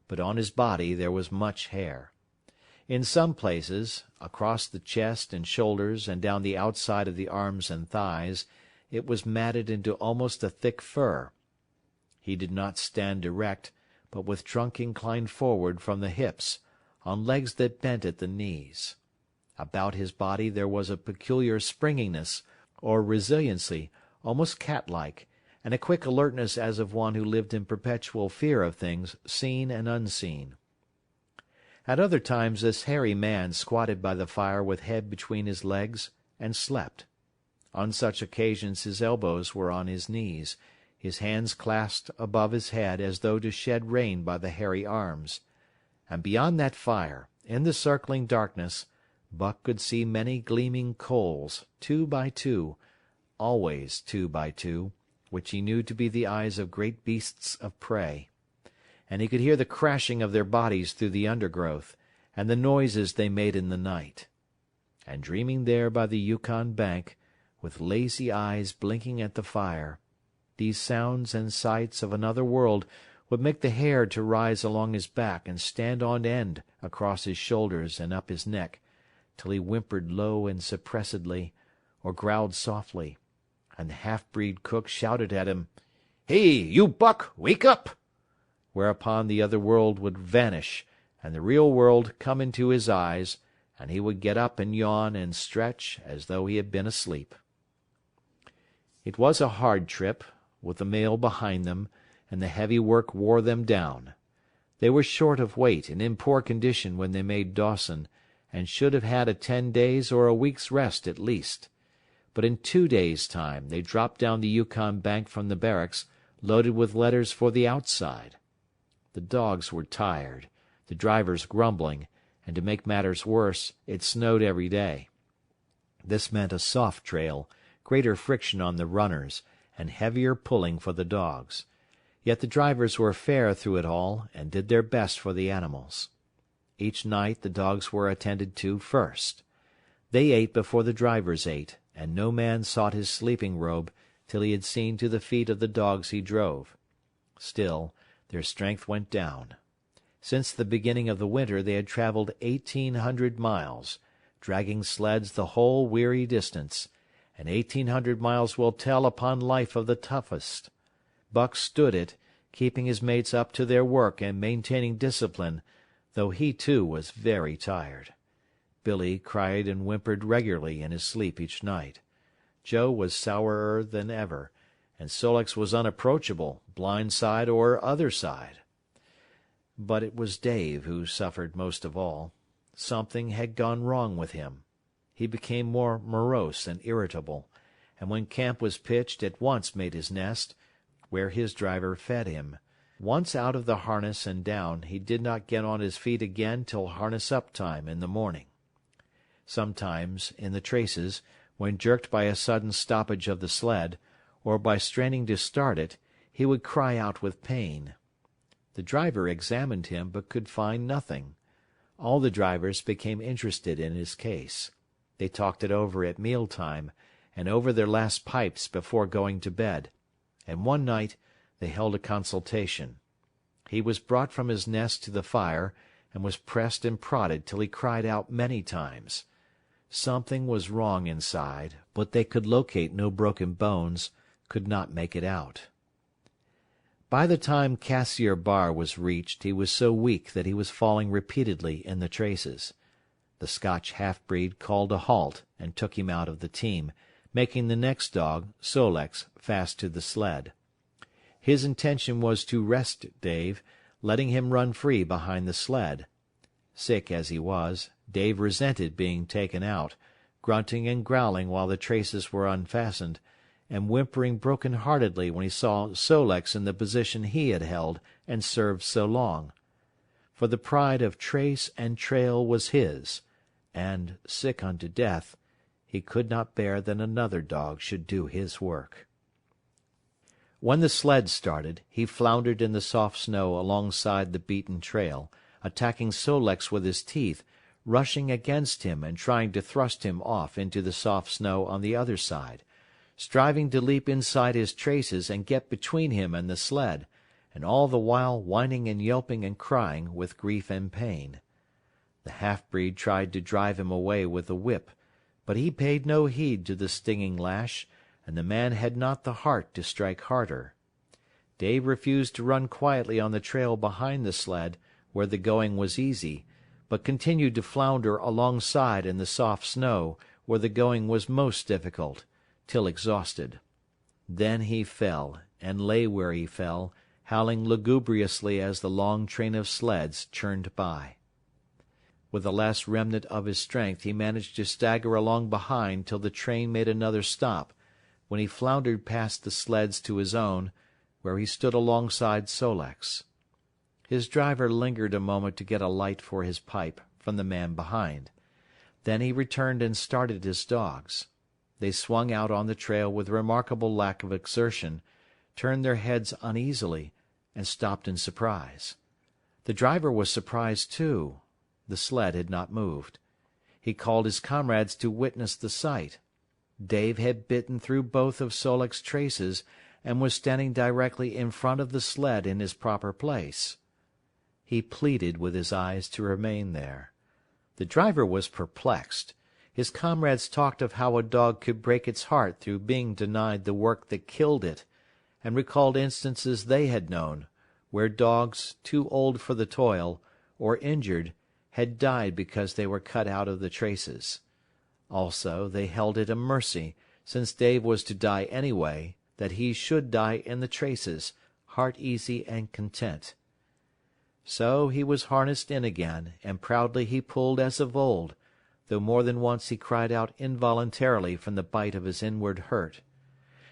but on his body there was much hair. In some places, across the chest and shoulders and down the outside of the arms and thighs, it was matted into almost a thick fur. He did not stand erect, but with trunk inclined forward from the hips, on legs that bent at the knees. About his body there was a peculiar springiness, or resiliency, almost cat-like, and a quick alertness as of one who lived in perpetual fear of things seen and unseen. At other times this hairy man squatted by the fire with head between his legs, and slept. On such occasions his elbows were on his knees, his hands clasped above his head as though to shed rain by the hairy arms. And beyond that fire, in the circling darkness, Buck could see many gleaming coals, 2 by 2, always 2 by 2, which he knew to be the eyes of great beasts of prey. And he could hear the crashing of their bodies through the undergrowth, and the noises they made in the night. And dreaming there by the Yukon bank, with lazy eyes blinking at the fire, these sounds and sights of another world would make the hair to rise along his back and stand on end across his shoulders and up his neck, till he whimpered low and suppressedly, or growled softly, and the half-breed cook shouted at him, "Hey, you Buck, wake up!" Whereupon the other world would vanish, and the real world come into his eyes, and he would get up and yawn and stretch as though he had been asleep. It was a hard trip, with the mail behind them, and the heavy work wore them down. They were short of weight and in poor condition when they made Dawson, and should have had a 10 days' or a week's rest at least. But in 2 days' time they dropped down the Yukon bank from the barracks, loaded with letters for the outside. The dogs were tired, the drivers grumbling, and to make matters worse, it snowed every day. This meant a soft trail, greater friction on the runners, and heavier pulling for the dogs. Yet the drivers were fair through it all, and did their best for the animals. Each night the dogs were attended to first. They ate before the drivers ate, and no man sought his sleeping robe till he had seen to the feet of the dogs he drove. Still, their strength went down. Since the beginning of the winter they had travelled 1,800 miles, dragging sleds the whole weary distance, and 1,800 miles will tell upon life of the toughest. Buck stood it, keeping his mates up to their work and maintaining discipline, though he too was very tired. Billy cried and whimpered regularly in his sleep each night. Joe was sourer than ever, and Sol-leks was unapproachable, blind side or other side. But it was Dave who suffered most of all. Something had gone wrong with him. He became more morose and irritable, and when camp was pitched at once made his nest, where his driver fed him. Once out of the harness and down, he did not get on his feet again till harness-up time in the morning. Sometimes, in the traces, when jerked by a sudden stoppage of the sled, or by straining to start it, he would cry out with pain. The driver examined him, but could find nothing. All the drivers became interested in his case. They talked it over at meal-time, and over their last pipes before going to bed, and one night they held a consultation. He was brought from his nest to the fire, and was pressed and prodded till he cried out many times. Something was wrong inside, but they could locate no broken bones, could not make it out. By the time Cassiar Bar was reached he was so weak that he was falling repeatedly in the traces. The Scotch half-breed called a halt and took him out of the team, making the next dog, Sol-leks, fast to the sled. His intention was to rest Dave, letting him run free behind the sled. Sick as he was, Dave resented being taken out, grunting and growling while the traces were unfastened, and whimpering broken-heartedly when he saw Sol-leks in the position he had held and served so long. For the pride of trace and trail was his, and, sick unto death, he could not bear that another dog should do his work. When the sled started, he floundered in the soft snow alongside the beaten trail, attacking Sol-leks with his teeth, rushing against him and trying to thrust him off into the soft snow on the other side, striving to leap inside his traces and get between him and the sled, and all the while whining and yelping and crying with grief and pain. The half-breed tried to drive him away with the whip, but he paid no heed to the stinging lash, and the man had not the heart to strike harder. Dave refused to run quietly on the trail behind the sled, where the going was easy, but continued to flounder alongside in the soft snow, where the going was most difficult, till exhausted. Then he fell, and lay where he fell, howling lugubriously as the long train of sleds churned by. With the last remnant of his strength he managed to stagger along behind till the train made another stop, when he floundered past the sleds to his own, where he stood alongside Sol-leks. His driver lingered a moment to get a light for his pipe from the man behind. Then he returned and started his dogs. They swung out on the trail with remarkable lack of exertion, turned their heads uneasily, and stopped in surprise. The driver was surprised too. The sled had not moved. He called his comrades to witness the sight. Dave had bitten through both of Sol-leks's traces and was standing directly in front of the sled in his proper place. He pleaded with his eyes to remain there. The driver was perplexed. His comrades talked of how a dog could break its heart through being denied the work that killed it, and recalled instances they had known, where dogs, too old for the toil, or injured, had died because they were cut out of the traces. Also, they held it a mercy, since Dave was to die anyway, that he should die in the traces, heart easy and content. So he was harnessed in again, and proudly he pulled as of old, though more than once he cried out involuntarily from the bite of his inward hurt.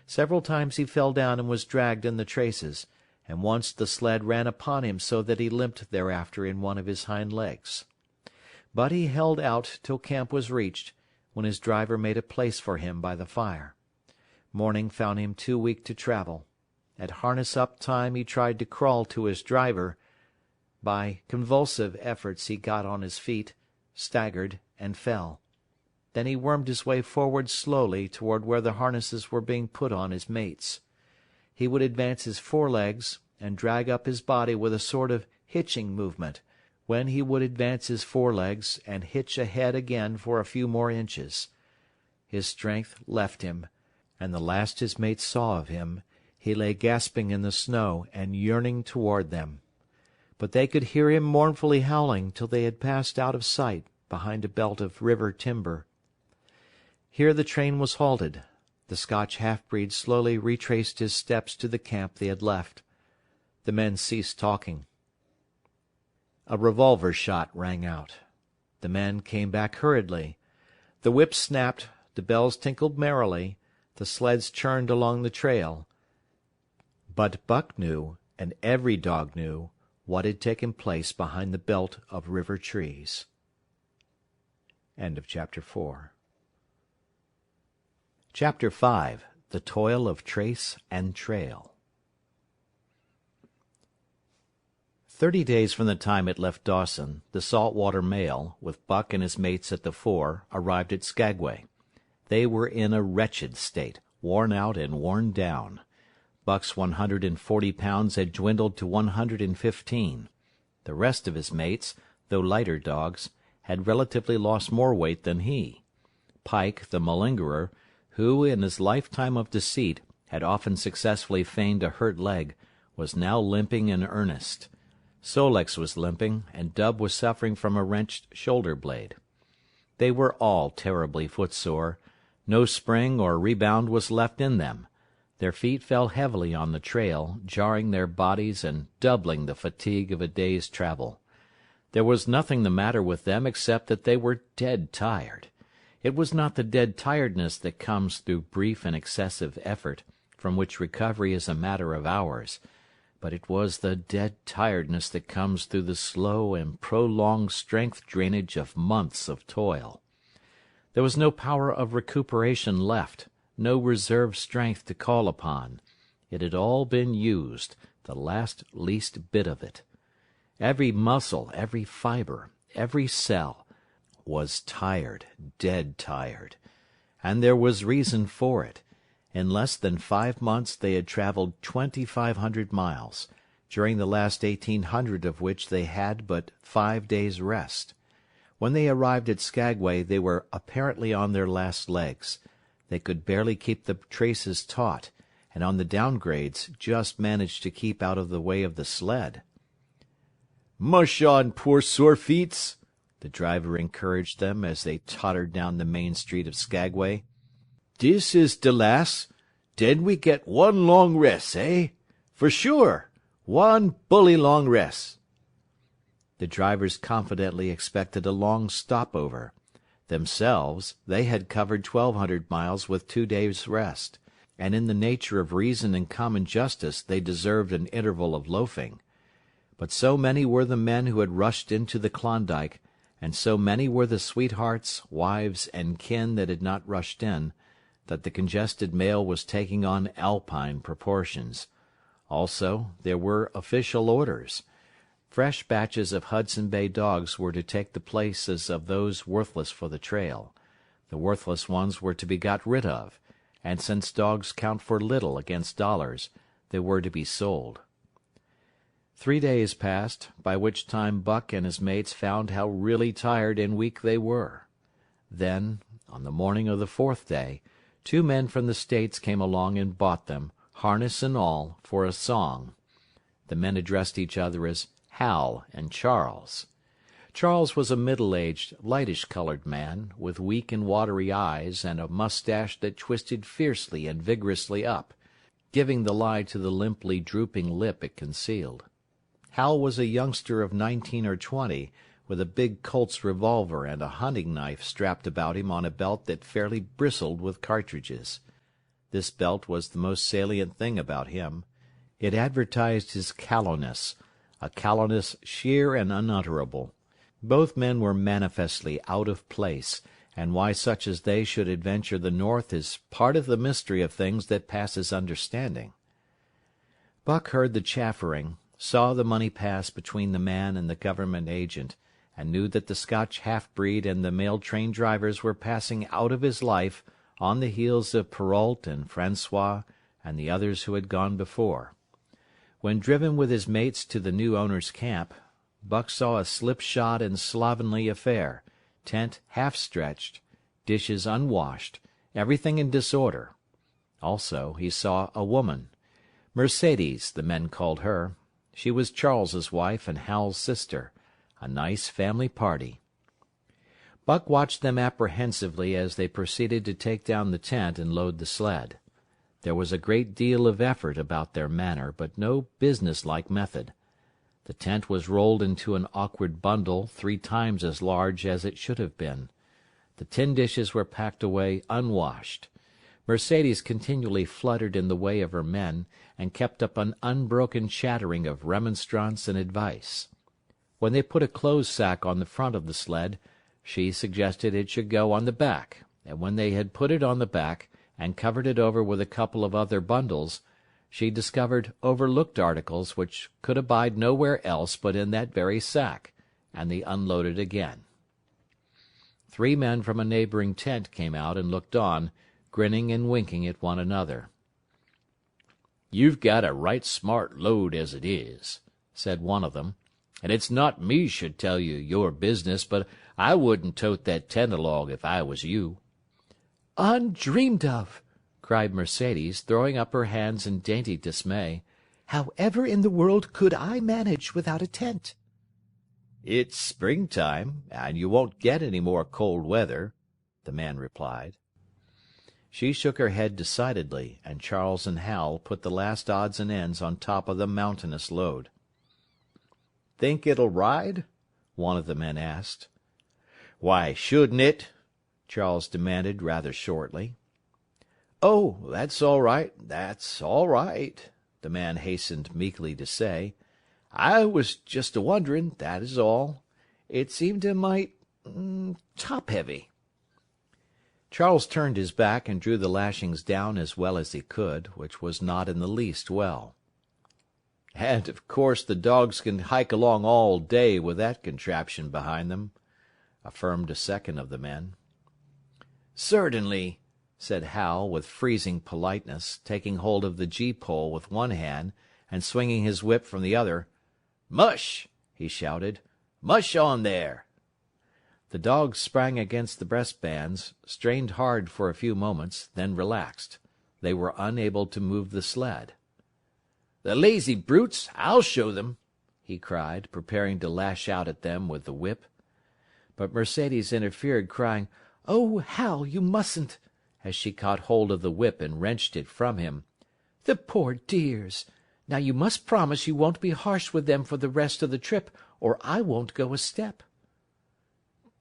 Several times he fell down and was dragged in the traces, and once the sled ran upon him so that he limped thereafter in one of his hind legs. But he held out till camp was reached, when his driver made a place for him by the fire. Morning found him too weak to travel. At harness-up time he tried to crawl to his driver. By convulsive efforts he got on his feet, staggered, and fell. Then he wormed his way forward slowly toward where the harnesses were being put on his mates. He would advance his forelegs and drag up his body with a sort of hitching movement, when he would advance his forelegs and hitch ahead again for a few more inches. His strength left him, and the last his mates saw of him, he lay gasping in the snow and yearning toward them. But they could hear him mournfully howling till they had passed out of sight behind a belt of river timber. Here the train was halted. The Scotch half-breed slowly retraced his steps to the camp they had left. The men ceased talking. A revolver shot rang out. The men came back hurriedly. The whips snapped, the bells tinkled merrily, the sleds churned along the trail. But Buck knew, and every dog knew, what had taken place behind the belt of river trees. End of Chapter 4. Chapter 5. The Toil of Trace and Trail. 30 days from the time it left Dawson, the saltwater mail, with Buck and his mates at the fore, arrived at Skagway. They were in a wretched state, worn out and worn down. Buck's 140 pounds had dwindled to 115. The rest of his mates, though lighter dogs, had relatively lost more weight than he. Pike, the malingerer, who, in his lifetime of deceit, had often successfully feigned a hurt leg, was now limping in earnest. Sol-leks was limping, and Dub was suffering from a wrenched shoulder-blade. They were all terribly footsore. No spring or rebound was left in them. Their feet fell heavily on the trail, jarring their bodies and doubling the fatigue of a day's travel. There was nothing the matter with them except that they were dead tired. It was not the dead tiredness that comes through brief and excessive effort, from which recovery is a matter of hours, but it was the dead tiredness that comes through the slow and prolonged strength drainage of months of toil. There was no power of recuperation left, no reserve strength to call upon. It had all been used, the last least bit of it. Every muscle, every fibre, every cell was tired, dead tired. And there was reason for it. In less than 5 months they had traveled 2,500 miles, during the last 1,800 of which they had but 5 days' rest. When they arrived at Skagway they were apparently on their last legs. They could barely keep the traces taut, and on the downgrades just managed to keep out of the way of the sled. "Mush on, poor sore feets," the driver encouraged them as they tottered down the main street of Skagway. "Dis is de las'. Den we get one long rest, eh? For sure, one bully long rest." The drivers confidently expected a long stopover. Themselves, they had covered 1,200 miles with 2 days' rest, and in the nature of reason and common justice they deserved an interval of loafing. But so many were the men who had rushed into the Klondike, and so many were the sweethearts, wives, and kin that had not rushed in, that the congested mail was taking on Alpine proportions. Also, there were official orders. Fresh batches of Hudson Bay dogs were to take the places of those worthless for the trail. The worthless ones were to be got rid of, and since dogs count for little against dollars, they were to be sold. 3 days passed, by which time Buck and his mates found how really tired and weak they were. Then, on the morning of the 4th day, 2 men from the States came along and bought them, harness and all, for a song. The men addressed each other as Hal and Charles. Charles was a middle-aged, lightish-colored man, with weak and watery eyes and a mustache that twisted fiercely and vigorously up, giving the lie to the limply drooping lip it concealed. Hal was a youngster of 19 or 20, with a big Colt's revolver and a hunting knife strapped about him on a belt that fairly bristled with cartridges. This belt was the most salient thing about him. It advertised his callowness, a callowness sheer and unutterable. Both men were manifestly out of place, and why such as they should adventure the north is part of the mystery of things that passes understanding. Buck heard the chaffering, saw the money pass between the man and the government agent, and knew that the Scotch half-breed and the mail-train drivers were passing out of his life on the heels of Perrault and Francois and the others who had gone before. When driven with his mates to the new owner's camp, Buck saw a slipshod and slovenly affair, tent half-stretched, dishes unwashed, everything in disorder. Also he saw a woman. Mercedes, the men called her. She was Charles's wife and Hal's sister, a nice family party. Buck watched them apprehensively as they proceeded to take down the tent and load the sled. There was a great deal of effort about their manner, but no business-like method. The tent was rolled into an awkward bundle 3 times as large as it should have been. The tin dishes were packed away unwashed. Mercedes continually fluttered in the way of her men, and kept up an unbroken chattering of remonstrance and advice. When they put a clothes sack on the front of the sled, she suggested it should go on the back, and when they had put it on the back, and covered it over with a couple of other bundles, she discovered overlooked articles which could abide nowhere else but in that very sack, and they unloaded again. 3 men from a neighboring tent came out and looked on, grinning and winking at one another. "You've got a right smart load as it is," said one of them, "and it's not me should tell you your business, but I wouldn't tote that tent along if I was you." "Undreamed of!" cried Mercedes, throwing up her hands in dainty dismay. "However in the world could I manage without a tent?" "It's springtime, and you won't get any more cold weather," the man replied. She shook her head decidedly, and Charles and Hal put the last odds and ends on top of the mountainous load. "Think it'll ride?" one of the men asked. "Why shouldn't it?" Charles demanded rather shortly. "Oh, that's all right, that's all right," the man hastened meekly to say. "I was just a-wondering, that is all. It seemed a mite top-heavy." Charles turned his back and drew the lashings down as well as he could, which was not in the least well. "And of course the dogs can hike along all day with that contraption behind them," affirmed a second of the men. "Certainly," said Hal, with freezing politeness, taking hold of the gee-pole with one hand and swinging his whip from the other. "Mush!" he shouted. "Mush on there!" The dogs sprang against the breastbands, strained hard for a few moments, then relaxed. They were unable to move the sled. "The lazy brutes! I'll show them!" he cried, preparing to lash out at them with the whip. But Mercedes interfered, crying, "Oh, Hal, you mustn't!" as she caught hold of the whip and wrenched it from him. "The poor dears! Now you must promise you won't be harsh with them for the rest of the trip, or I won't go a step."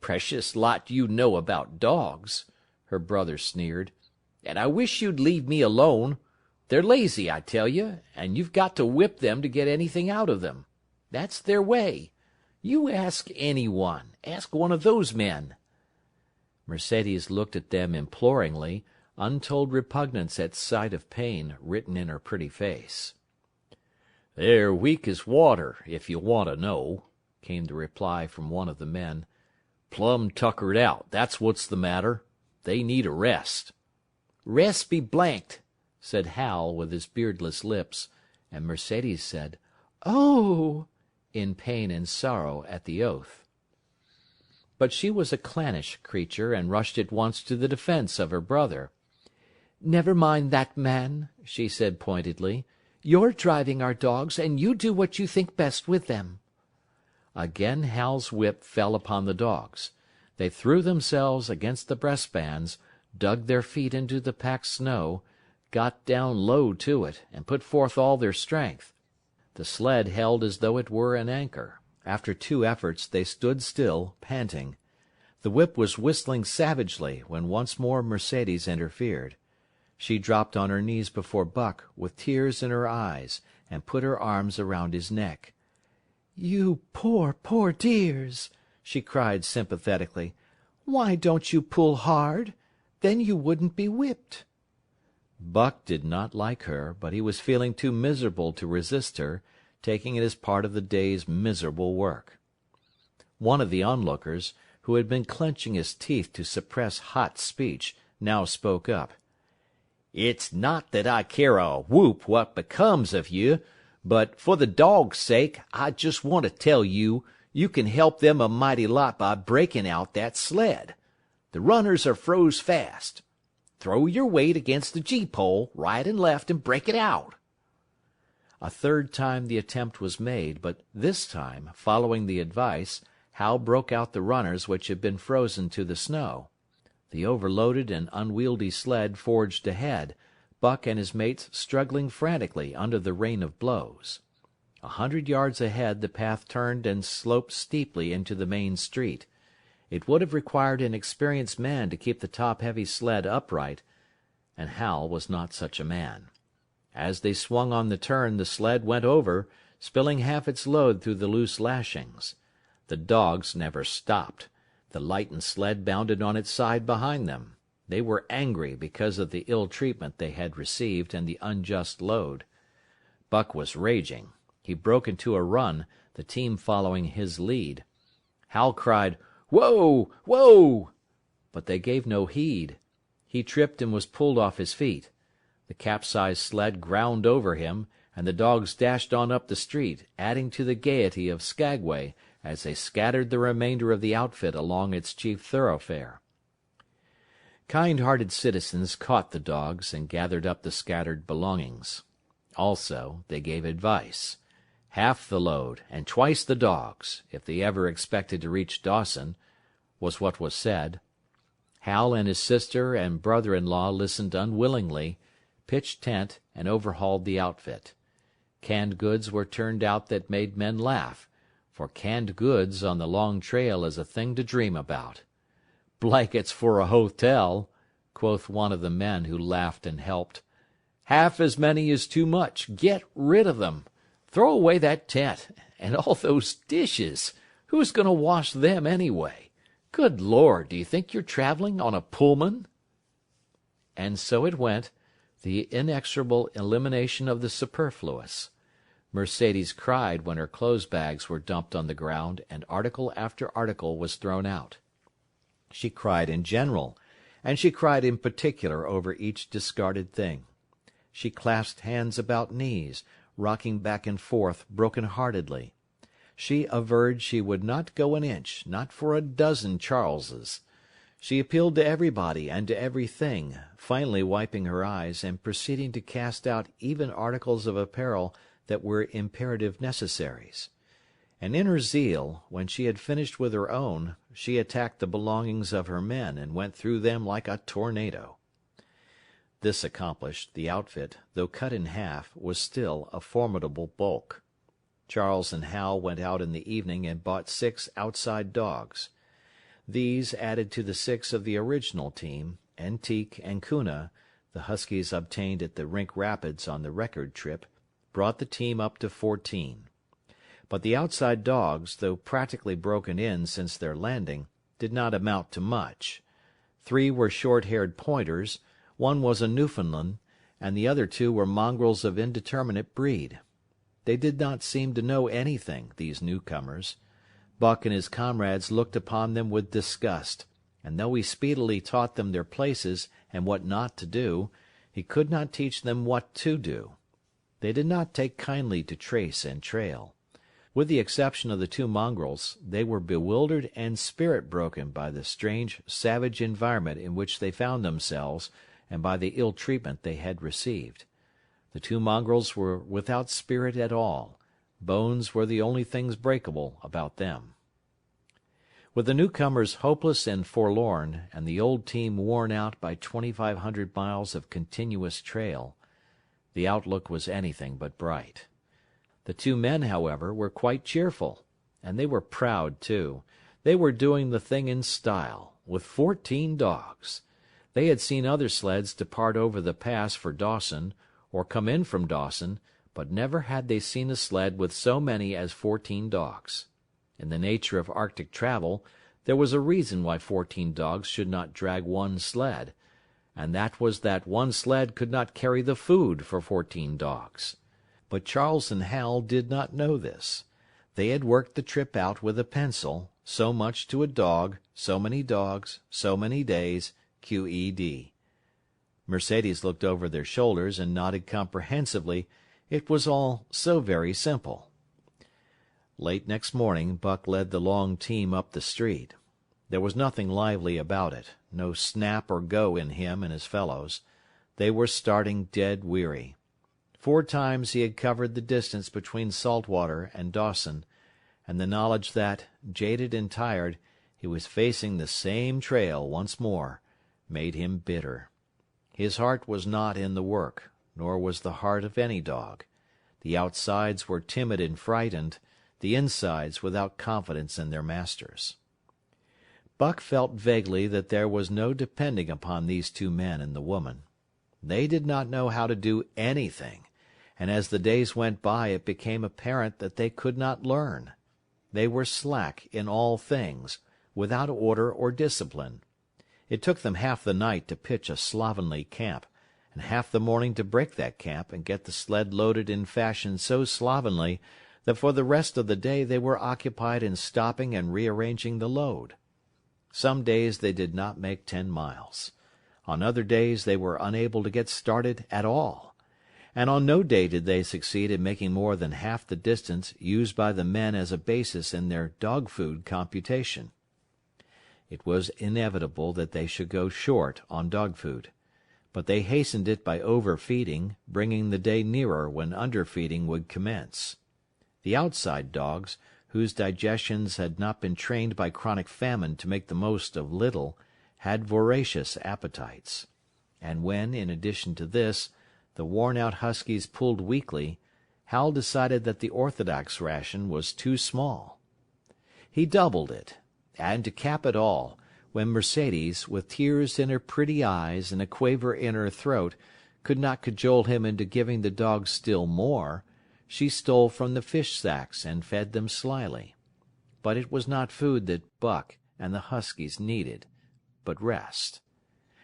"Precious lot you know about dogs," her brother sneered, "and I wish you'd leave me alone. They're lazy, I tell you, and you've got to whip them to get anything out of them. That's their way. You ask anyone. Ask one of those men." Mercedes looked at them imploringly, untold repugnance at sight of pain written in her pretty face. "They're weak as water, if you want to know," came the reply from one of the men. "Plumb tuckered out, that's what's the matter. They need a rest." "Rest be blanked," said Hal with his beardless lips, and Mercedes said, "Oh!" in pain and sorrow at the oath. But she was a clannish creature, and rushed at once to the defense of her brother. "Never mind that man," she said pointedly. "You're driving our dogs, and you do what you think best with them." Again Hal's whip fell upon the dogs. They threw themselves against the breastbands, dug their feet into the packed snow, got down low to it, and put forth all their strength. The sled held as though it were an anchor. After 2 efforts they stood still, panting. The whip was whistling savagely when once more Mercedes interfered. She dropped on her knees before Buck, with tears in her eyes, and put her arms around his neck. "You poor, poor dears!" she cried sympathetically. "Why don't you pull hard? Then you wouldn't be whipped." Buck did not like her, but he was feeling too miserable to resist her, taking it as part of the day's miserable work. One of the onlookers, who had been clenching his teeth to suppress hot speech, now spoke up. "It's not that I care a whoop what becomes of you, but for the dog's sake I just want to tell you you can help them a mighty lot by breaking out that sled. The runners are froze fast. Throw your weight against the gee-pole, right and left, and break it out." A third time the attempt was made, but this time, following the advice, Hal broke out the runners which had been frozen to the snow. The overloaded and unwieldy sled forged ahead, Buck and his mates struggling frantically under the rain of blows. 100 yards ahead the path turned and sloped steeply into the main street. It would have required an experienced man to keep the top-heavy sled upright, and Hal was not such a man. As they swung on the turn the sled went over, spilling half its load through the loose lashings. The dogs never stopped. The lightened sled bounded on its side behind them. They were angry because of the ill treatment they had received and the unjust load. Buck was raging. He broke into a run, the team following his lead. Hal cried, "Whoa! Whoa!" but they gave no heed. He tripped and was pulled off his feet. The capsized sled ground over him, and the dogs dashed on up the street, adding to the gaiety of Skagway as they scattered the remainder of the outfit along its chief thoroughfare. Kind-hearted citizens caught the dogs and gathered up the scattered belongings. Also, they gave advice. Half the load and twice the dogs, if they ever expected to reach Dawson, was what was said. Hal and his sister and brother-in-law listened unwillingly, pitched tent, and overhauled the outfit. Canned goods were turned out that made men laugh, for canned goods on the long trail is a thing to dream about. "Blankets for a hotel," quoth one of the men who laughed and helped. "Half as many is too much. Get rid of them. Throw away that tent. And all those dishes. Who's going to wash them anyway? Good Lord, do you think you're traveling on a Pullman?" And so it went, the inexorable elimination of the superfluous. Mercedes cried when her clothes-bags were dumped on the ground and article after article was thrown out. She cried in general, and she cried in particular over each discarded thing. She clasped hands about knees, rocking back and forth broken-heartedly. She averred she would not go an inch, not for a dozen Charleses. She appealed to everybody and to everything, finally wiping her eyes and proceeding to cast out even articles of apparel that were imperative necessaries. And in her zeal, when she had finished with her own, she attacked the belongings of her men and went through them like a tornado. This accomplished, the outfit, though cut in half, was still a formidable bulk. Charles and Hal went out in the evening and bought 6 outside dogs. These, added to the 6 of the original team, and Teek and Kuna, the huskies obtained at the Rink Rapids on the record trip, brought the team up to 14. But the outside dogs, though practically broken in since their landing, did not amount to much. 3 were short-haired pointers, 1 was a Newfoundland, and the other 2 were mongrels of indeterminate breed. They did not seem to know anything, these newcomers. Buck and his comrades looked upon them with disgust, and though he speedily taught them their places and what not to do, he could not teach them what to do. They did not take kindly to trace and trail. With the exception of the 2 mongrels, they were bewildered and spirit-broken by the strange, savage environment in which they found themselves and by the ill treatment they had received. The 2 mongrels were without spirit at all. Bones were the only things breakable about them. With the newcomers hopeless and forlorn, and the old team worn out by 2,500 miles of continuous trail, the outlook was anything but bright. The 2 men, however, were quite cheerful, and they were proud, too. They were doing the thing in style, with 14 dogs. They had seen other sleds depart over the pass for Dawson, or come in from Dawson, but never had they seen a sled with so many as 14 dogs. In the nature of Arctic travel, there was a reason why 14 dogs should not drag one sled, and that was that one sled could not carry the food for 14 dogs. But Charles and Hal did not know this. They had worked the trip out with a pencil, so much to a dog, so many dogs, so many days, QED. Mercedes looked over their shoulders and nodded comprehensively. It was all so very simple. Late next morning Buck led the long team up the street. There was nothing lively about it, no snap or go in him and his fellows. They were starting dead weary. 4 times he had covered the distance between Saltwater and Dawson, and the knowledge that, jaded and tired, he was facing the same trail once more, made him bitter. His heart was not in the work, nor was the heart of any dog. The outsides were timid and frightened, the insides without confidence in their masters. Buck felt vaguely that there was no depending upon these 2 men and the woman. They did not know how to do anything, and as the days went by it became apparent that they could not learn. They were slack in all things, without order or discipline. It took them half the night to pitch a slovenly camp, and half the morning to break that camp and get the sled loaded in fashion so slovenly that for the rest of the day they were occupied in stopping and rearranging the load. Some days they did not make 10 miles. On other days they were unable to get started at all, and on no day did they succeed in making more than half the distance used by the men as a basis in their dog-food computation. It was inevitable that they should go short on dog-food, but they hastened it by overfeeding, bringing the day nearer when underfeeding would commence. The outside dogs, whose digestions had not been trained by chronic famine to make the most of little, had voracious appetites. And when, in addition to this, the worn-out huskies pulled weakly, Hal decided that the orthodox ration was too small. He doubled it, and to cap it all, when Mercedes, with tears in her pretty eyes and a quaver in her throat, could not cajole him into giving the dogs still more, she stole from the fish sacks and fed them slyly. But it was not food that Buck and the huskies needed, but rest.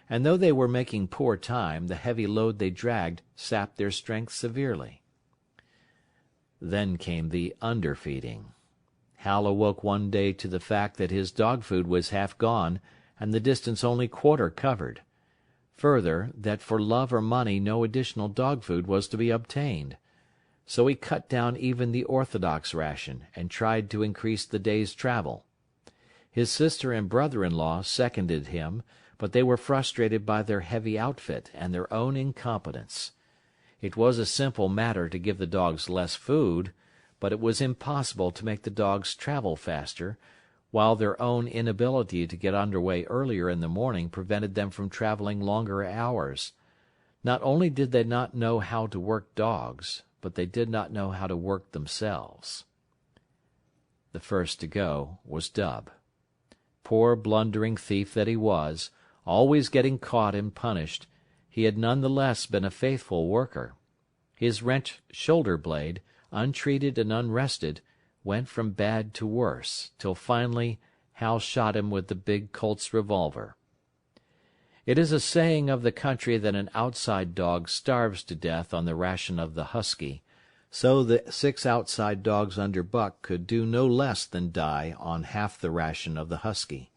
And though they were making poor time, the heavy load they dragged sapped their strength severely. Then came the underfeeding. Hal awoke one day to the fact that his dog food was half gone and the distance only quarter covered. Further, that for love or money no additional dog food was to be obtained. So he cut down even the orthodox ration and tried to increase the day's travel. His sister and brother-in-law seconded him, but they were frustrated by their heavy outfit and their own incompetence. It was a simple matter to give the dogs less food, but it was impossible to make the dogs travel faster, while their own inability to get under way earlier in the morning prevented them from traveling longer hours. Not only did they not know how to work dogs, but they did not know how to work themselves. The first to go was Dub. Poor blundering thief that he was, always getting caught and punished, he had none the less been a faithful worker. His wrenched shoulder blade, untreated and unrested, went from bad to worse, till finally Hal shot him with the big Colt's revolver. It is a saying of the country that an outside dog starves to death on the ration of the husky, so the 6 outside dogs under Buck could do no less than die on half the ration of the husky.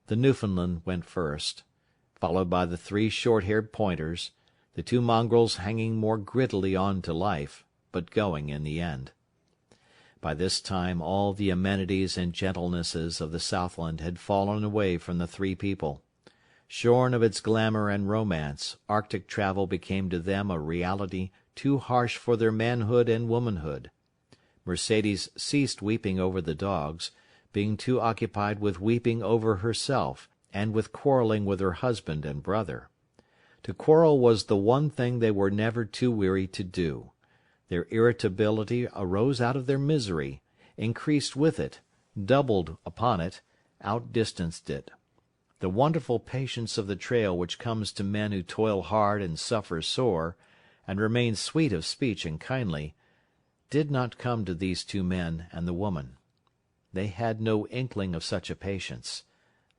The Newfoundland went first, followed by the 3 short-haired pointers, the 2 mongrels hanging more grittily on to life, but going in the end. By this time all the amenities and gentlenesses of the Southland had fallen away from the 3 people. Shorn of its glamour and romance, Arctic travel became to them a reality too harsh for their manhood and womanhood. Mercedes ceased weeping over the dogs, being too occupied with weeping over herself and with quarrelling with her husband and brother. To quarrel was the one thing they were never too weary to do. Their irritability arose out of their misery, increased with it, doubled upon it, outdistanced it. The wonderful patience of the trail which comes to men who toil hard and suffer sore, and remain sweet of speech and kindly, did not come to these 2 men and the woman. They had no inkling of such a patience.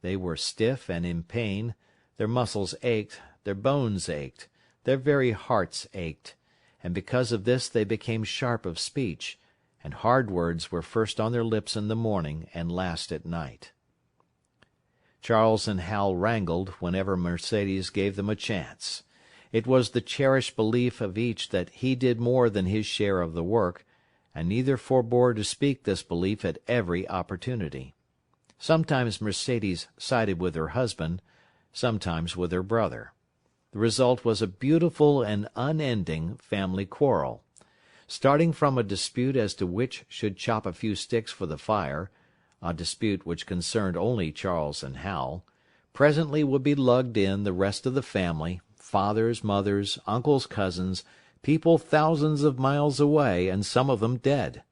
They were stiff and in pain, their muscles ached, their bones ached, their very hearts ached, and because of this they became sharp of speech, and hard words were first on their lips in the morning and last at night. Charles and Hal wrangled whenever Mercedes gave them a chance. It was the cherished belief of each that he did more than his share of the work, and neither forbore to speak this belief at every opportunity. Sometimes Mercedes sided with her husband, sometimes with her brother. The result was a beautiful and unending family quarrel. Starting from a dispute as to which should chop a few sticks for the fire, a dispute which concerned only Charles and Hal, presently would be lugged in the rest of the family, fathers, mothers, uncles, cousins, people thousands of miles away, and some of them dead.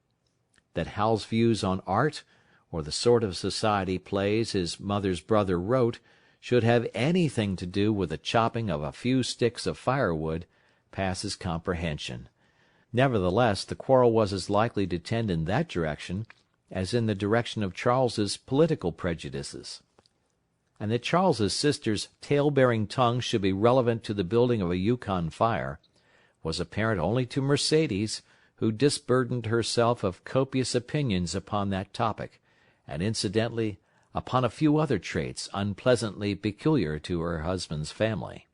That Hal's views on art, or the sort of society plays his mother's brother wrote, should have anything to do with the chopping of a few sticks of firewood, passes comprehension. Nevertheless, the quarrel was as likely to tend in that direction as in the direction of Charles's political prejudices. And that Charles's sister's tale-bearing tongue should be relevant to the building of a Yukon fire was apparent only to Mercedes, who disburdened herself of copious opinions upon that topic, and incidentally upon a few other traits unpleasantly peculiar to her husband's family.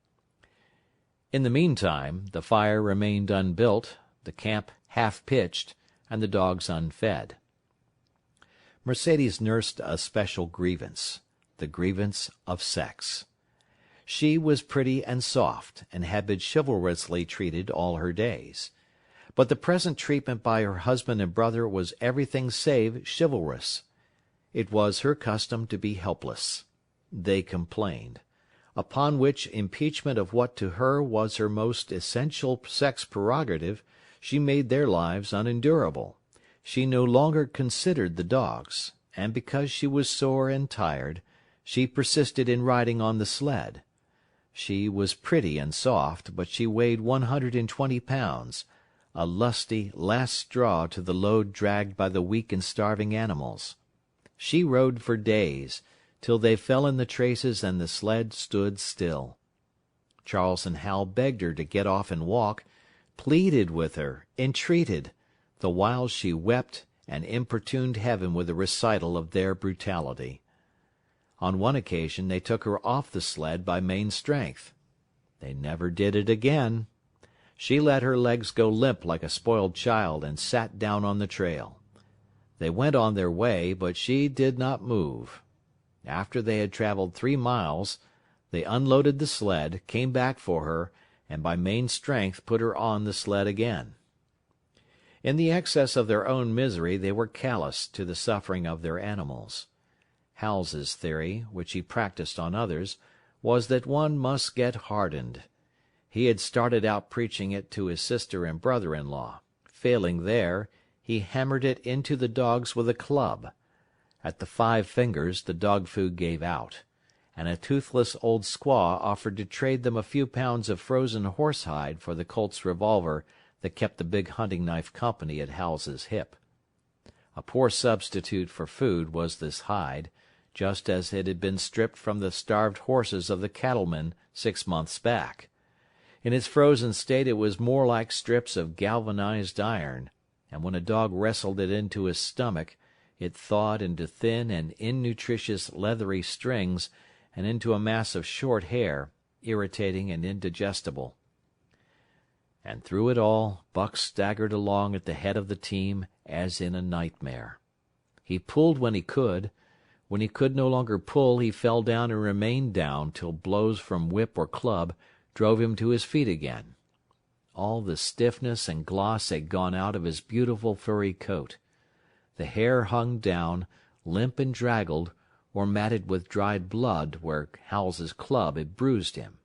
In the meantime the fire remained unbuilt, the camp half-pitched, and the dogs unfed. Mercedes nursed a special grievance, the grievance of sex. She was pretty and soft, and had been chivalrously treated all her days. But the present treatment by her husband and brother was everything save chivalrous. It was her custom to be helpless. They complained. Upon which impeachment of what to her was her most essential sex prerogative, she made their lives unendurable. She no longer considered the dogs, and because she was sore and tired, she persisted in riding on the sled. She was pretty and soft, but she weighed 120 pounds, a lusty last straw to the load dragged by the weak and starving animals. She rode for days, till they fell in the traces and the sled stood still. Charles and Hal begged her to get off and walk, pleaded with her, entreated, the while she wept and importuned heaven with a recital of their brutality. On one occasion they took her off the sled by main strength. They never did it again. She let her legs go limp like a spoiled child and sat down on the trail. They went on their way, but she did not move. After they had traveled 3 miles, they unloaded the sled, came back for her, and by main strength put her on the sled again. In the excess of their own misery they were callous to the suffering of their animals. Hal's theory, which he practised on others, was that one must get hardened. He had started out preaching it to his sister and brother-in-law. Failing there, he hammered it into the dogs with a club. At the 5 fingers the dog food gave out, and a toothless old squaw offered to trade them a few pounds of frozen horsehide for the Colt's revolver that kept the big hunting knife company at Hals's hip. A poor substitute for food was this hide, just as it had been stripped from the starved horses of the cattlemen 6 months back. In its frozen state it was more like strips of galvanized iron, and when a dog wrestled it into his stomach, it thawed into thin and innutritious leathery strings and into a mass of short hair, irritating and indigestible. And through it all Buck staggered along at the head of the team as in a nightmare. He pulled when he could. When he could no longer pull, he fell down and remained down till blows from whip or club drove him to his feet again. All the stiffness and gloss had gone out of his beautiful furry coat. The hair hung down, limp and draggled, or matted with dried blood where Hals's club had bruised him.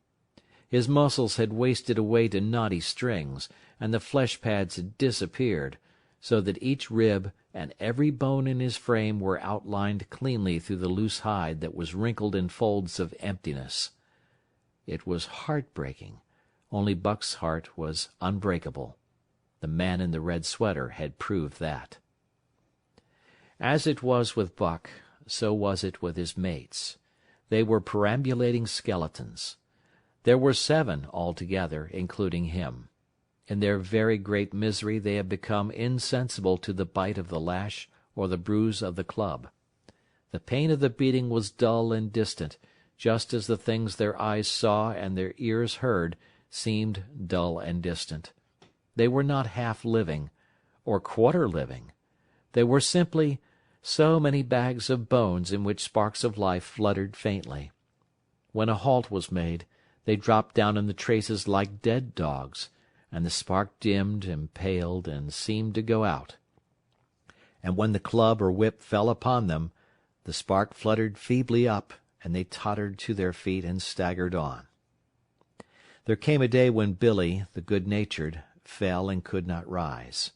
His muscles had wasted away to knotty strings, and the flesh pads had disappeared, so that each rib and every bone in his frame were outlined cleanly through the loose hide that was wrinkled in folds of emptiness. It was heartbreaking, only Buck's heart was unbreakable. The man in the red sweater had proved that. As it was with Buck, so was it with his mates. They were perambulating skeletons. There were 7 altogether, including him. In their very great misery they had become insensible to the bite of the lash or the bruise of the club. The pain of the beating was dull and distant, just as the things their eyes saw and their ears heard seemed dull and distant. They were not half living, or quarter living. They were simply so many bags of bones in which sparks of life fluttered faintly. When a halt was made, they dropped down in the traces like dead dogs, and the spark dimmed and paled and seemed to go out. And when the club or whip fell upon them, the spark fluttered feebly up, and they tottered to their feet and staggered on. There came a day when Billy, the good-natured, fell and could not rise.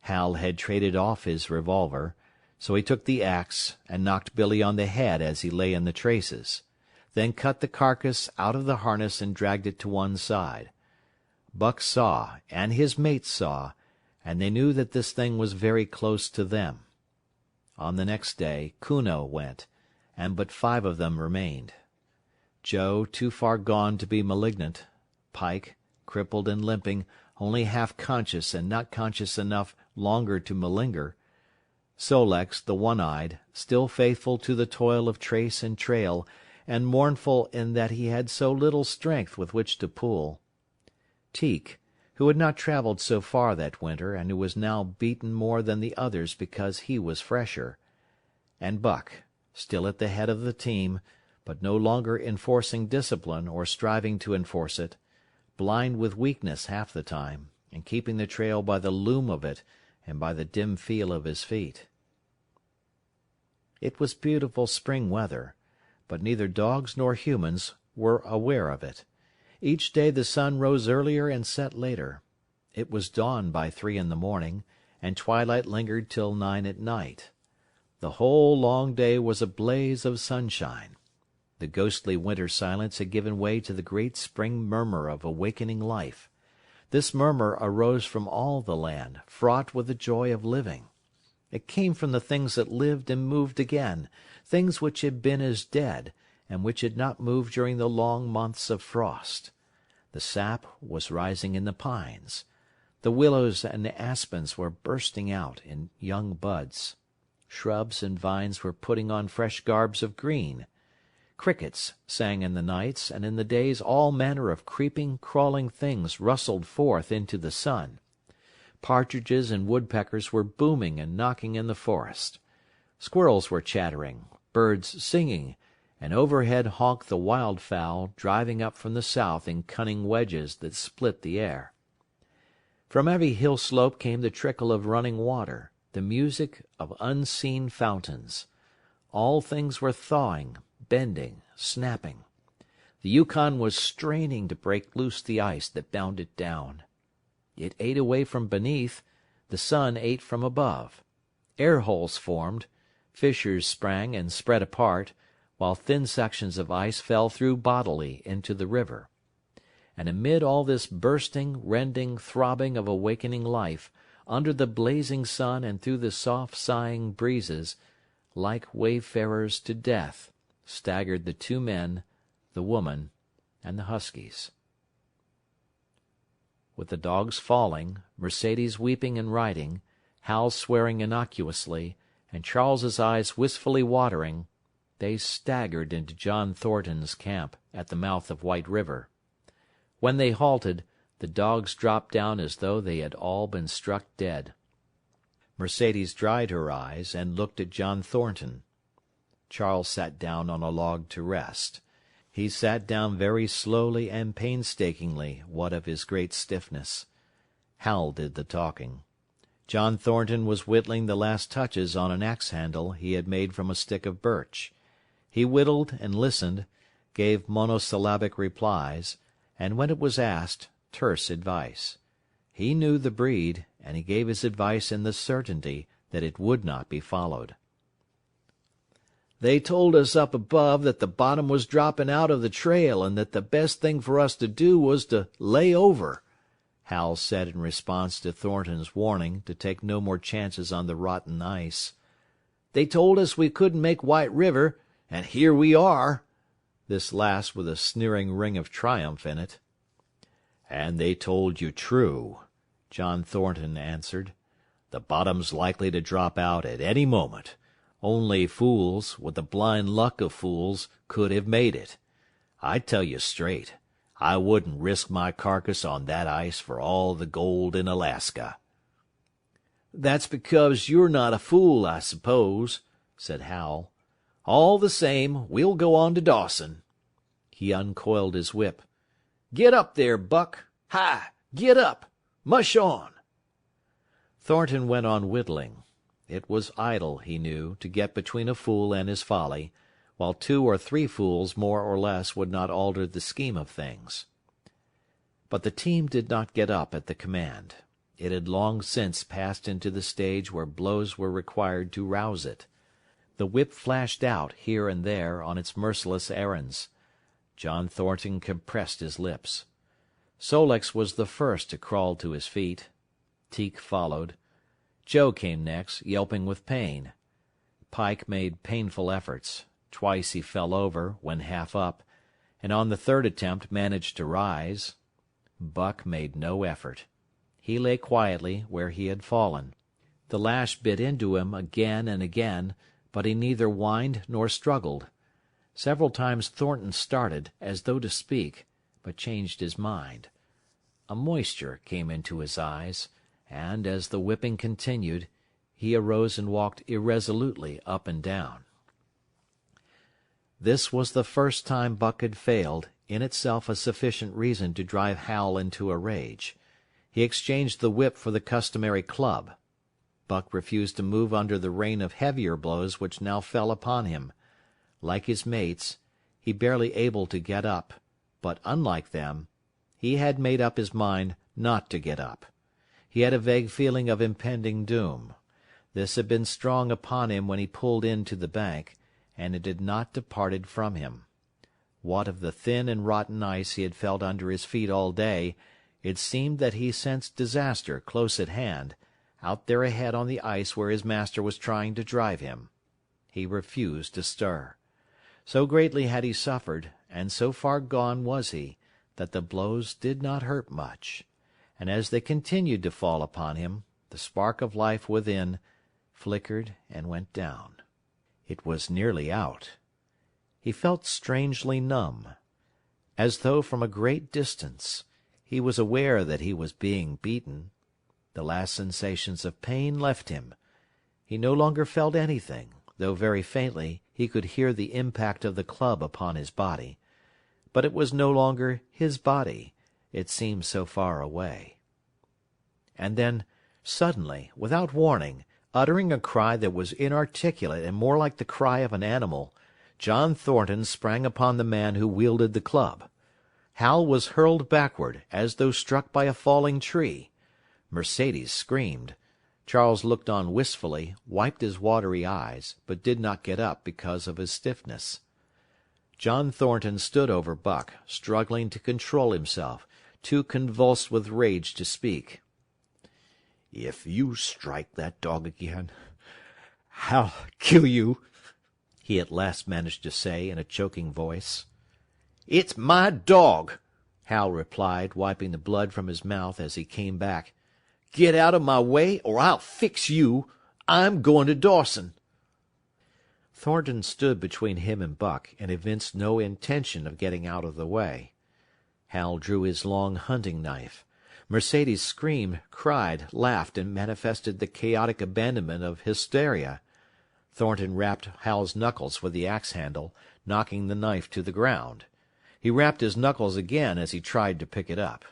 Hal had traded off his revolver, so he took the axe and knocked Billy on the head as he lay in the traces, then cut the carcass out of the harness and dragged it to one side. Buck saw, and his mates saw, and they knew that this thing was very close to them. On the next day Kuno went, and but 5 of them remained. Joe, too far gone to be malignant; Pike, crippled and limping, only half conscious and not conscious enough longer to malinger; Sol-leks, the one-eyed, still faithful to the toil of trace and trail, and mournful in that he had so little strength with which to pull; Teek, who had not travelled so far that winter, and who was now beaten more than the others because he was fresher; and Buck, still at the head of the team, but no longer enforcing discipline or striving to enforce it, blind with weakness half the time, and keeping the trail by the loom of it and by the dim feel of his feet. It was beautiful spring weather, but neither dogs nor humans were aware of it. Each day the sun rose earlier and set later. It was dawn by 3 in the morning, and twilight lingered till 9 at night. The whole long day was a blaze of sunshine. The ghostly winter silence had given way to the great spring murmur of awakening life. This murmur arose from all the land, fraught with the joy of living. It came from the things that lived and moved again, things which had been as dead, and which had not moved during the long months of frost. The sap was rising in the pines. The willows and aspens were bursting out in young buds. Shrubs and vines were putting on fresh garbs of green. Crickets sang in the nights, and in the days all manner of creeping, crawling things rustled forth into the sun. Partridges and woodpeckers were booming and knocking in the forest. Squirrels were chattering, birds singing, and overhead honked the wildfowl driving up from the south in cunning wedges that split the air. From every hill slope came the trickle of running water, the music of unseen fountains. All things were thawing, bending, snapping. The Yukon was straining to break loose the ice that bound it down. It ate away from beneath, the sun ate from above. Air-holes formed, fissures sprang and spread apart, while thin sections of ice fell through bodily into the river. And amid all this bursting, rending, throbbing of awakening life, under the blazing sun and through the soft sighing breezes, like wayfarers to death, staggered the two men, the woman, and the huskies. With the dogs falling, Mercedes weeping and riding, Hal swearing innocuously, and Charles's eyes wistfully watering, they staggered into John Thornton's camp at the mouth of White River. When they halted, the dogs dropped down as though they had all been struck dead. Mercedes dried her eyes and looked at John Thornton. Charles sat down on a log to rest. He sat down very slowly and painstakingly, what of his great stiffness. Hal did the talking. John Thornton was whittling the last touches on an axe-handle he had made from a stick of birch. He whittled and listened, gave monosyllabic replies, and when it was asked, terse advice. He knew the breed, and he gave his advice in the certainty that it would not be followed. They told us up above that the bottom was dropping out of the trail and that the best thing for us to do was to lay over, Hal said in response to Thornton's warning to take no more chances on the rotten ice. They told us we couldn't make White River, and here we are. This last with a sneering ring of triumph in it. And they told you true, John Thornton answered. The bottom's likely to drop out at any moment. Only fools, with the blind luck of fools, could have made it. I tell you straight, I wouldn't risk my carcass on that ice for all the gold in Alaska. That's because you're not a fool, I suppose, said Hal. All the same, we'll go on to Dawson. He uncoiled his whip. Get up there, Buck. Hi! Get up! Mush on! Thornton went on whittling. It was idle, he knew, to get between a fool and his folly, while 2 or 3 fools more or less would not alter the scheme of things. But the team did not get up at the command. It had long since passed into the stage where blows were required to rouse it. The whip flashed out, here and there, on its merciless errands. John Thornton compressed his lips. Sol-leks was the first to crawl to his feet. Teek followed. Joe came next, yelping with pain. Pike made painful efforts. Twice he fell over, when half up, and on the third attempt managed to rise. Buck made no effort. He lay quietly where he had fallen. The lash bit into him again and again, but he neither whined nor struggled. Several times Thornton started, as though to speak, but changed his mind. A moisture came into his eyes, and, as the whipping continued, he arose and walked irresolutely up and down. This was the first time Buck had failed, in itself a sufficient reason to drive Hal into a rage. He exchanged the whip for the customary club. Buck refused to move under the rain of heavier blows which now fell upon him. Like his mates, he barely able to get up, but, unlike them, he had made up his mind not to get up. He had a vague feeling of impending doom. This had been strong upon him when he pulled in to the bank, and it had not departed from him. What of the thin and rotten ice he had felt under his feet all day, it seemed that he sensed disaster close at hand, out there ahead on the ice where his master was trying to drive him. He refused to stir. So greatly had he suffered, and so far gone was he, that the blows did not hurt much, and as they continued to fall upon him, the spark of life within flickered and went down. It was nearly out. He felt strangely numb. As though from a great distance, he was aware that he was being beaten. The last sensations of pain left him. He no longer felt anything, though very faintly he could hear the impact of the club upon his body. But it was no longer his body, it seemed so far away. And then, suddenly, without warning, uttering a cry that was inarticulate and more like the cry of an animal, John Thornton sprang upon the man who wielded the club. Hal was hurled backward, as though struck by a falling tree. Mercedes screamed. Charles looked on wistfully, wiped his watery eyes, but did not get up because of his stiffness. John Thornton stood over Buck, struggling to control himself, too convulsed with rage to speak. "If you strike that dog again, I'll kill you," he at last managed to say in a choking voice. "It's my dog," Hal replied, wiping the blood from his mouth as he came back. "Get out of my way, or I'll fix you. I'm going to Dawson." Thornton stood between him and Buck, and evinced no intention of getting out of the way. Hal drew his long hunting knife. Mercedes screamed, cried, laughed, and manifested the chaotic abandonment of hysteria. Thornton rapped Hal's knuckles with the axe handle, knocking the knife to the ground. He rapped his knuckles again as he tried to pick it up.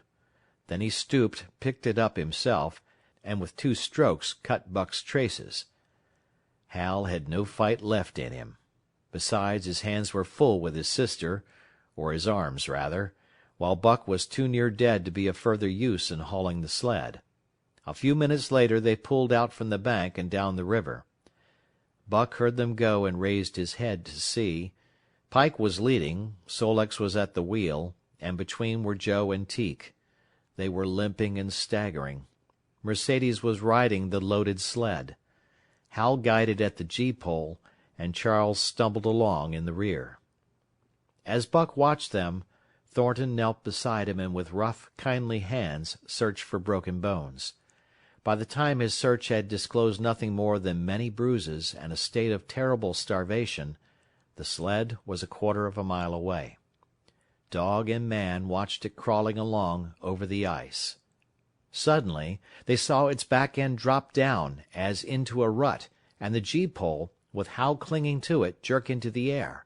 Then he stooped, picked it up himself, and with 2 strokes cut Buck's traces. Hal had no fight left in him. Besides, his hands were full with his sister, or his arms, rather, while Buck was too near dead to be of further use in hauling the sled. A few minutes later they pulled out from the bank and down the river. Buck heard them go and raised his head to see. Pike was leading, Sol-leks was at the wheel, and between were Joe and Teek. They were limping and staggering. Mercedes was riding the loaded sled. Hal guided at the gee-pole, and Charles stumbled along in the rear. As Buck watched them, Thornton knelt beside him and with rough, kindly hands searched for broken bones. By the time his search had disclosed nothing more than many bruises and a state of terrible starvation, the sled was a quarter of a mile away. Dog and man watched it crawling along over the ice. Suddenly they saw its back end drop down, as into a rut, and the gee-pole, with Hal clinging to it, jerk into the air.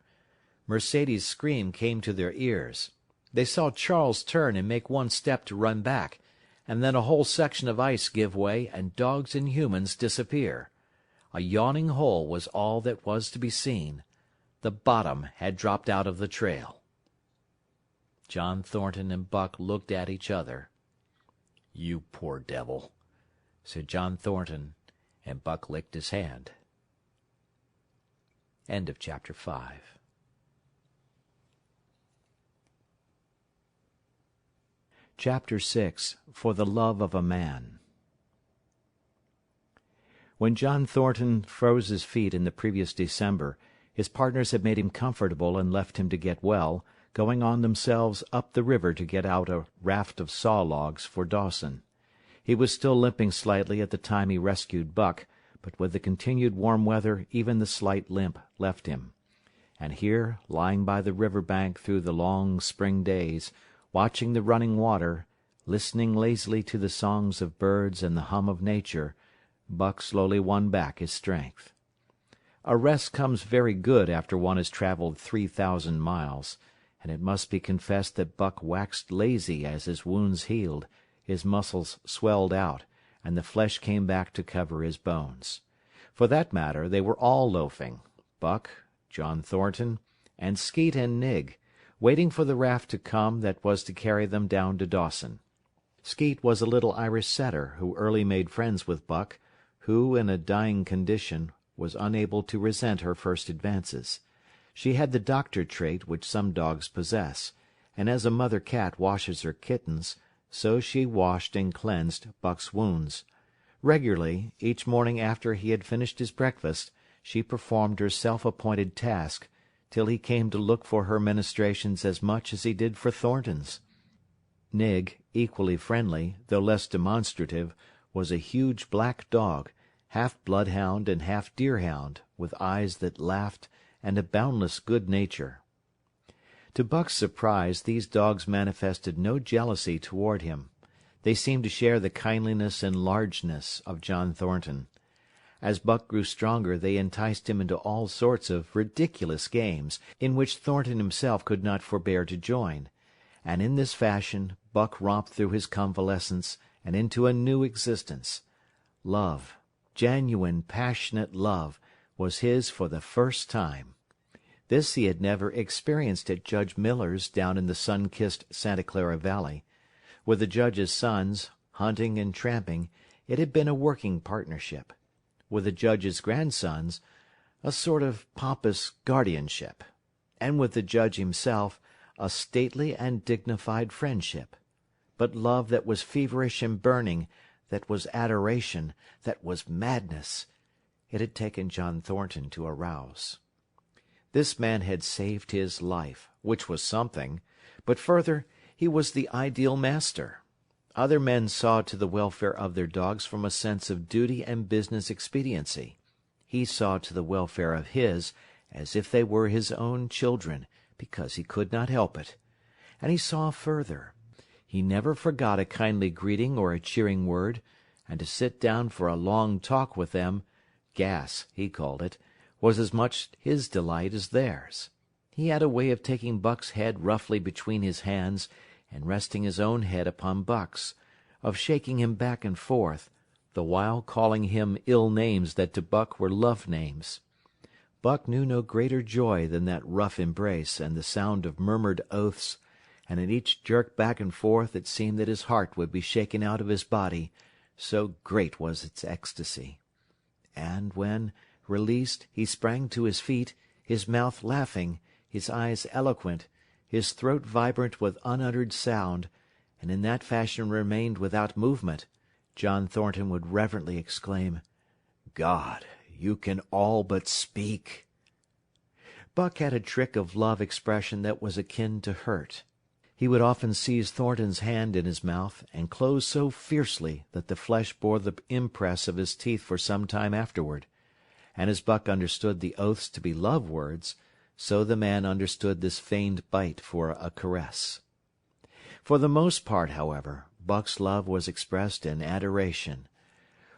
Mercedes' scream came to their ears. They saw Charles turn and make 1 step to run back, and then a whole section of ice give way and dogs and humans disappear. A yawning hole was all that was to be seen. The bottom had dropped out of the trail. John Thornton and Buck looked at each other. "You poor devil," said John Thornton, and Buck licked his hand. End of chapter 5. Chapter 6. For the Love of a Man. When John Thornton froze his feet in the previous December, his partners had made him comfortable and left him to get well, going on themselves up the river to get out a raft of saw logs for Dawson. He was still limping slightly at the time he rescued Buck, but with the continued warm weather even the slight limp left him. And here, lying by the river bank through the long spring days, watching the running water, listening lazily to the songs of birds and the hum of nature, Buck slowly won back his strength. A rest comes very good after one has traveled 3,000 miles, and it must be confessed that Buck waxed lazy as his wounds healed, his muscles swelled out, and the flesh came back to cover his bones. For that matter, they were all loafing, Buck, John Thornton, and Skeet and Nig, waiting for the raft to come that was to carry them down to Dawson. Skeet was a little Irish setter who early made friends with Buck, who, in a dying condition, was unable to resent her first advances. She had the doctor trait which some dogs possess, and as a mother cat washes her kittens, so she washed and cleansed Buck's wounds. Regularly, each morning after he had finished his breakfast, she performed her self-appointed task, till he came to look for her ministrations as much as he did for Thornton's. Nig, equally friendly, though less demonstrative, was a huge black dog, half bloodhound and half deerhound, with eyes that laughed, and a boundless good nature. To Buck's surprise, these dogs manifested no jealousy toward him. They seemed to share the kindliness and largeness of John Thornton. As Buck grew stronger, they enticed him into all sorts of ridiculous games, in which Thornton himself could not forbear to join, and in this fashion Buck romped through his convalescence and into a new existence. Love, genuine, passionate love, was his for the first time. This he had never experienced at Judge Miller's down in the sun-kissed Santa Clara Valley. With the Judge's sons, hunting and tramping, it had been a working partnership. With the Judge's grandsons, a sort of pompous guardianship. And with the Judge himself, a stately and dignified friendship. But love that was feverish and burning, that was adoration, that was madness, it had taken John Thornton to arouse. This man had saved his life, which was something, but further, he was the ideal master. Other men saw to the welfare of their dogs from a sense of duty and business expediency. He saw to the welfare of his as if they were his own children, because he could not help it. And he saw further. He never forgot a kindly greeting or a cheering word, and to sit down for a long talk with them, gas, he called it, was as much his delight as theirs. He had a way of taking Buck's head roughly between his hands and resting his own head upon Buck's, of shaking him back and forth, the while calling him ill names that to Buck were love names. Buck knew no greater joy than that rough embrace and the sound of murmured oaths, and at each jerk back and forth it seemed that his heart would be shaken out of his body, so great was its ecstasy. And when, released, he sprang to his feet, his mouth laughing, his eyes eloquent, his throat vibrant with unuttered sound, and in that fashion remained without movement, John Thornton would reverently exclaim, "God, you can all but speak!" Buck had a trick of love expression that was akin to hurt. He would often seize Thornton's hand in his mouth and close so fiercely that the flesh bore the impress of his teeth for some time afterward. And as Buck understood the oaths to be love words, so the man understood this feigned bite for a caress. For the most part, however, Buck's love was expressed in adoration.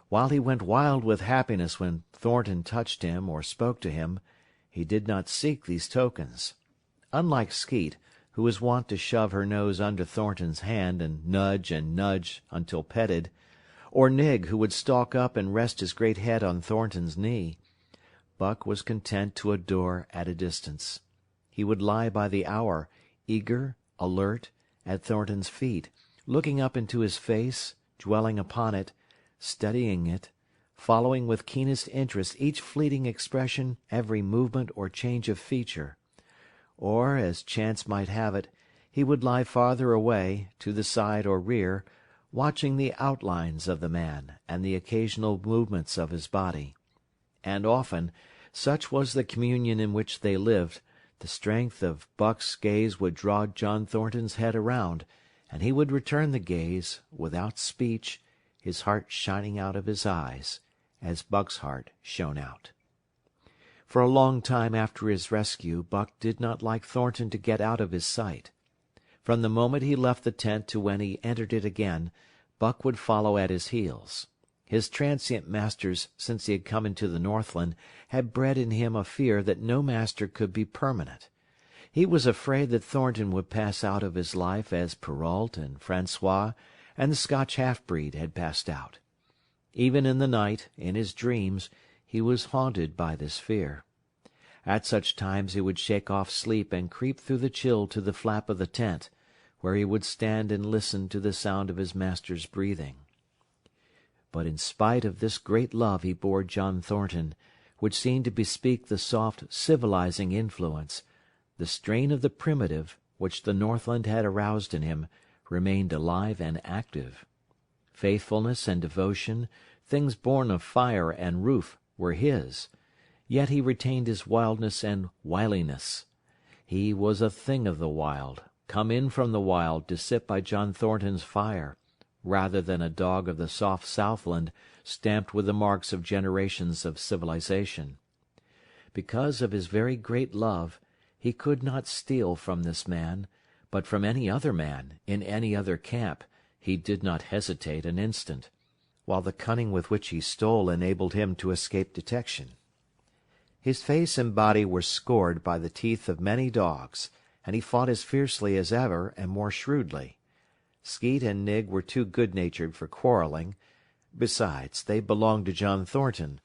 While he went wild with happiness when Thornton touched him or spoke to him, he did not seek these tokens. Unlike Skeet, who was wont to shove her nose under Thornton's hand and nudge until petted, or Nig, who would stalk up and rest his great head on Thornton's knee, Buck was content to adore at a distance. He would lie by the hour, eager, alert, at Thornton's feet, looking up into his face, dwelling upon it, studying it, following with keenest interest each fleeting expression, every movement or change of feature. Or, as chance might have it, he would lie farther away, to the side or rear, watching the outlines of the man and the occasional movements of his body. And often, such was the communion in which they lived, the strength of Buck's gaze would draw John Thornton's head around, and he would return the gaze, without speech, his heart shining out of his eyes, as Buck's heart shone out. For a long time after his rescue, Buck did not like Thornton to get out of his sight. From the moment he left the tent to when he entered it again, Buck would follow at his heels. His transient masters, since he had come into the Northland, had bred in him a fear that no master could be permanent. He was afraid that Thornton would pass out of his life as Perrault and Francois and the Scotch half-breed had passed out. Even in the night, in his dreams, he was haunted by this fear. At such times he would shake off sleep and creep through the chill to the flap of the tent, where he would stand and listen to the sound of his master's breathing. But in spite of this great love he bore John Thornton, which seemed to bespeak the soft, civilizing influence, the strain of the primitive, which the Northland had aroused in him, remained alive and active. Faithfulness and devotion, things born of fire and roof, were his, yet he retained his wildness and wiliness. He was a thing of the wild, come in from the wild to sit by John Thornton's fire, rather than a dog of the soft Southland stamped with the marks of generations of civilization. Because of his very great love, he could not steal from this man, but from any other man, in any other camp, he did not hesitate an instant, while the cunning with which he stole enabled him to escape detection. His face and body were scored by the teeth of many dogs, and he fought as fiercely as ever and more shrewdly. Skeet and Nig were too good-natured for quarrelling. Besides, they belonged to John Thornton.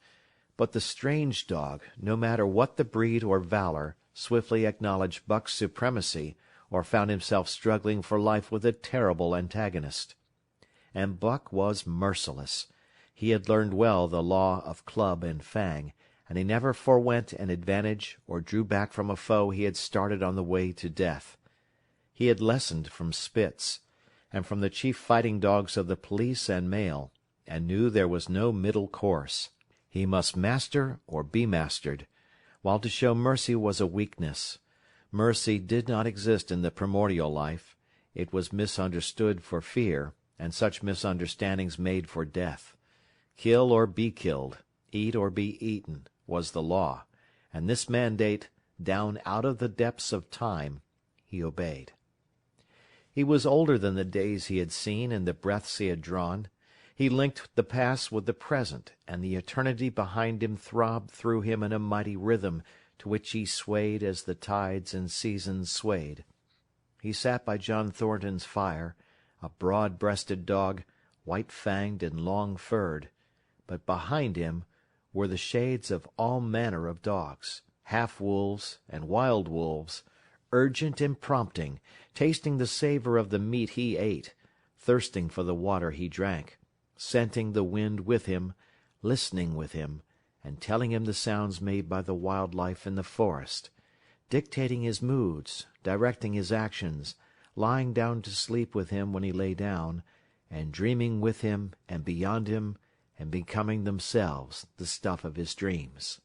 But the strange dog, no matter what the breed or valor, swiftly acknowledged Buck's supremacy, or found himself struggling for life with a terrible antagonist. And Buck was merciless. He had learned well the law of club and fang, and he never forwent an advantage or drew back from a foe he had started on the way to death. He had lessoned from Spitz, and from the chief fighting dogs of the police and mail, and knew there was no middle course. He must master or be mastered, while to show mercy was a weakness. Mercy did not exist in the primordial life. It was misunderstood for fear, and such misunderstandings made for death. Kill or be killed, eat or be eaten, was the law, and this mandate, down out of the depths of time, he obeyed. He was older than the days he had seen and the breaths he had drawn. He linked the past with the present, and the eternity behind him throbbed through him in a mighty rhythm to which he swayed as the tides and seasons swayed. He sat by John Thornton's fire, a broad-breasted dog, white-fanged and long-furred, but behind him were the shades of all manner of dogs, half-wolves and wild wolves, urgent and prompting, tasting the savour of the meat he ate, thirsting for the water he drank, scenting the wind with him, listening with him, and telling him the sounds made by the wild life in the forest, dictating his moods, directing his actions, lying down to sleep with him when he lay down, and dreaming with him and beyond him, and becoming themselves the stuff of his dreams.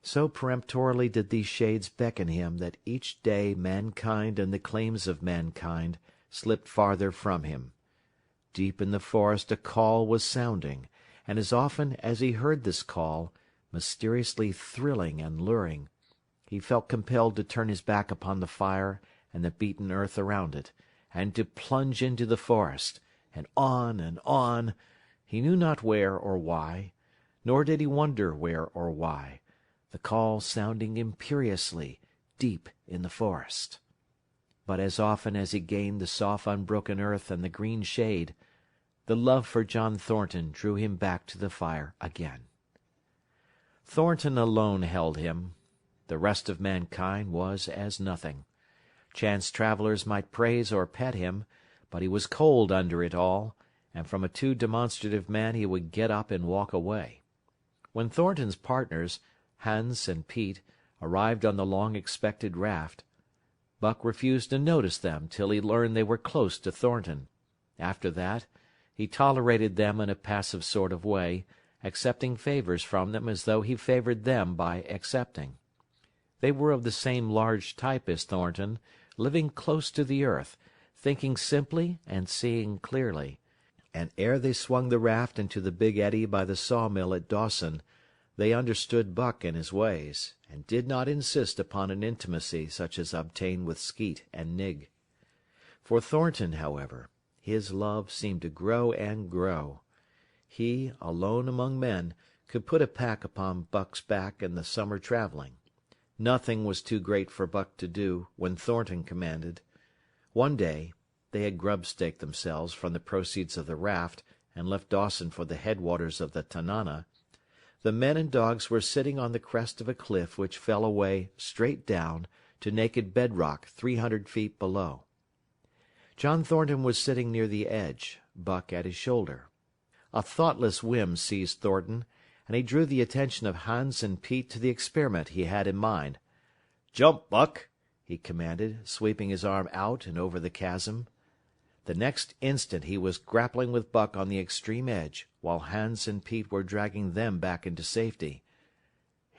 So peremptorily did these shades beckon him that each day mankind and the claims of mankind slipped farther from him. Deep in the forest a call was sounding, and as often as he heard this call, mysteriously thrilling and luring, he felt compelled to turn his back upon the fire and the beaten earth around it, and to plunge into the forest, and on, he knew not where or why, nor did he wonder where or why, the call sounding imperiously deep in the forest. But as often as he gained the soft unbroken earth and the green shade, the love for John Thornton drew him back to the fire again. Thornton alone held him. The rest of mankind was as nothing. Chance travellers might praise or pet him, but he was cold under it all, and from a too demonstrative man he would get up and walk away. When Thornton's partners, Hans and Pete, arrived on the long-expected raft, Buck refused to notice them till he learned they were close to Thornton. After that, he tolerated them in a passive sort of way, accepting favours from them as though he favoured them by accepting. They were of the same large type as Thornton, living close to the earth, thinking simply and seeing clearly, and ere they swung the raft into the big eddy by the sawmill at Dawson, they understood Buck and his ways, and did not insist upon an intimacy such as obtained with Skeet and Nig. For Thornton, however, his love seemed to grow and grow. He, alone among men, could put a pack upon Buck's back in the summer travelling. Nothing was too great for Buck to do when Thornton commanded. One day they had grub-staked themselves from the proceeds of the raft and left Dawson for the headwaters of the Tanana. The men and dogs were sitting on the crest of a cliff which fell away straight down to naked bedrock 300 feet below. John Thornton was sitting near the edge, Buck at his shoulder. A thoughtless whim seized Thornton, and he drew the attention of Hans and Pete to the experiment he had in mind. "Jump, Buck!" he commanded, sweeping his arm out and over the chasm. The next instant he was grappling with Buck on the extreme edge, while Hans and Pete were dragging them back into safety.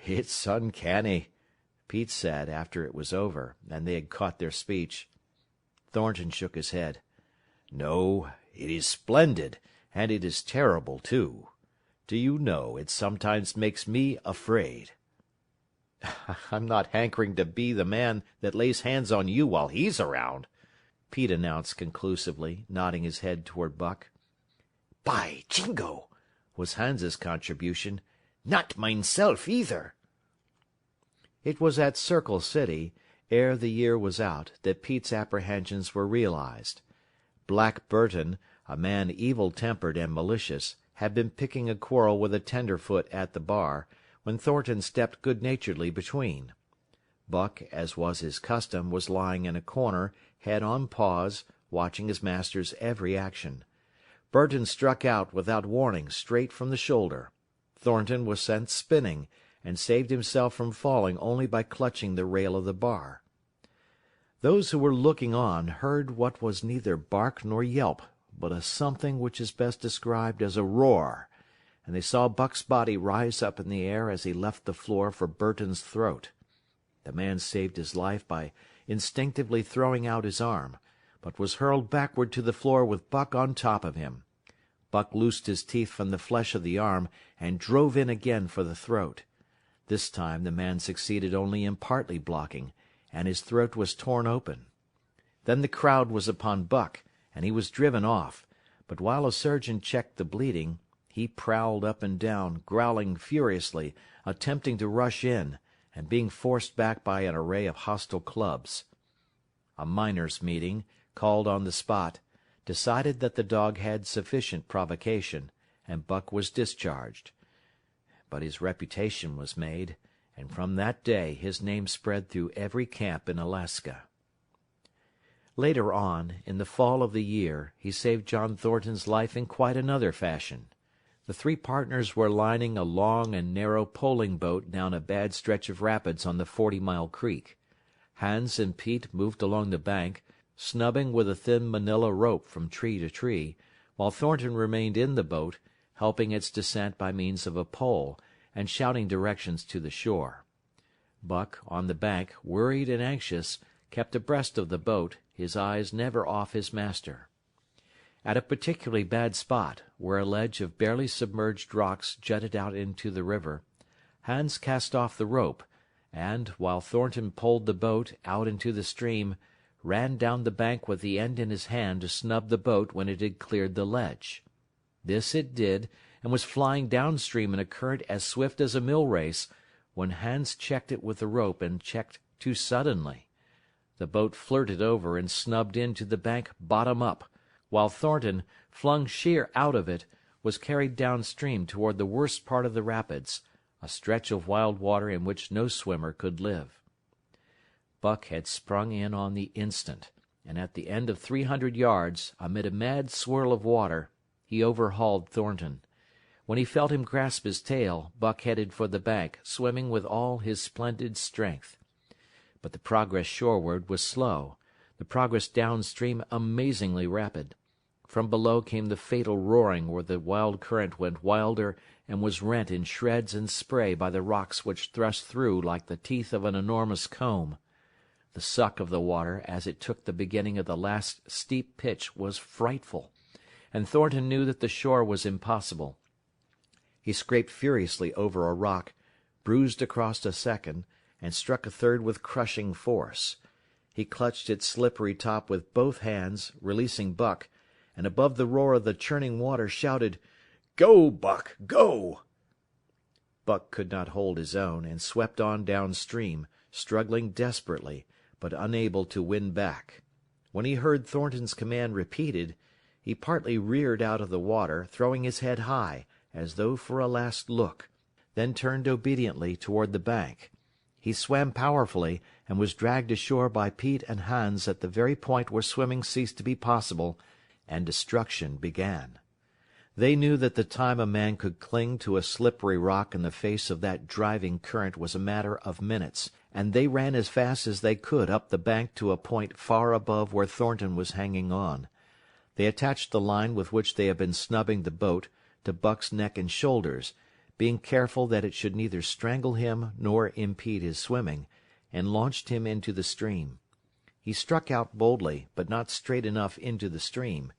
"It's uncanny," Pete said after it was over, and they had caught their speech. Thornton shook his head. "No, it is splendid, and it is terrible, too. Do you know, it sometimes makes me afraid." "I'm not hankering to be the man that lays hands on you while he's around," Pete announced conclusively, nodding his head toward Buck. "By jingo!" was Hans's contribution. "Not mineself, either." It was at Circle City, ere the year was out, that Pete's apprehensions were realized. Black Burton, a man evil-tempered and malicious, had been picking a quarrel with a tenderfoot at the bar, when Thornton stepped good-naturedly between. Buck, as was his custom, was lying in a corner, head on paws, watching his master's every action. Burton struck out without warning straight from the shoulder. Thornton was sent spinning, and saved himself from falling only by clutching the rail of the bar. Those who were looking on heard what was neither bark nor yelp, but a something which is best described as a roar, and they saw Buck's body rise up in the air as he left the floor for Burton's throat. The man saved his life by instinctively throwing out his arm, but was hurled backward to the floor with Buck on top of him. Buck loosed his teeth from the flesh of the arm and drove in again for the throat. This time the man succeeded only in partly blocking, and his throat was torn open. Then the crowd was upon Buck, and he was driven off, but while a surgeon checked the bleeding, he prowled up and down, growling furiously, attempting to rush in, and being forced back by an array of hostile clubs. A miners' meeting, called on the spot, decided that the dog had sufficient provocation, and Buck was discharged. But his reputation was made, and from that day his name spread through every camp in Alaska. Later on, in the fall of the year, he saved John Thornton's life in quite another fashion. The three partners were lining a long and narrow poling boat down a bad stretch of rapids on the 40-mile creek. Hans and Pete moved along the bank, snubbing with a thin manila rope from tree to tree, while Thornton remained in the boat, helping its descent by means of a pole, and shouting directions to the shore. Buck, on the bank, worried and anxious, kept abreast of the boat, his eyes never off his master. At a particularly bad spot, where a ledge of barely submerged rocks jutted out into the river, Hans cast off the rope, and, while Thornton poled the boat out into the stream, ran down the bank with the end in his hand to snub the boat when it had cleared the ledge. This it did, and was flying downstream in a current as swift as a mill race, when Hans checked it with the rope and checked too suddenly. The boat flirted over and snubbed into the bank bottom up, while Thornton, flung sheer out of it, was carried downstream toward the worst part of the rapids, a stretch of wild water in which no swimmer could live. Buck had sprung in on the instant, and at the end of 300 yards, amid a mad swirl of water, he overhauled Thornton. When he felt him grasp his tail, Buck headed for the bank, swimming with all his splendid strength. But the progress shoreward was slow, the progress downstream amazingly rapid. From below came the fatal roaring where the wild current went wilder and was rent in shreds and spray by the rocks which thrust through like the teeth of an enormous comb. The suck of the water as it took the beginning of the last steep pitch was frightful, and Thornton knew that the shore was impossible. He scraped furiously over a rock, bruised across a second, and struck a third with crushing force. He clutched its slippery top with both hands, releasing Buck, and above the roar of the churning water shouted, "Go, Buck, go!" Buck could not hold his own, and swept on downstream, struggling desperately, but unable to win back. When he heard Thornton's command repeated, he partly reared out of the water, throwing his head high, as though for a last look, then turned obediently toward the bank. He swam powerfully, and was dragged ashore by Pete and Hans at the very point where swimming ceased to be possible, and destruction began. They knew that the time a man could cling to a slippery rock in the face of that driving current was a matter of minutes, and they ran as fast as they could up the bank to a point far above where Thornton was hanging on. They attached the line with which they had been snubbing the boat to Buck's neck and shoulders, being careful that it should neither strangle him nor impede his swimming, and launched him into the stream. He struck out boldly, but not straight enough into the stream.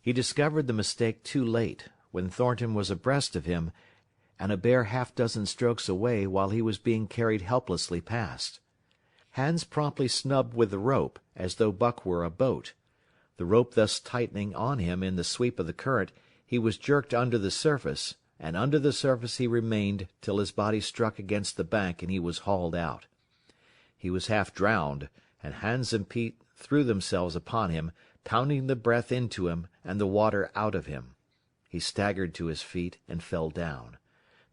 He discovered the mistake too late, when Thornton was abreast of him, and a bare half-dozen strokes away while he was being carried helplessly past. Hans promptly snubbed with the rope, as though Buck were a boat. The rope thus tightening on him in the sweep of the current, he was jerked under the surface, and under the surface he remained till his body struck against the bank and he was hauled out. He was half drowned, and Hans and Pete threw themselves upon him, pounding the breath into him and the water out of him. He staggered to his feet and fell down.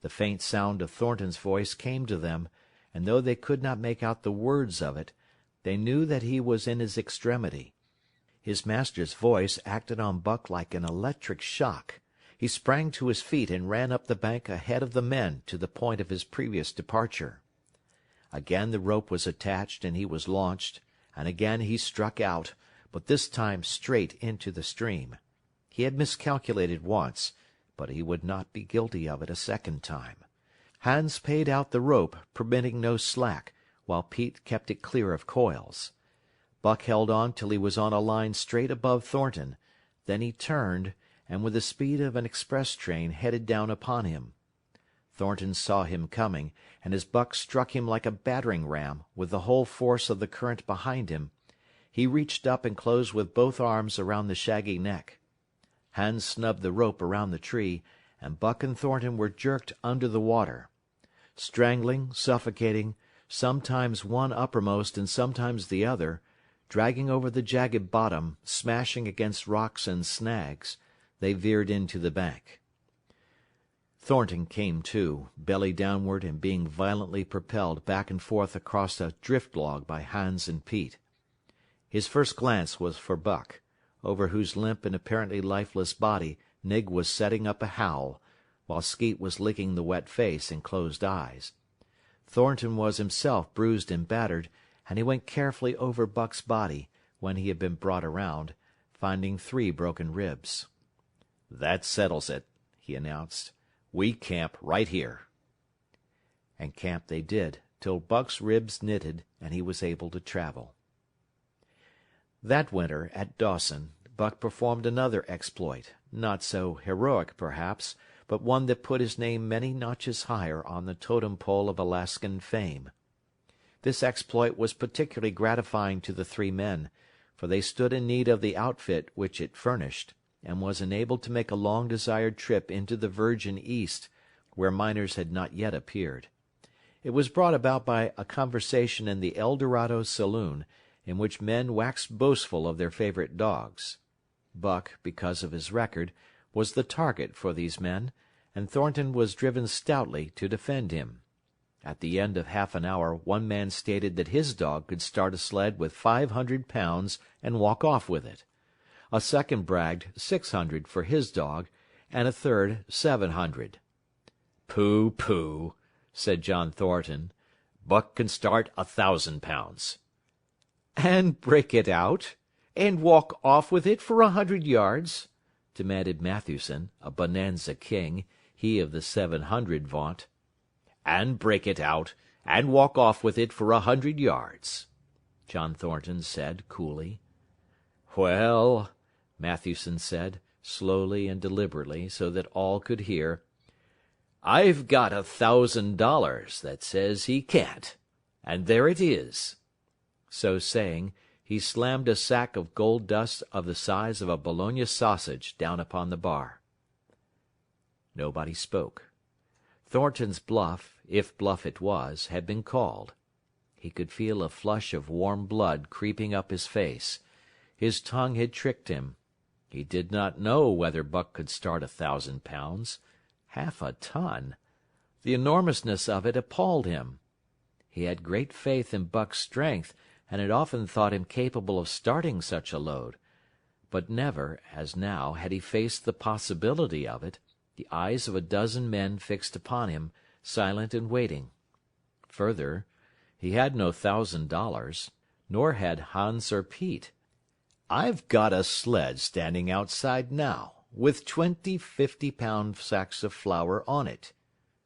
The faint sound of Thornton's voice came to them, and though they could not make out the words of it, they knew that he was in his extremity. His master's voice acted on Buck like an electric shock. He sprang to his feet and ran up the bank ahead of the men to the point of his previous departure. Again the rope was attached and he was launched, and again he struck out, but this time straight into the stream. He had miscalculated once, but he would not be guilty of it a second time. Hans paid out the rope, permitting no slack, while Pete kept it clear of coils. Buck held on till he was on a line straight above Thornton, then he turned, and with the speed of an express train headed down upon him. Thornton saw him coming, and as Buck struck him like a battering ram, with the whole force of the current behind him, he reached up and closed with both arms around the shaggy neck. Hans snubbed the rope around the tree, and Buck and Thornton were jerked under the water. Strangling, suffocating, sometimes one uppermost and sometimes the other, dragging over the jagged bottom, smashing against rocks and snags, they veered into the bank. Thornton came to, belly downward and being violently propelled back and forth across a drift log by Hans and Pete. His first glance was for Buck, over whose limp and apparently lifeless body Nig was setting up a howl, while Skeet was licking the wet face and closed eyes. Thornton was himself bruised and battered, and he went carefully over Buck's body, when he had been brought around, finding 3 broken ribs. "That settles it," he announced. "We camp right here." And camp they did, till Buck's ribs knitted and he was able to travel. That winter, at Dawson, Buck performed another exploit, not so heroic perhaps, but one that put his name many notches higher on the totem pole of Alaskan fame. This exploit was particularly gratifying to the 3 men, for they stood in need of the outfit which it furnished, and was enabled to make a long-desired trip into the virgin East, where miners had not yet appeared. It was brought about by a conversation in the El Dorado saloon, in which men waxed boastful of their favorite dogs. Buck, because of his record, was the target for these men, and Thornton was driven stoutly to defend him. At the end of half an hour one man stated that his dog could start a sled with 500 pounds and walk off with it. A second bragged 600 for his dog, and a third 700. "Pooh, pooh," said John Thornton. "Buck can start 1,000 pounds." "And break it out, and walk off with it for 100 yards?" demanded Matthewson, a bonanza king, he of the 700 vaunt. "And break it out, and walk off with it for 100 yards," John Thornton said coolly. "Well," Matthewson said, slowly and deliberately, so that all could hear, "I've got $1,000 that says he can't, and there it is." So saying, he slammed a sack of gold dust of the size of a Bologna sausage down upon the bar. Nobody spoke. Thornton's bluff, if bluff it was, had been called. He could feel a flush of warm blood creeping up his face. His tongue had tricked him. He did not know whether Buck could start 1,000 pounds. 1/2 a ton! The enormousness of it appalled him. He had great faith in Buck's strength, and had often thought him capable of starting such a load. But never, as now, had he faced the possibility of it, the eyes of a dozen men fixed upon him, silent and waiting. Further, he had no $1,000, nor had Hans or Pete. "I've got a sled standing outside now, with 20 50-pound sacks of flour on it,"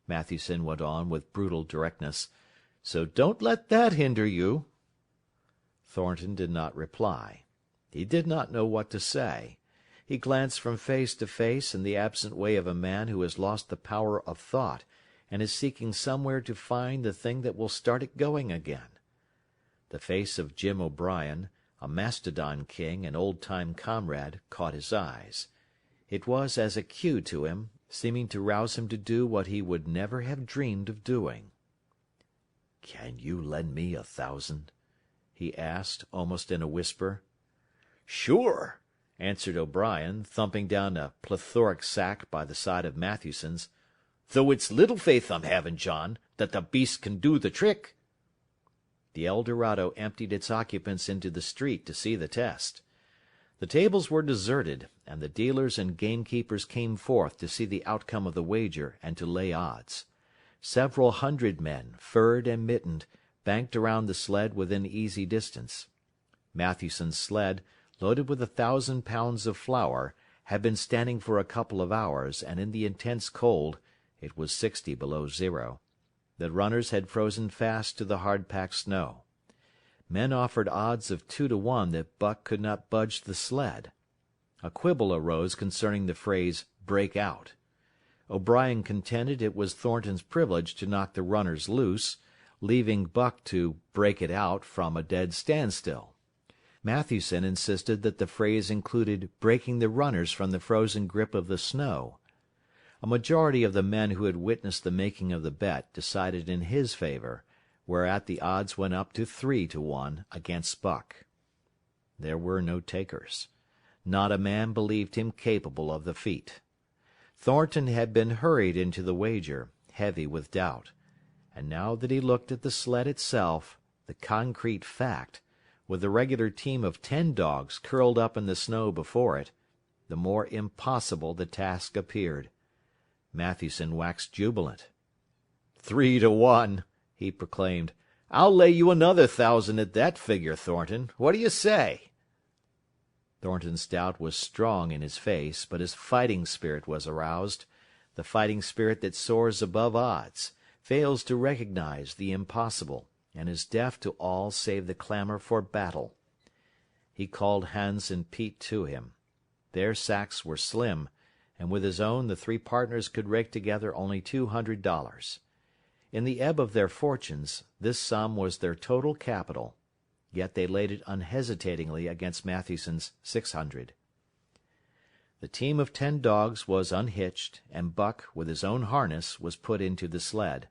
Matthewson went on with brutal directness, "so don't let that hinder you." Thornton did not reply. He did not know what to say. He glanced from face to face in the absent way of a man who has lost the power of thought, and is seeking somewhere to find the thing that will start it going again. The face of Jim O'Brien, a Mastodon king and old-time comrade, caught his eyes. It was as a cue to him, seeming to rouse him to do what he would never have dreamed of doing. "Can you lend me 1,000?" he asked, almost in a whisper. "Sure," answered O'Brien, thumping down a plethoric sack by the side of Matthewson's, "though it's little faith I'm having, John, that the beast can do the trick." The Eldorado emptied its occupants into the street to see the test. The tables were deserted, and the dealers and gamekeepers came forth to see the outcome of the wager and to lay odds. Several hundred men, furred and mittened, banked around the sled within easy distance. Matthewson's sled, loaded with 1,000 pounds of flour, had been standing for a couple of hours, and in the intense cold (it was 60 below zero) the runners had frozen fast to the hard-packed snow. Men offered odds of 2 to 1 that Buck could not budge the sled. A quibble arose concerning the phrase "break out." O'Brien contended it was Thornton's privilege to knock the runners loose, leaving Buck to "break it out" from a dead standstill. Matthewson insisted that the phrase included breaking the runners from the frozen grip of the snow. A majority of the men who had witnessed the making of the bet decided in his favor, whereat the odds went up to 3 to 1 against Buck. There were no takers. Not a man believed him capable of the feat. Thornton had been hurried into the wager, heavy with doubt, and now that he looked at the sled itself, the concrete fact, with the regular team of 10 dogs curled up in the snow before it, the more impossible the task appeared. Matthewson waxed jubilant. 3 to 1, he proclaimed. "I'll lay you another 1,000 at that figure, Thornton. What do you say?" Thornton's doubt was strong in his face, but his fighting spirit was aroused, the fighting spirit that soars above odds, fails to recognize the impossible, and is deaf to all save the clamor for battle. He called Hans and Pete to him. Their sacks were slim, and with his own the 3 partners could rake together only $200. In the ebb of their fortunes, this sum was their total capital, yet they laid it unhesitatingly against Matthewson's 600. The team of 10 dogs was unhitched, and Buck, with his own harness, was put into the sled.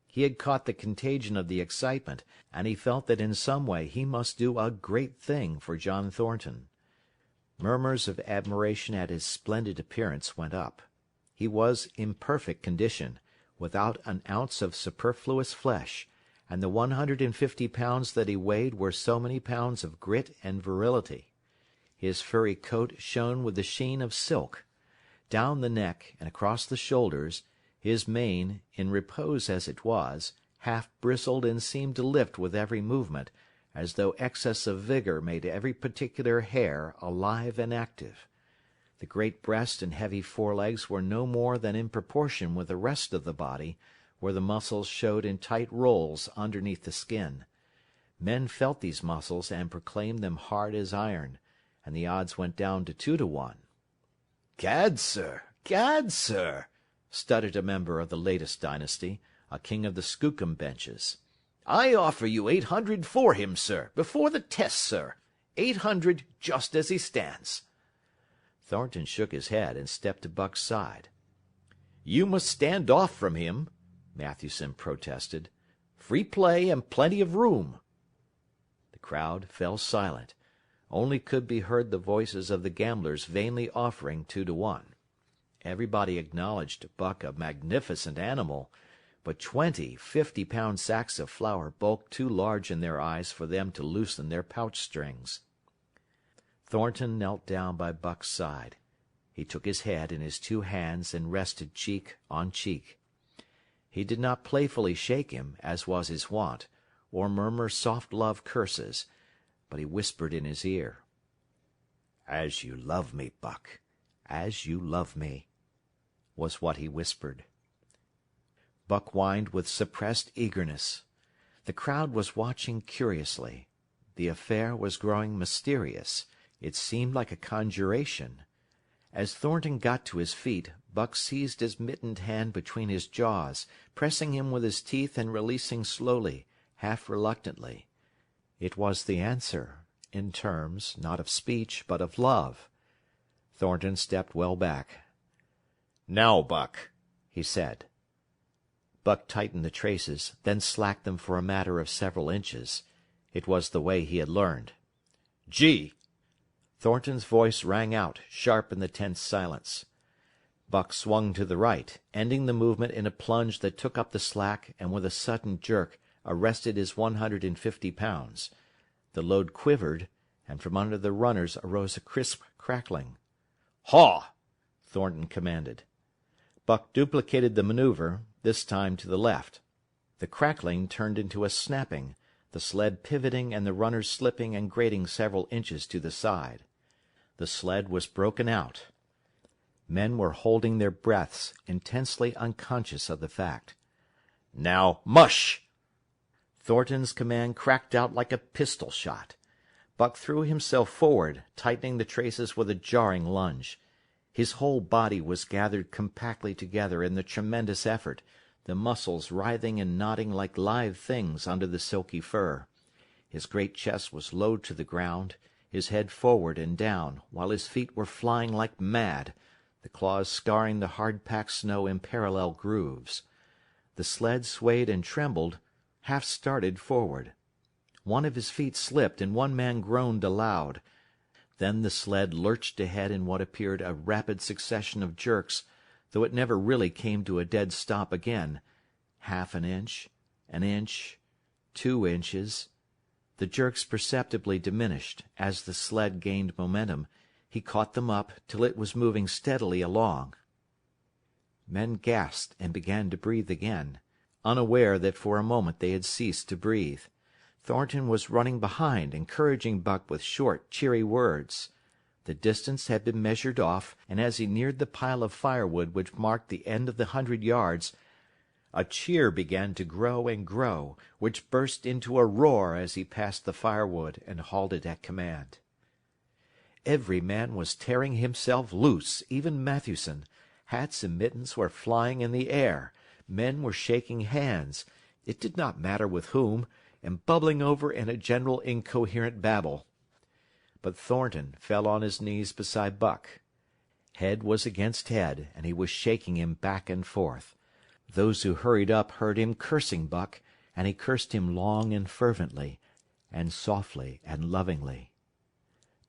He had caught the contagion of the excitement, and he felt that in some way he must do a great thing for John Thornton. Murmurs of admiration at his splendid appearance went up. He was in perfect condition, without an ounce of superfluous flesh, and the 150 pounds that he weighed were so many pounds of grit and virility. His furry coat shone with the sheen of silk. Down the neck and across the shoulders, his mane, in repose as it was, half bristled and seemed to lift with every movement, as though excess of vigor made every particular hair alive and active. The great breast and heavy forelegs were no more than in proportion with the rest of the body, where the muscles showed in tight rolls underneath the skin. Men felt these muscles and proclaimed them hard as iron, and the odds went down to 2 to 1. "Gad, sir! Gad, sir!" stuttered a member of the latest dynasty, a king of the skookum benches. "I offer you 800 for him, sir, before the test, sir. 800 just as he stands." Thornton shook his head and stepped to Buck's side. "You must stand off from him," Matthewson protested. "Free play and plenty of room." The crowd fell silent. Only could be heard the voices of the gamblers vainly offering 2 to 1. Everybody acknowledged Buck a magnificent animal, but 20 50-pound sacks of flour bulked too large in their eyes for them to loosen their pouch strings. Thornton knelt down by Buck's side. He took his head in his 2 hands and rested cheek on cheek. He did not playfully shake him, as was his wont, or murmur soft love curses, but he whispered in his ear. "As you love me, Buck, as you love me," was what he whispered. Buck whined with suppressed eagerness. The crowd was watching curiously. The affair was growing mysterious. It seemed like a conjuration. As Thornton got to his feet, Buck seized his mittened hand between his jaws, pressing him with his teeth and releasing slowly, half reluctantly. It was the answer, in terms, not of speech, but of love. Thornton stepped well back. "Now, Buck," he said. Buck tightened the traces, then slacked them for a matter of several inches. It was the way he had learned. "Gee!" Thornton's voice rang out, sharp in the tense silence. Buck swung to the right, ending the movement in a plunge that took up the slack and with a sudden jerk arrested his 150 pounds. The load quivered, and from under the runners arose a crisp crackling. "Haw!" Thornton commanded. Buck duplicated the maneuver, this time to the left. The crackling turned into a snapping, the sled pivoting and the runners slipping and grating several inches to the side. The sled was broken out. Men were holding their breaths, intensely unconscious of the fact. "Now, mush!" Thornton's command cracked out like a pistol shot. Buck threw himself forward, tightening the traces with a jarring lunge. His whole body was gathered compactly together in the tremendous effort, the muscles writhing and knotting like live things under the silky fur. His great chest was low to the ground, his head forward and down, while his feet were flying like mad, the claws scarring the hard-packed snow in parallel grooves. The sled swayed and trembled, half started forward. One of his feet slipped, and one man groaned aloud. Then the sled lurched ahead in what appeared a rapid succession of jerks, though it never really came to a dead stop again. Half an inch, 2 inches. The jerks perceptibly diminished. As the sled gained momentum, he caught them up till it was moving steadily along. Men gasped and began to breathe again, unaware that for a moment they had ceased to breathe. Thornton was running behind, encouraging Buck with short, cheery words. The distance had been measured off, and as he neared the pile of firewood which marked the end of the 100 yards, a cheer began to grow and grow, which burst into a roar as he passed the firewood and halted at command. Every man was tearing himself loose, even Matthewson. Hats and mittens were flying in the air. Men were shaking hands, it did not matter with whom, and bubbling over in a general incoherent babble. But Thornton fell on his knees beside Buck. Head was against head, and he was shaking him back and forth. Those who hurried up heard him cursing Buck, and he cursed him long and fervently, and softly and lovingly.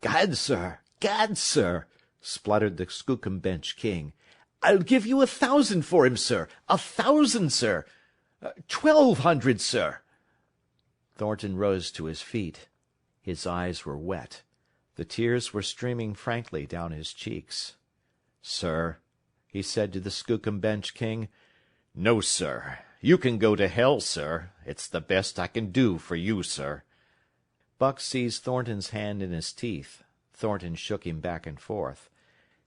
"Gad, sir! Gad, sir!" spluttered the Skookumbench King. "I'll give you 1,000 for him, sir! 1,000, sir! 1,200, sir!" Thornton rose to his feet. His eyes were wet. The tears were streaming frankly down his cheeks. "Sir," he said to the Skookumbench King, "no, sir. You can go to hell, sir. It's the best I can do for you, sir." Buck seized Thornton's hand in his teeth. Thornton shook him back and forth.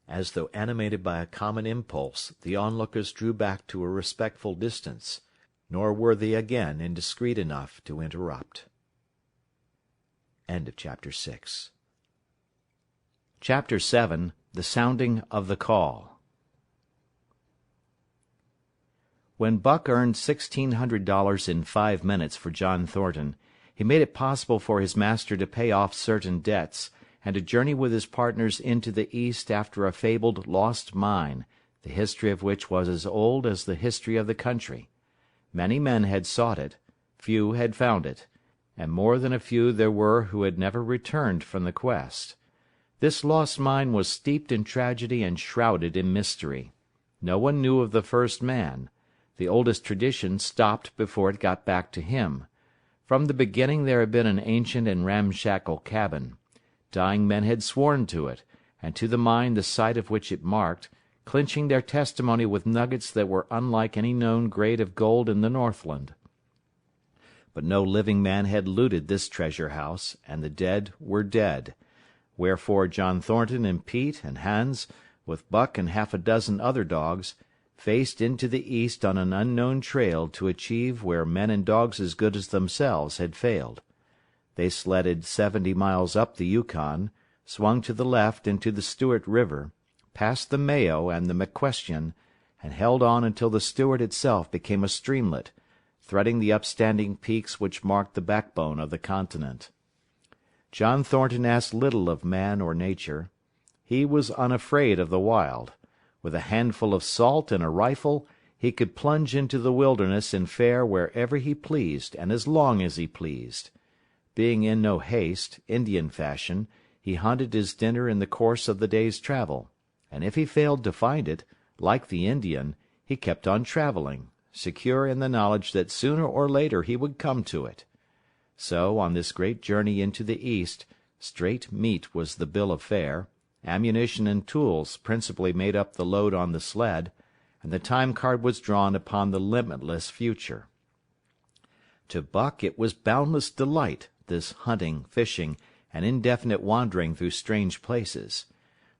As though animated by a common impulse, the onlookers drew back to a respectful distance, nor were they again indiscreet enough to interrupt. Chapter 6. Chapter 7. The Sounding of the Call. When Buck earned $1,600 in 5 minutes for John Thornton, he made it possible for his master to pay off certain debts, and to journey with his partners into the East after a fabled lost mine, the history of which was as old as the history of the country. Many men had sought it, few had found it, and more than a few there were who had never returned from the quest. This lost mine was steeped in tragedy and shrouded in mystery. No one knew of the first man. The oldest tradition stopped before it got back to him. From the beginning there had been an ancient and ramshackle cabin. Dying men had sworn to it, and to the mine the site of which it marked, clinching their testimony with nuggets that were unlike any known grade of gold in the Northland. But no living man had looted this treasure-house, and the dead were dead. Wherefore John Thornton and Pete and Hans, with Buck and half a dozen other dogs, faced into the east on an unknown trail to achieve where men and dogs as good as themselves had failed. They sledded 70 miles up the Yukon, swung to the left into the Stewart River, passed the Mayo and the McQuestion, and held on until the Stewart itself became a streamlet, threading the upstanding peaks which marked the backbone of the continent. John Thornton asked little of man or nature. He was unafraid of the wild. With a handful of salt and a rifle, he could plunge into the wilderness and fare wherever he pleased and as long as he pleased. Being in no haste, Indian fashion, he hunted his dinner in the course of the day's travel, and if he failed to find it, like the Indian, he kept on traveling, secure in the knowledge that sooner or later he would come to it. So, on this great journey into the East, straight meat was the bill of fare, ammunition and tools principally made up the load on the sled, and the time card was drawn upon the limitless future. To Buck it was boundless delight, this hunting, fishing, and indefinite wandering through strange places.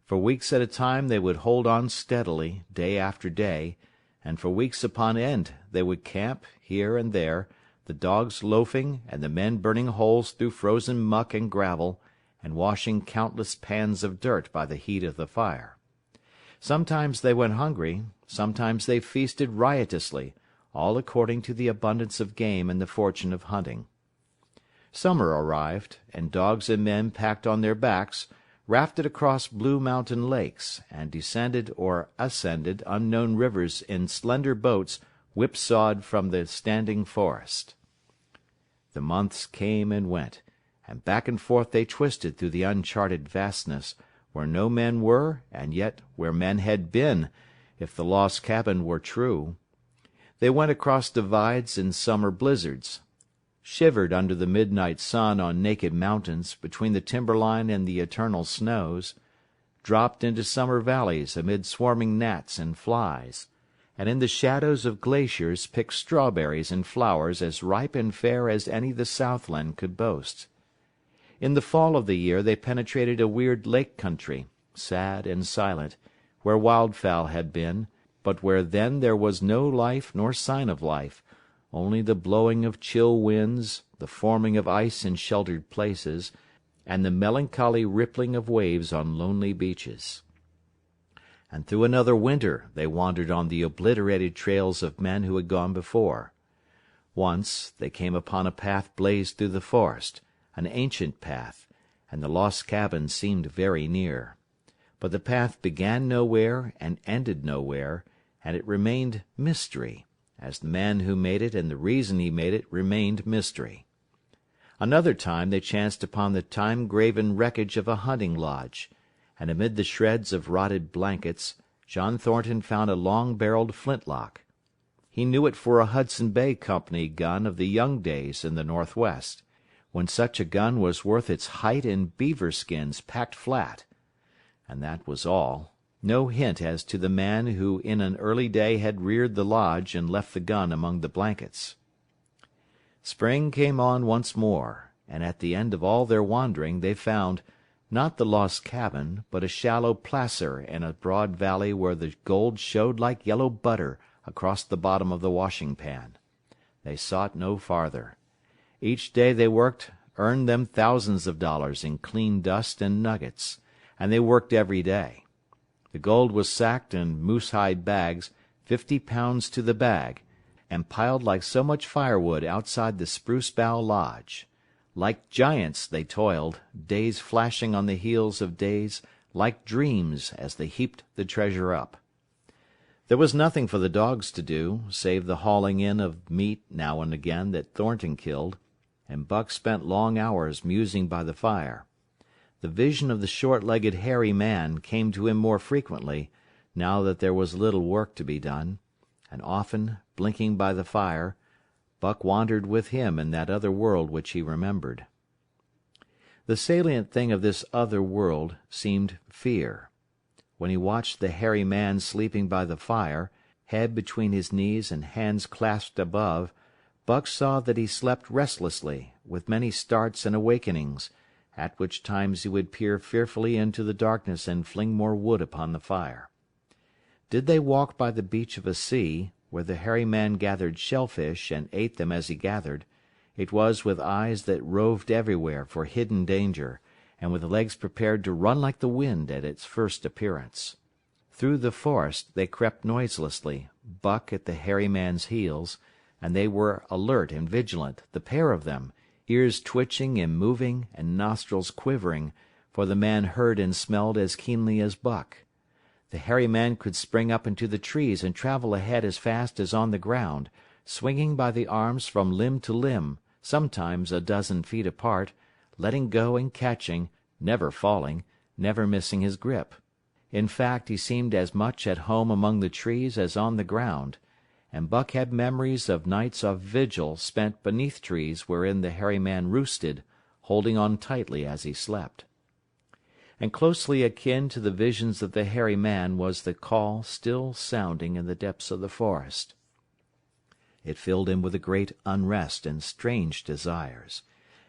For weeks at a time they would hold on steadily, day after day, and for weeks upon end they would camp, here and there, the dogs loafing and the men burning holes through frozen muck and gravel, and washing countless pans of dirt by the heat of the fire. Sometimes they went hungry, sometimes they feasted riotously, all according to the abundance of game and the fortune of hunting. Summer arrived, and dogs and men packed on their backs, rafted across blue mountain lakes, and descended or ascended unknown rivers in slender boats whipsawed from the standing forest. The months came and went, and back and forth they twisted through the uncharted vastness, where no men were, and yet where men had been, if the lost cabin were true. They went across divides in summer blizzards, shivered under the midnight sun on naked mountains between the timberline and the eternal snows, dropped into summer valleys amid swarming gnats and flies, and in the shadows of glaciers picked strawberries and flowers as ripe and fair as any the Southland could boast. In the fall of the year they penetrated a weird lake country, sad and silent, where wildfowl had been, but where then there was no life nor sign of life, only the blowing of chill winds, the forming of ice in sheltered places, and the melancholy rippling of waves on lonely beaches. And through another winter they wandered on the obliterated trails of men who had gone before. Once they came upon a path blazed through the forest, an ancient path, and the lost cabin seemed very near. But the path began nowhere and ended nowhere, and it remained mystery, as the man who made it and the reason he made it remained mystery. Another time they chanced upon the time-graven wreckage of a hunting lodge, and amid the shreds of rotted blankets John Thornton found a long-barreled flintlock. He knew it for a Hudson Bay Company gun of the young days in the Northwest, when such a gun was worth its height in beaver skins packed flat. And that was all. No hint as to the man who in an early day had reared the lodge and left the gun among the blankets. Spring came on once more, and at the end of all their wandering they found, not the lost cabin, but a shallow placer in a broad valley where the gold showed like yellow butter across the bottom of the washing-pan. They sought no farther. Each day they worked earned them thousands of dollars in clean dust and nuggets, and they worked every day. The gold was sacked in moose-hide bags, 50 pounds to the bag, and piled like so much firewood outside the Spruce Bough Lodge. Like giants they toiled, days flashing on the heels of days, like dreams as they heaped the treasure up. There was nothing for the dogs to do, save the hauling in of meat now and again that Thornton killed, and Buck spent long hours musing by the fire. The vision of the short-legged hairy man came to him more frequently, now that there was little work to be done, and often, blinking by the fire, Buck wandered with him in that other world which he remembered. The salient thing of this other world seemed fear. When he watched the hairy man sleeping by the fire, head between his knees and hands clasped above, Buck saw that he slept restlessly, with many starts and awakenings, at which times he would peer fearfully into the darkness and fling more wood upon the fire. Did they walk by the beach of a sea, where the hairy man gathered shellfish and ate them as he gathered, it was with eyes that roved everywhere for hidden danger, and with legs prepared to run like the wind at its first appearance. Through the forest they crept noiselessly, Buck at the hairy man's heels, and they were alert and vigilant, the pair of them, ears twitching and moving, and nostrils quivering, for the man heard and smelled as keenly as Buck. The hairy man could spring up into the trees and travel ahead as fast as on the ground, swinging by the arms from limb to limb, sometimes a dozen feet apart, letting go and catching, never falling, never missing his grip. In fact, he seemed as much at home among the trees as on the ground, and Buck had memories of nights of vigil spent beneath trees wherein the hairy man roosted, holding on tightly as he slept. And closely akin to the visions of the hairy man was the call still sounding in the depths of the forest. It filled him with a great unrest and strange desires.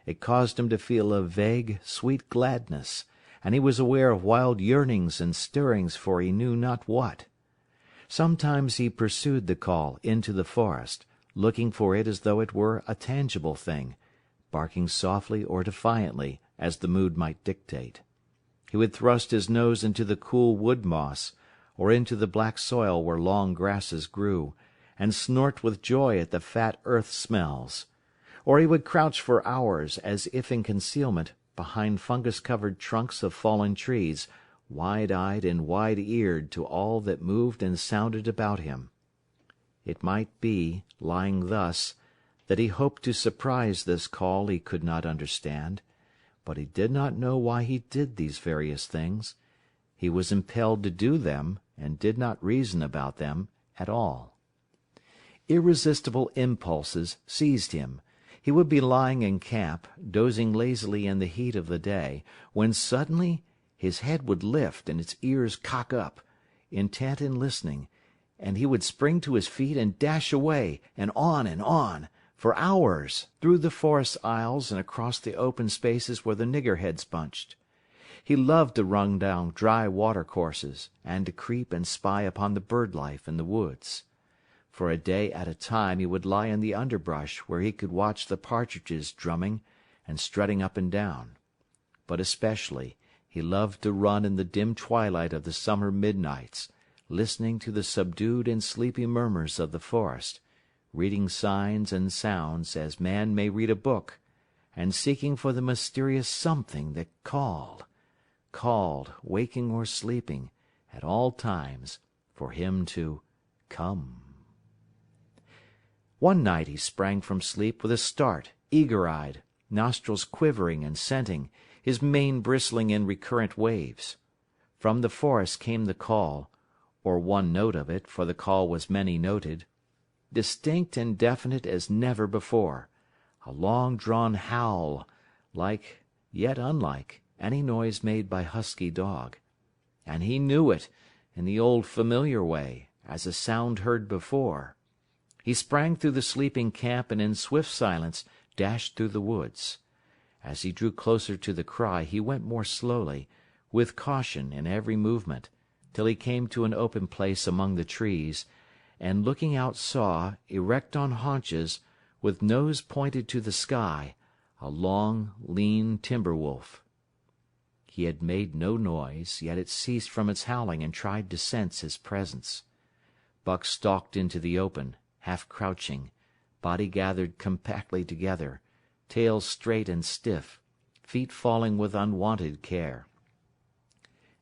It caused him to feel a vague, sweet gladness, and he was aware of wild yearnings and stirrings for he knew not what. Sometimes he pursued the call into the forest, looking for it as though it were a tangible thing, barking softly or defiantly, as the mood might dictate. He would thrust his nose into the cool wood moss, or into the black soil where long grasses grew, and snort with joy at the fat earth smells. Or he would crouch for hours, as if in concealment, behind fungus-covered trunks of fallen trees, wide-eyed and wide-eared to all that moved and sounded about him. It might be, lying thus, that he hoped to surprise this call he could not understand, but he did not know why he did these various things. He was impelled to do them, and did not reason about them at all. Irresistible impulses seized him. He would be lying in camp, dozing lazily in the heat of the day, when suddenly his head would lift and its ears cock up, intent and listening, and he would spring to his feet and dash away, and on, for hours, through the forest aisles and across the open spaces where the niggerheads bunched. He loved to run down dry watercourses, and to creep and spy upon the bird life in the woods. For a day at a time he would lie in the underbrush where he could watch the partridges drumming and strutting up and down. But especially he loved to run in the dim twilight of the summer midnights, listening to the subdued and sleepy murmurs of the forest, reading signs and sounds as man may read a book, and seeking for the mysterious something that called, waking or sleeping, at all times, for him to come. One night he sprang from sleep with a start, eager-eyed, nostrils quivering and scenting, his mane bristling in recurrent waves. From the forest came the call, or one note of it, for the call was many-noted, distinct and definite as never before, a long-drawn howl, like, yet unlike, any noise made by husky dog. And he knew it, in the old familiar way, as a sound heard before. He sprang through the sleeping camp and in swift silence dashed through the woods. As he drew closer to the cry he went more slowly, with caution in every movement, till he came to an open place among the trees, and looking out saw, erect on haunches, with nose pointed to the sky, a long, lean timber-wolf. He had made no noise, yet it ceased from its howling and tried to sense his presence. Buck stalked into the open, half crouching, body gathered compactly together, tail straight and stiff, feet falling with unwonted care.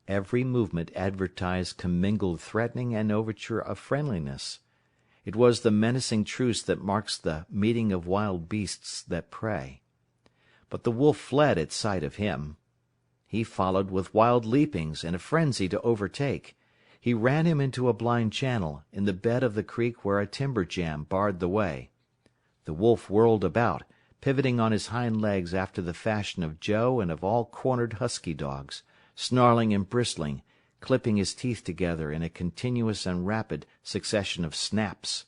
Every movement advertised commingled threatening and overture of friendliness. It was the menacing truce that marks the meeting of wild beasts that prey. But the wolf fled at sight of him. He followed with wild leapings and a frenzy to overtake. He ran him into a blind channel, in the bed of the creek where a timber jam barred the way. The wolf whirled about, pivoting on his hind legs after the fashion of Joe and of all cornered husky dogs, snarling and bristling, clipping his teeth together in a continuous and rapid succession of snaps.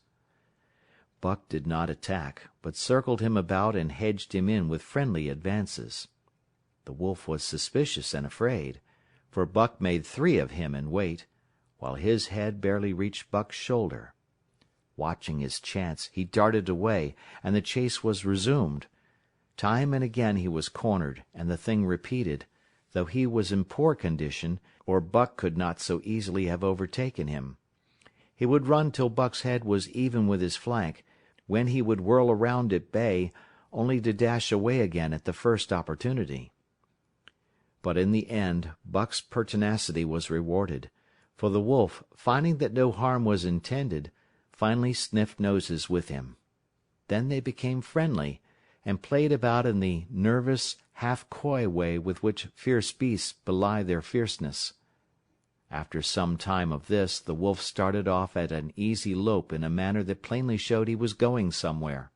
Buck did not attack, but circled him about and hedged him in with friendly advances. The wolf was suspicious and afraid, for Buck made 3 of him in weight, while his head barely reached Buck's shoulder. Watching his chance, he darted away, and the chase was resumed. Time and again he was cornered, and the thing repeated, though he was in poor condition, or Buck could not so easily have overtaken him. He would run till Buck's head was even with his flank, when he would whirl around at bay, only to dash away again at the first opportunity. But in the end Buck's pertinacity was rewarded, for the wolf, finding that no harm was intended, finally sniffed noses with him. Then they became friendly, and played about in the nervous, half-coy way with which fierce beasts belie their fierceness. After some time of this, the wolf started off at an easy lope in a manner that plainly showed he was going somewhere.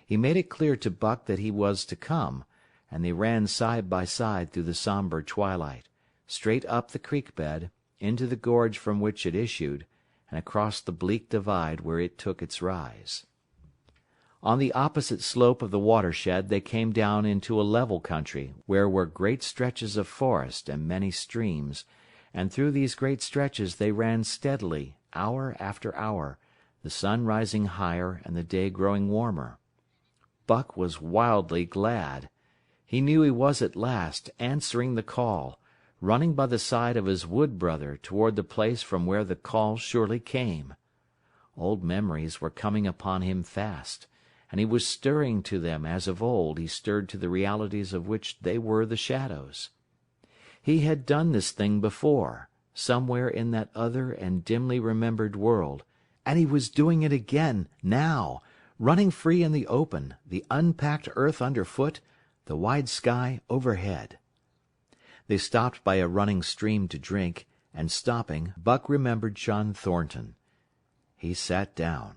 He made it clear to Buck that he was to come, and they ran side by side through the somber twilight, straight up the creek bed, into the gorge from which it issued, and across the bleak divide where it took its rise. On the opposite slope of the watershed they came down into a level country where were great stretches of forest and many streams, and through these great stretches they ran steadily, hour after hour, the sun rising higher and the day growing warmer. Buck was wildly glad. He knew he was at last answering the call, running by the side of his wood brother toward the place from where the call surely came. Old memories were coming upon him fast, and he was stirring to them as of old he stirred to the realities of which they were the shadows. He had done this thing before, somewhere in that other and dimly remembered world, and he was doing it again, now, running free in the open, the unpacked earth underfoot, the wide sky overhead. They stopped by a running stream to drink, and stopping, Buck remembered John Thornton. He sat down.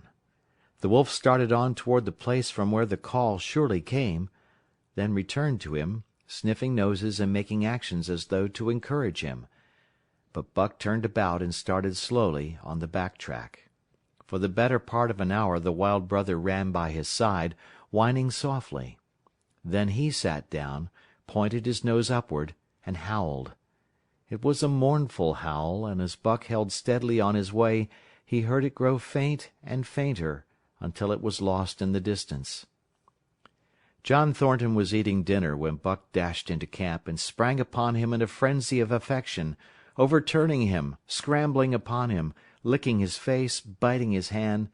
The wolf started on toward the place from where the call surely came, then returned to him, sniffing noses and making actions as though to encourage him. But Buck turned about and started slowly on the back track. For the better part of an hour the wild brother ran by his side, whining softly. Then he sat down, pointed his nose upward, and howled. It was a mournful howl, and as Buck held steadily on his way he heard it grow faint and fainter, until it was lost in the distance. John Thornton was eating dinner when Buck dashed into camp and sprang upon him in a frenzy of affection, overturning him, scrambling upon him, licking his face, biting his hand,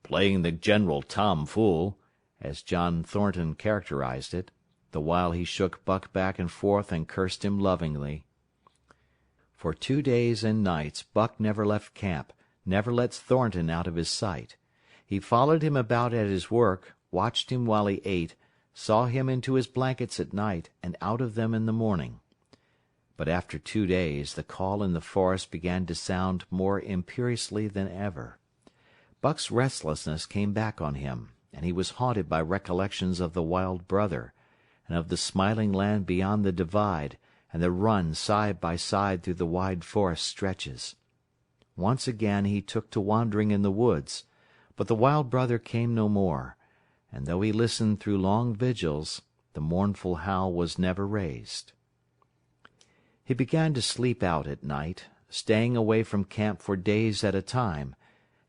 playing the general tom-fool, as John Thornton characterized it, the while he shook Buck back and forth and cursed him lovingly. For 2 days and nights Buck never left camp, never let Thornton out of his sight. He followed him about at his work, watched him while he ate, saw him into his blankets at night and out of them in the morning. But after 2 days the call in the forest began to sound more imperiously than ever. Buck's restlessness came back on him, and he was haunted by recollections of the wild brother, and of the smiling land beyond the divide, and the run side by side through the wide forest stretches. Once again he took to wandering in the woods, but the wild brother came no more, and though he listened through long vigils, the mournful howl was never raised. He began to sleep out at night, staying away from camp for days at a time,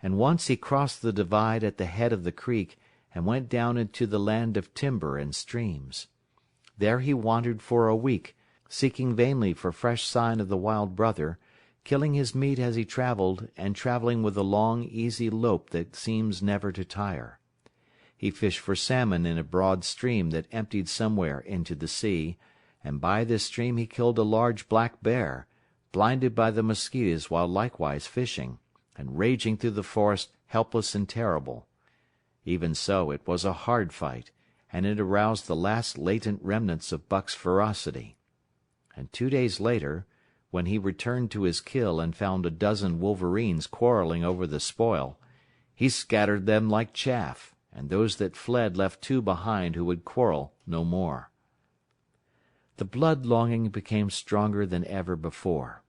and once he crossed the divide at the head of the creek and went down into the land of timber and streams. There he wandered for a week, seeking vainly for fresh sign of the wild brother, killing his meat as he traveled, and traveling with a long, easy lope that seems never to tire. He fished for salmon in a broad stream that emptied somewhere into the sea, and by this stream he killed a large black bear, blinded by the mosquitoes while likewise fishing, and raging through the forest helpless and terrible. Even so, it was a hard fight, and it aroused the last latent remnants of Buck's ferocity. And 2 days later, when he returned to his kill and found a dozen wolverines quarreling over the spoil, he scattered them like chaff, and those that fled left 2 behind who would quarrel no more. The blood-longing became stronger than ever before.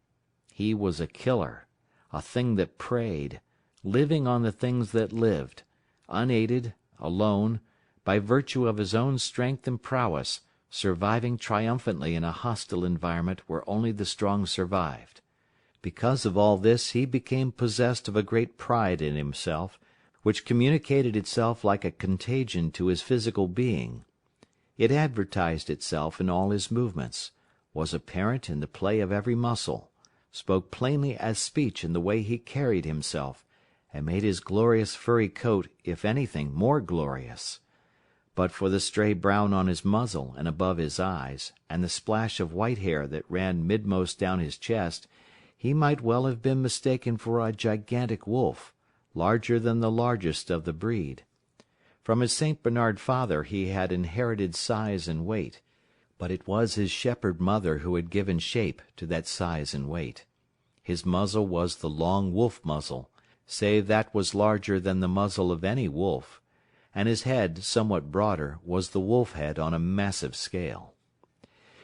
He was a killer, a thing that preyed, living on the things that lived, unaided, alone, by virtue of his own strength and prowess, surviving triumphantly in a hostile environment where only the strong survived. Because of all this he became possessed of a great pride in himself, which communicated itself like a contagion to his physical being. It advertised itself in all his movements, was apparent in the play of every muscle, spoke plainly as speech in the way he carried himself, and made his glorious furry coat, if anything, more glorious. But for the stray brown on his muzzle and above his eyes, and the splash of white hair that ran midmost down his chest, he might well have been mistaken for a gigantic wolf, larger than the largest of the breed. From his St. Bernard father he had inherited size and weight, but it was his shepherd mother who had given shape to that size and weight. His muzzle was the long wolf muzzle, save that was larger than the muzzle of any wolf, and his head, somewhat broader, was the wolf head on a massive scale.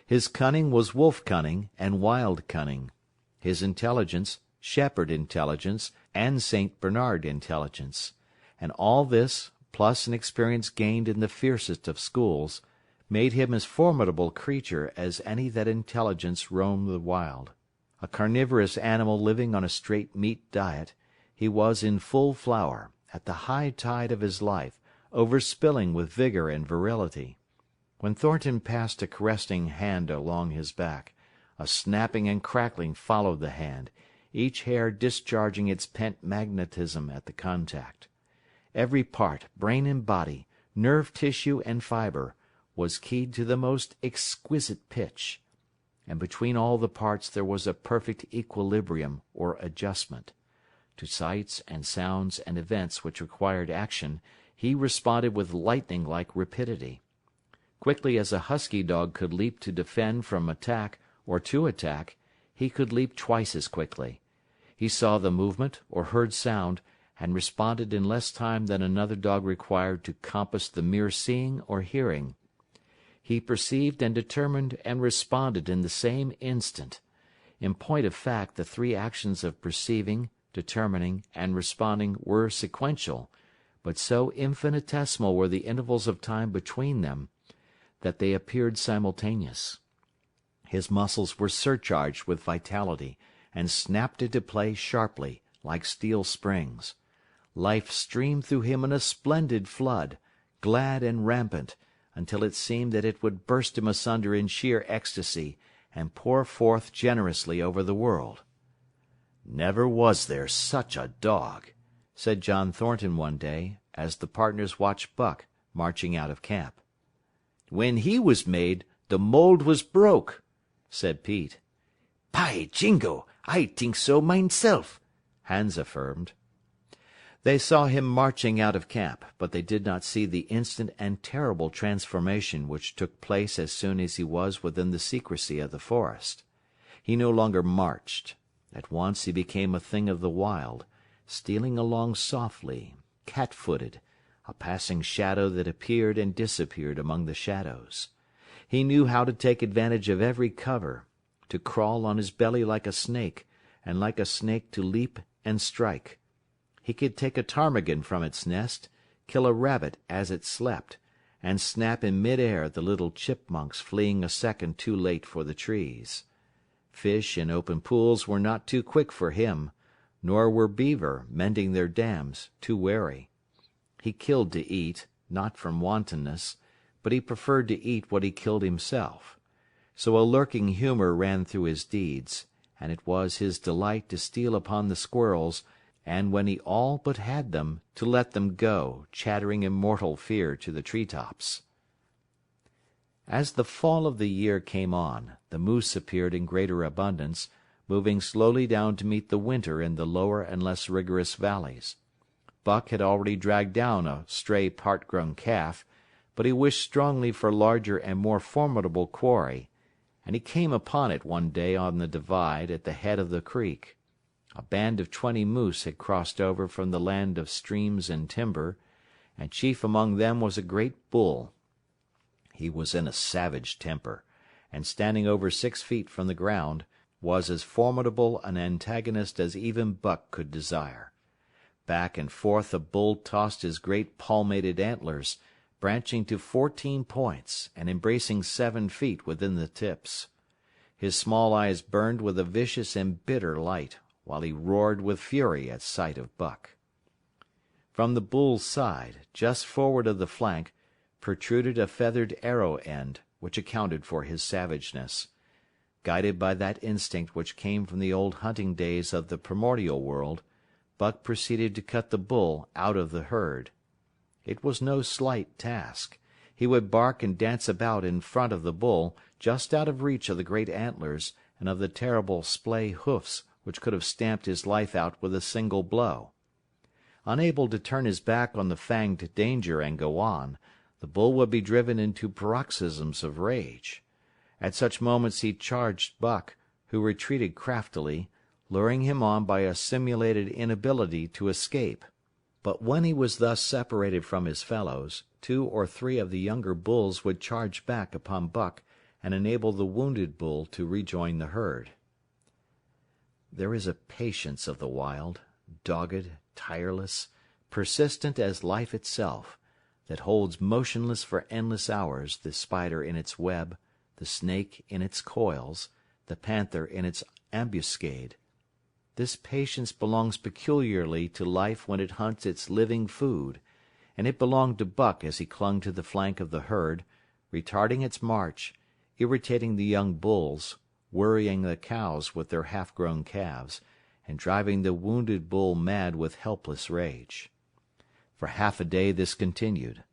His cunning was wolf cunning and wild cunning. His intelligence, shepherd intelligence and St. Bernard intelligence, and all this, plus an experience gained in the fiercest of schools, made him as formidable creature as any that intelligence roamed the wild. A carnivorous animal living on a straight meat diet, he was in full flower, at the high tide of his life, overspilling with vigor and virility. When Thornton passed a caressing hand along his back, a snapping and crackling followed the hand, each hair discharging its pent magnetism at the contact. Every part, brain and body, nerve tissue and fibre, was keyed to the most exquisite pitch, and between all the parts there was a perfect equilibrium or adjustment. To sights and sounds and events which required action he responded with lightning-like rapidity. Quickly as a husky dog could leap to defend from attack or to attack, he could leap twice as quickly. He saw the movement or heard sound, and responded in less time than another dog required to compass the mere seeing or hearing. He perceived and determined and responded in the same instant. In point of fact, the three actions of perceiving, determining, and responding were sequential, but so infinitesimal were the intervals of time between them, that they appeared simultaneous. His muscles were surcharged with vitality, and snapped into play sharply, like steel springs. Life streamed through him in a splendid flood, glad and rampant, until it seemed that it would burst him asunder in sheer ecstasy, and pour forth generously over the world. "Never was there such a dog," said John Thornton one day, as the partners watched Buck marching out of camp. "When he was made, the mold was broke," said Pete. "By jingo, I think so mineself," Hans affirmed. They saw him marching out of camp, but they did not see the instant and terrible transformation which took place as soon as he was within the secrecy of the forest. He no longer marched. At once he became a thing of the wild, stealing along softly, cat-footed, a passing shadow that appeared and disappeared among the shadows. He knew how to take advantage of every cover, to crawl on his belly like a snake, and like a snake to leap and strike. He could take a ptarmigan from its nest, kill a rabbit as it slept, and snap in mid-air the little chipmunks fleeing a second too late for the trees. Fish in open pools were not too quick for him, nor were beaver, mending their dams, too wary. He killed to eat, not from wantonness, but he preferred to eat what he killed himself. So a lurking humor ran through his deeds, and it was his delight to steal upon the squirrels, and when he all but had them, to let them go, chattering in mortal fear to the tree-tops. As the fall of the year came on, the moose appeared in greater abundance, moving slowly down to meet the winter in the lower and less rigorous valleys. Buck had already dragged down a stray part-grown calf, but he wished strongly for larger and more formidable quarry, and he came upon it one day on the divide at the head of the creek. A band of 20 moose had crossed over from the land of streams and timber, and chief among them was a great bull. He was in a savage temper, and standing over 6 feet from the ground, was as formidable an antagonist as even Buck could desire. Back and forth the bull tossed his great palmated antlers, branching to 14 points, and embracing 7 feet within the tips. His small eyes burned with a vicious and bitter light, while he roared with fury at sight of Buck. From the bull's side, just forward of the flank, protruded a feathered arrow end, which accounted for his savageness. Guided by that instinct which came from the old hunting days of the primordial world, Buck proceeded to cut the bull out of the herd. It was no slight task. He would bark and dance about in front of the bull, just out of reach of the great antlers and of the terrible splay hoofs which could have stamped his life out with a single blow. Unable to turn his back on the fanged danger and go on, the bull would be driven into paroxysms of rage. At such moments he charged Buck, who retreated craftily, luring him on by a simulated inability to escape. But when he was thus separated from his fellows, 2 or 3 of the younger bulls would charge back upon Buck and enable the wounded bull to rejoin the herd. There is a patience of the wild, dogged, tireless, persistent as life itself, that holds motionless for endless hours the spider in its web, the snake in its coils, the panther in its ambuscade. This patience belongs peculiarly to life when it hunts its living food, and it belonged to Buck as he clung to the flank of the herd, retarding its march, irritating the young bulls, worrying the cows with their half-grown calves, and driving the wounded bull mad with helpless rage. For half a day this continued.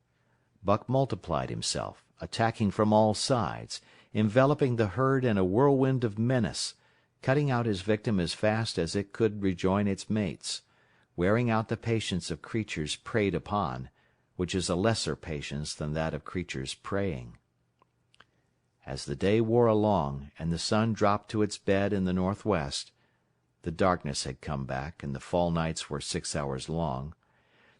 Buck multiplied himself, attacking from all sides, enveloping the herd in a whirlwind of menace, cutting out his victim as fast as it could rejoin its mates, wearing out the patience of creatures preyed upon, which is a lesser patience than that of creatures preying. As the day wore along, and the sun dropped to its bed in the northwest, the darkness had come back, and the fall nights were 6 hours long.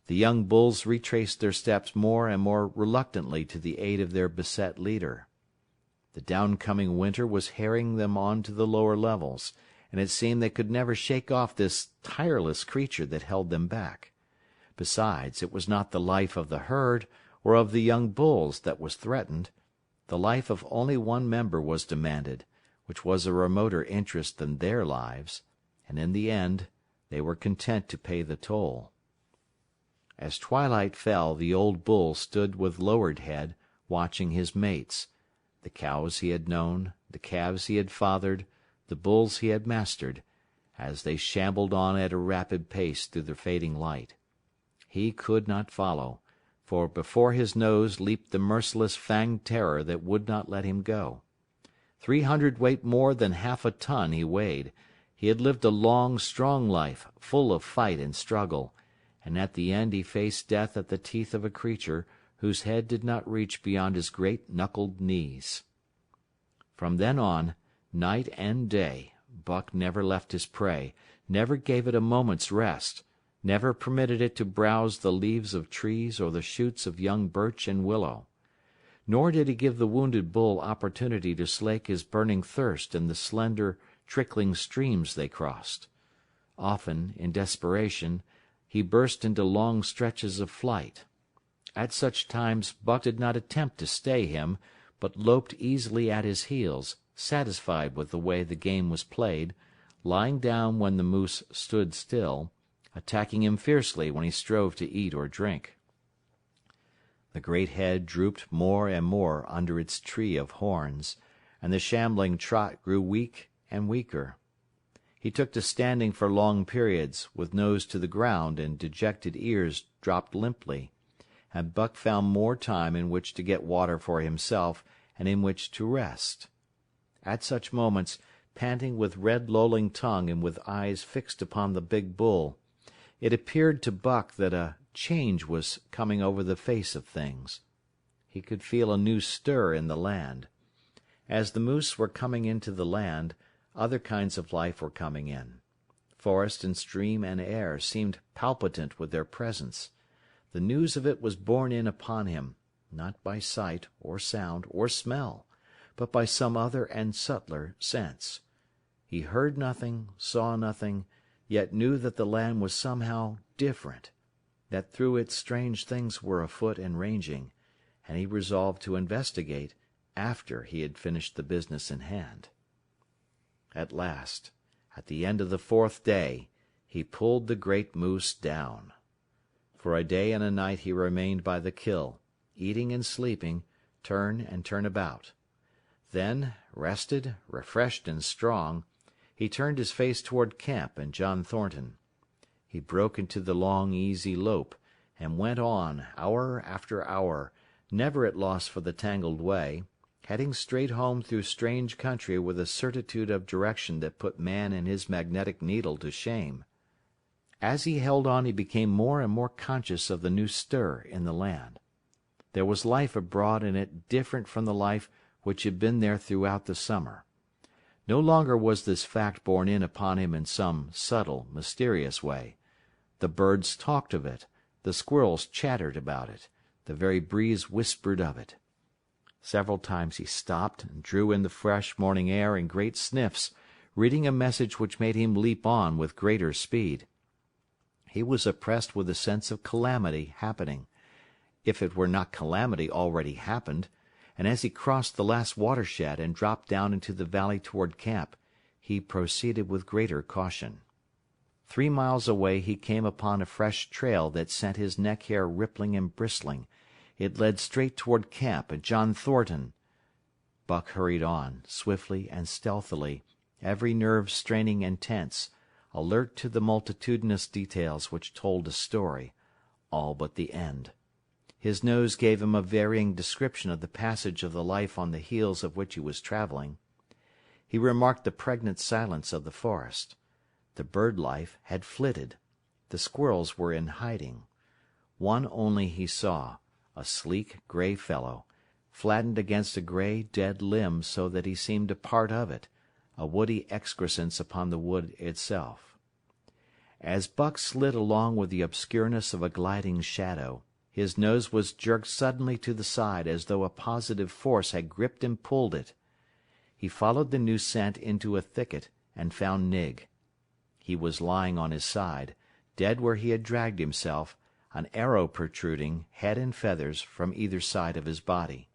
The young bulls retraced their steps more and more reluctantly to the aid of their beset leader. The downcoming winter was harrying them on to the lower levels, and it seemed they could never shake off this tireless creature that held them back. Besides, it was not the life of the herd or of the young bulls that was threatened. The life of only one member was demanded, which was a remoter interest than their lives, and in the end they were content to pay the toll. As twilight fell, the old bull stood with lowered head, watching his mates, the cows he had known, the calves he had fathered, the bulls he had mastered, as they shambled on at a rapid pace through the fading light. He could not follow, for before his nose leaped the merciless fanged terror that would not let him go. 300 weight more than half a ton he weighed. He had lived a long, strong life, full of fight and struggle, and at the end he faced death at the teeth of a creature whose head did not reach beyond his great knuckled knees. From then on, night and day, Buck never left his prey, never gave it a moment's rest, never permitted it to browse the leaves of trees or the shoots of young birch and willow. Nor did he give the wounded bull opportunity to slake his burning thirst in the slender, trickling streams they crossed. Often, in desperation, he burst into long stretches of flight. At such times Buck did not attempt to stay him, but loped easily at his heels, satisfied with the way the game was played, lying down when the moose stood still, attacking him fiercely when he strove to eat or drink. The great head drooped more and more under its tree of horns, and the shambling trot grew weak and weaker. He took to standing for long periods, with nose to the ground and dejected ears dropped limply, and Buck found more time in which to get water for himself and in which to rest. At such moments, panting with red lolling tongue and with eyes fixed upon the big bull, it appeared to Buck that a change was coming over the face of things. He could feel a new stir in the land. As the moose were coming into the land, other kinds of life were coming in. Forest and stream and air seemed palpitant with their presence. The news of it was borne in upon him, not by sight or sound or smell, but by some other and subtler sense. He heard nothing, saw nothing, yet knew that the land was somehow different, that through it strange things were afoot and ranging, and he resolved to investigate after he had finished the business in hand. At last, at the end of the 4th day, he pulled the great moose down. For a day and a night he remained by the kill, eating and sleeping, turn and turn about. Then, rested, refreshed, and strong, he turned his face toward camp and John Thornton. He broke into the long, easy lope, and went on, hour after hour, never at loss for the tangled way, heading straight home through strange country with a certitude of direction that put man and his magnetic needle to shame. As he held on he became more and more conscious of the new stir in the land. There was life abroad in it different from the life which had been there throughout the summer. No longer was this fact borne in upon him in some subtle, mysterious way. The birds talked of it, the squirrels chattered about it, the very breeze whispered of it. Several times he stopped and drew in the fresh morning air in great sniffs, reading a message which made him leap on with greater speed. He was oppressed with a sense of calamity happening, if it were not calamity already happened, and as he crossed the last watershed and dropped down into the valley toward camp, he proceeded with greater caution. 3 miles away he came upon a fresh trail that sent his neck hair rippling and bristling. It led straight toward camp and John Thornton. Buck hurried on, swiftly and stealthily, every nerve straining and tense, alert to the multitudinous details which told a story, all but the end. His nose gave him a varying description of the passage of the life on the heels of which he was traveling. He remarked the pregnant silence of the forest. The bird life had flitted. The squirrels were in hiding. One only he saw, a sleek, gray fellow, flattened against a gray, dead limb so that he seemed a part of it, a woody excrescence upon the wood itself. As Buck slid along with the obscureness of a gliding shadow, his nose was jerked suddenly to the side as though a positive force had gripped and pulled it. He followed the new scent into a thicket and found Nig. He was lying on his side, dead where he had dragged himself, an arrow protruding, head and feathers, from either side of his body.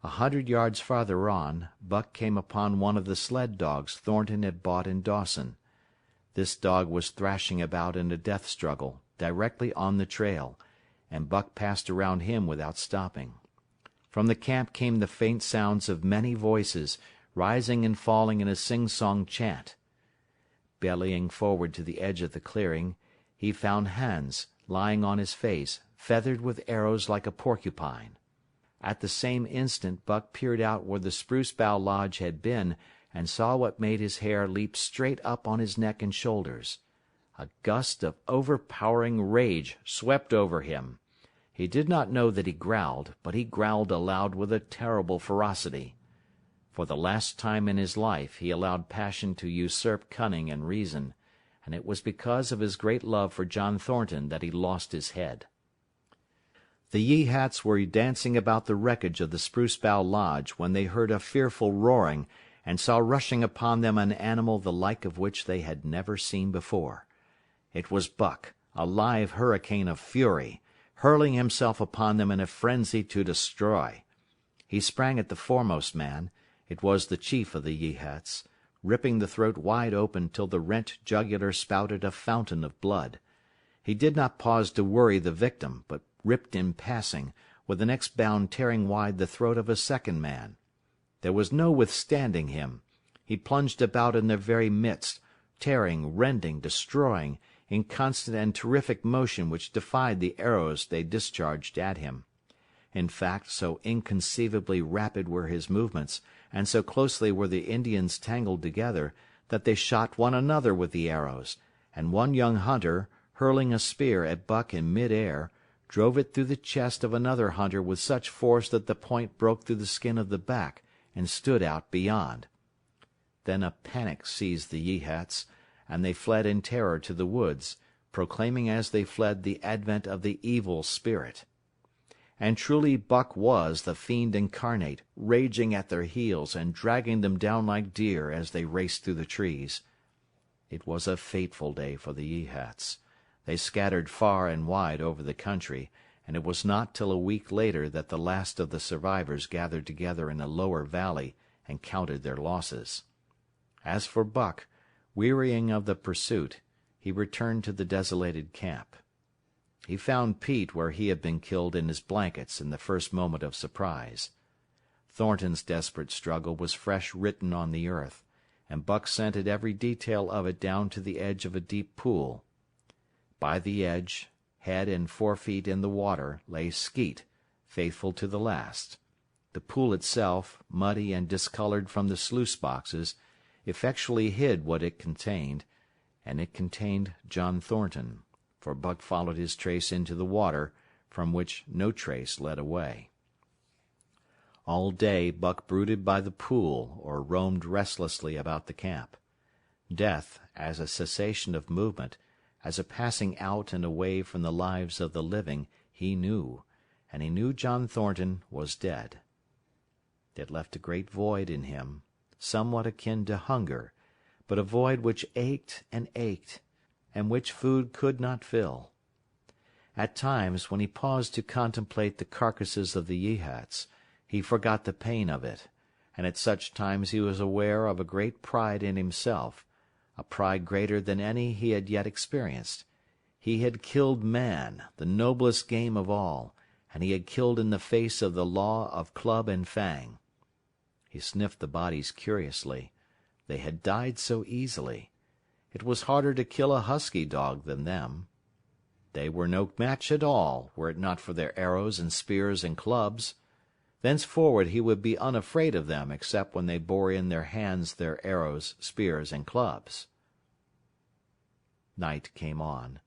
100 yards farther on, Buck came upon one of the sled dogs Thornton had bought in Dawson. This dog was thrashing about in a death struggle, directly on the trail, and Buck passed around him without stopping. From the camp came the faint sounds of many voices, rising and falling in a sing-song chant. Bellying forward to the edge of the clearing, he found Hans, lying on his face, feathered with arrows like a porcupine. At the same instant Buck peered out where the spruce bough lodge had been, and saw what made his hair leap straight up on his neck and shoulders. A gust of overpowering rage swept over him. He did not know that he growled, but he growled aloud with a terrible ferocity. For the last time in his life he allowed passion to usurp cunning and reason, and it was because of his great love for John Thornton that he lost his head. The Yeehats were dancing about the wreckage of the Spruce Bough Lodge when they heard a fearful roaring, and saw rushing upon them an animal the like of which they had never seen before. It was Buck, a live hurricane of fury, hurling himself upon them in a frenzy to destroy. He sprang at the foremost man, it was the chief of the Yeehats, ripping the throat wide open till the rent jugular spouted a fountain of blood. He did not pause to worry the victim, but ripped in passing, with the next bound tearing wide the throat of a second man. There was no withstanding him. He plunged about in their very midst, tearing, rending, destroying, in constant and terrific motion which defied the arrows they discharged at him. In fact, so inconceivably rapid were his movements, and so closely were the Indians tangled together, that they shot one another with the arrows, and one young hunter, hurling a spear at Buck in mid-air, drove it through the chest of another hunter with such force that the point broke through the skin of the back and stood out beyond. Then a panic seized the Yeehats, and they fled in terror to the woods, proclaiming as they fled the advent of the evil spirit. And truly Buck was the fiend incarnate, raging at their heels and dragging them down like deer as they raced through the trees. It was a fateful day for the Yeehats. They scattered far and wide over the country, and it was not till a week later that the last of the survivors gathered together in a lower valley and counted their losses. As for Buck, wearying of the pursuit, he returned to the desolated camp. He found Pete where he had been killed in his blankets in the first moment of surprise. Thornton's desperate struggle was fresh written on the earth, and Buck scented every detail of it down to the edge of a deep pool. By the edge, head and 4 feet in the water, lay Skeet, faithful to the last. The pool itself, muddy and discolored from the sluice-boxes, effectually hid what it contained, and it contained John Thornton, for Buck followed his trace into the water, from which no trace led away. All day Buck brooded by the pool or roamed restlessly about the camp. Death, as a cessation of movement, as a passing out and away from the lives of the living, he knew, and he knew John Thornton was dead. It left a great void in him, somewhat akin to hunger, but a void which ached, and which food could not fill. At times, when he paused to contemplate the carcasses of the Yeehats, he forgot the pain of it, and at such times he was aware of a great pride in himself, a pride greater than any he had yet experienced. He had killed man, the noblest game of all, and he had killed in the face of the law of club and fang. He sniffed the bodies curiously. They had died so easily. It was harder to kill a husky dog than them. They were no match at all, were it not for their arrows and spears and clubs. Thenceforward he would be unafraid of them except when they bore in their hands their arrows, spears, and clubs. Night came on,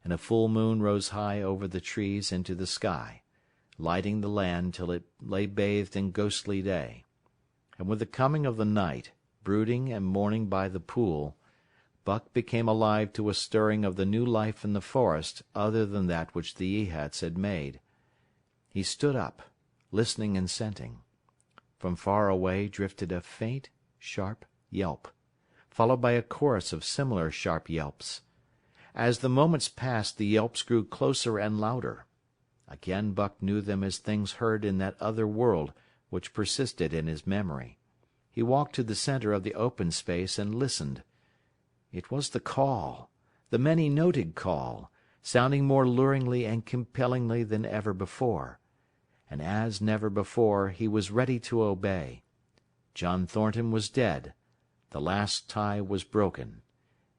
and a full moon rose high over the trees into the sky, lighting the land till it lay bathed in ghostly day. And with the coming of the night, brooding and mourning by the pool, Buck became alive to a stirring of the new life in the forest other than that which the Yeehats had made. He stood up, listening and scenting. From far away drifted a faint, sharp yelp, followed by a chorus of similar sharp yelps. As the moments passed, the yelps grew closer and louder. Again Buck knew them as things heard in that other world which persisted in his memory. He walked to the center of the open space and listened. It was the call, the many-noted call, sounding more luringly and compellingly than ever before. And as never before, he was ready to obey. John Thornton was dead. The last tie was broken.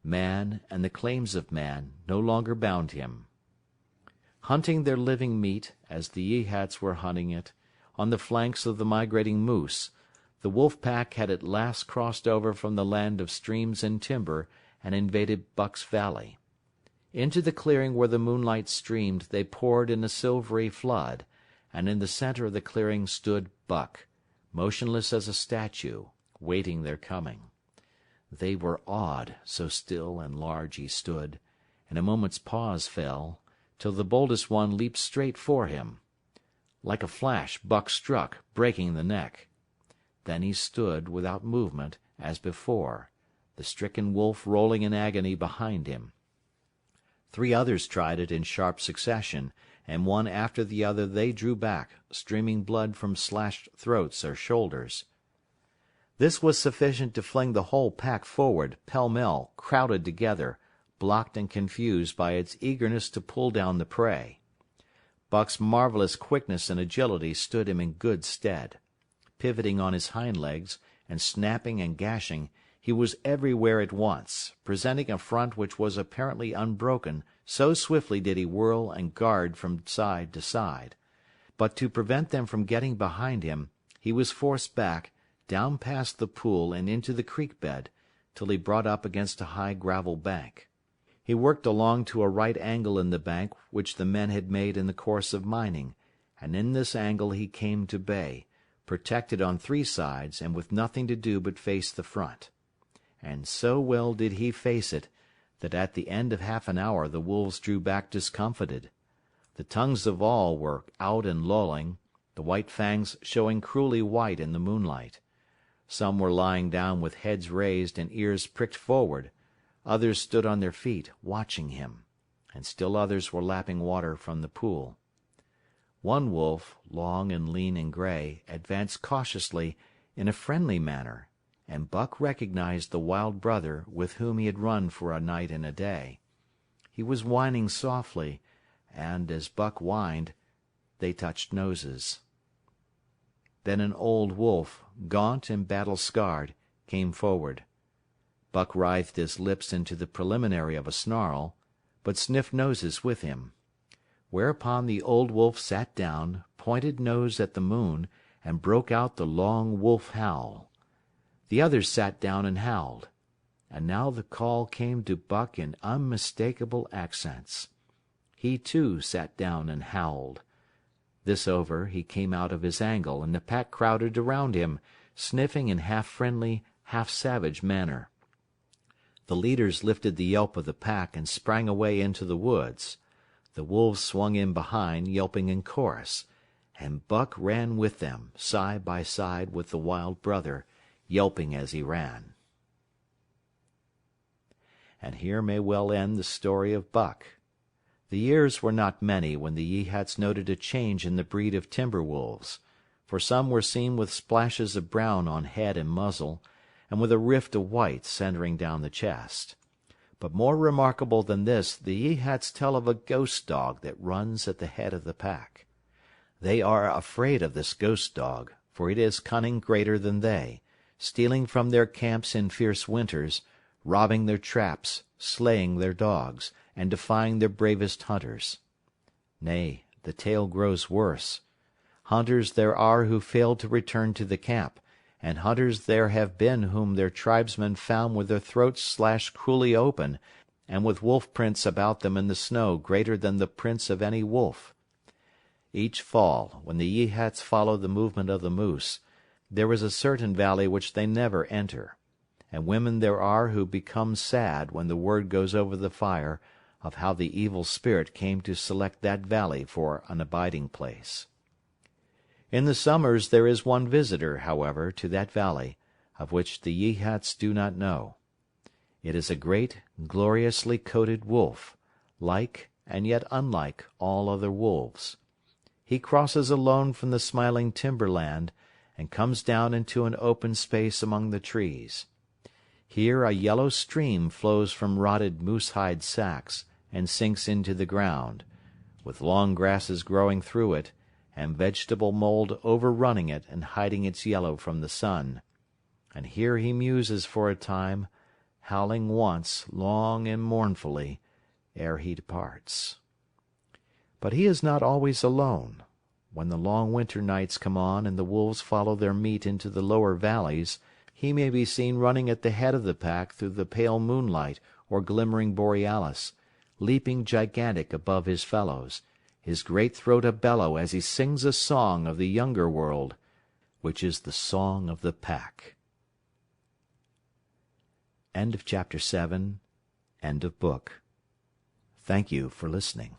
Man and the claims of man no longer bound him. Hunting their living meat, as the Yeehats were hunting it, on the flanks of the migrating moose, the wolf-pack had at last crossed over from the land of streams and timber and invaded Buck's valley. Into the clearing where the moonlight streamed they poured in a silvery flood, and in the center of the clearing stood Buck, motionless as a statue, waiting their coming. They were awed, so still and large he stood, and a moment's pause fell, till the boldest one leaped straight for him. Like a flash Buck struck, breaking the neck. Then he stood, without movement, as before, the stricken wolf rolling in agony behind him. 3 others tried it in sharp succession, and one after the other they drew back, streaming blood from slashed throats or shoulders. This was sufficient to fling the whole pack forward, pell-mell, crowded together, blocked and confused by its eagerness to pull down the prey. Buck's marvelous quickness and agility stood him in good stead. Pivoting on his hind legs, and snapping and gashing, he was everywhere at once, presenting a front which was apparently unbroken, so swiftly did he whirl and guard from side to side. But to prevent them from getting behind him, he was forced back, down past the pool and into the creek bed, till he brought up against a high gravel bank. He worked along to a right angle in the bank which the men had made in the course of mining, and in this angle he came to bay, protected on 3 sides and with nothing to do but face the front. And so well did he face it, that at the end of half an hour the wolves drew back discomfited. The tongues of all were out and lolling, the white fangs showing cruelly white in the moonlight. Some were lying down with heads raised and ears pricked forward, others stood on their feet, watching him, and still others were lapping water from the pool. One wolf, long and lean and gray, advanced cautiously, in a friendly manner, and Buck recognized the wild brother with whom he had run for a night and a day. He was whining softly, and, as Buck whined, they touched noses. Then an old wolf, gaunt and battle-scarred, came forward. Buck writhed his lips into the preliminary of a snarl, but sniffed noses with him. Whereupon the old wolf sat down, pointed nose at the moon, and broke out the long wolf howl. The others sat down and howled. And now the call came to Buck in unmistakable accents. He, too, sat down and howled. This over, he came out of his angle, and the pack crowded around him, sniffing in half-friendly, half-savage manner. The leaders lifted the yelp of the pack and sprang away into the woods. The wolves swung in behind, yelping in chorus, and Buck ran with them, side by side with the wild brother, yelping as he ran. And here may well end the story of Buck. The years were not many when the Yeehats noted a change in the breed of timber wolves, for some were seen with splashes of brown on head and muzzle, and with a rift of white centering down the chest. But more remarkable than this, the Yeehats tell of a ghost dog that runs at the head of the pack. They are afraid of this ghost dog, for it is cunning greater than they, stealing from their camps in fierce winters, robbing their traps, slaying their dogs, and defying their bravest hunters. Nay, the tale grows worse. Hunters there are who fail to return to the camp, and hunters there have been whom their tribesmen found with their throats slashed cruelly open, and with wolf prints about them in the snow greater than the prints of any wolf. Each fall, when the Yeehats follow the movement of the moose, there is a certain valley which they never enter, and women there are who become sad when the word goes over the fire of how the evil spirit came to select that valley for an abiding place. In the summers there is one visitor, however, to that valley, of which the Yeehats do not know. It is a great, gloriously coated wolf, like and yet unlike all other wolves. He crosses alone from the smiling timberland, and comes down into an open space among the trees. Here a yellow stream flows from rotted moose-hide sacks, and sinks into the ground, with long grasses growing through it, and vegetable mold overrunning it and hiding its yellow from the sun. And here he muses for a time, howling once, long and mournfully, ere he departs. But he is not always alone. When the long winter nights come on and the wolves follow their meat into the lower valleys, he may be seen running at the head of the pack through the pale moonlight or glimmering borealis, leaping gigantic above his fellows, his great throat a-bellow as he sings a song of the younger world, which is the song of the pack. End of Chapter 7. End of book. Thank you for listening.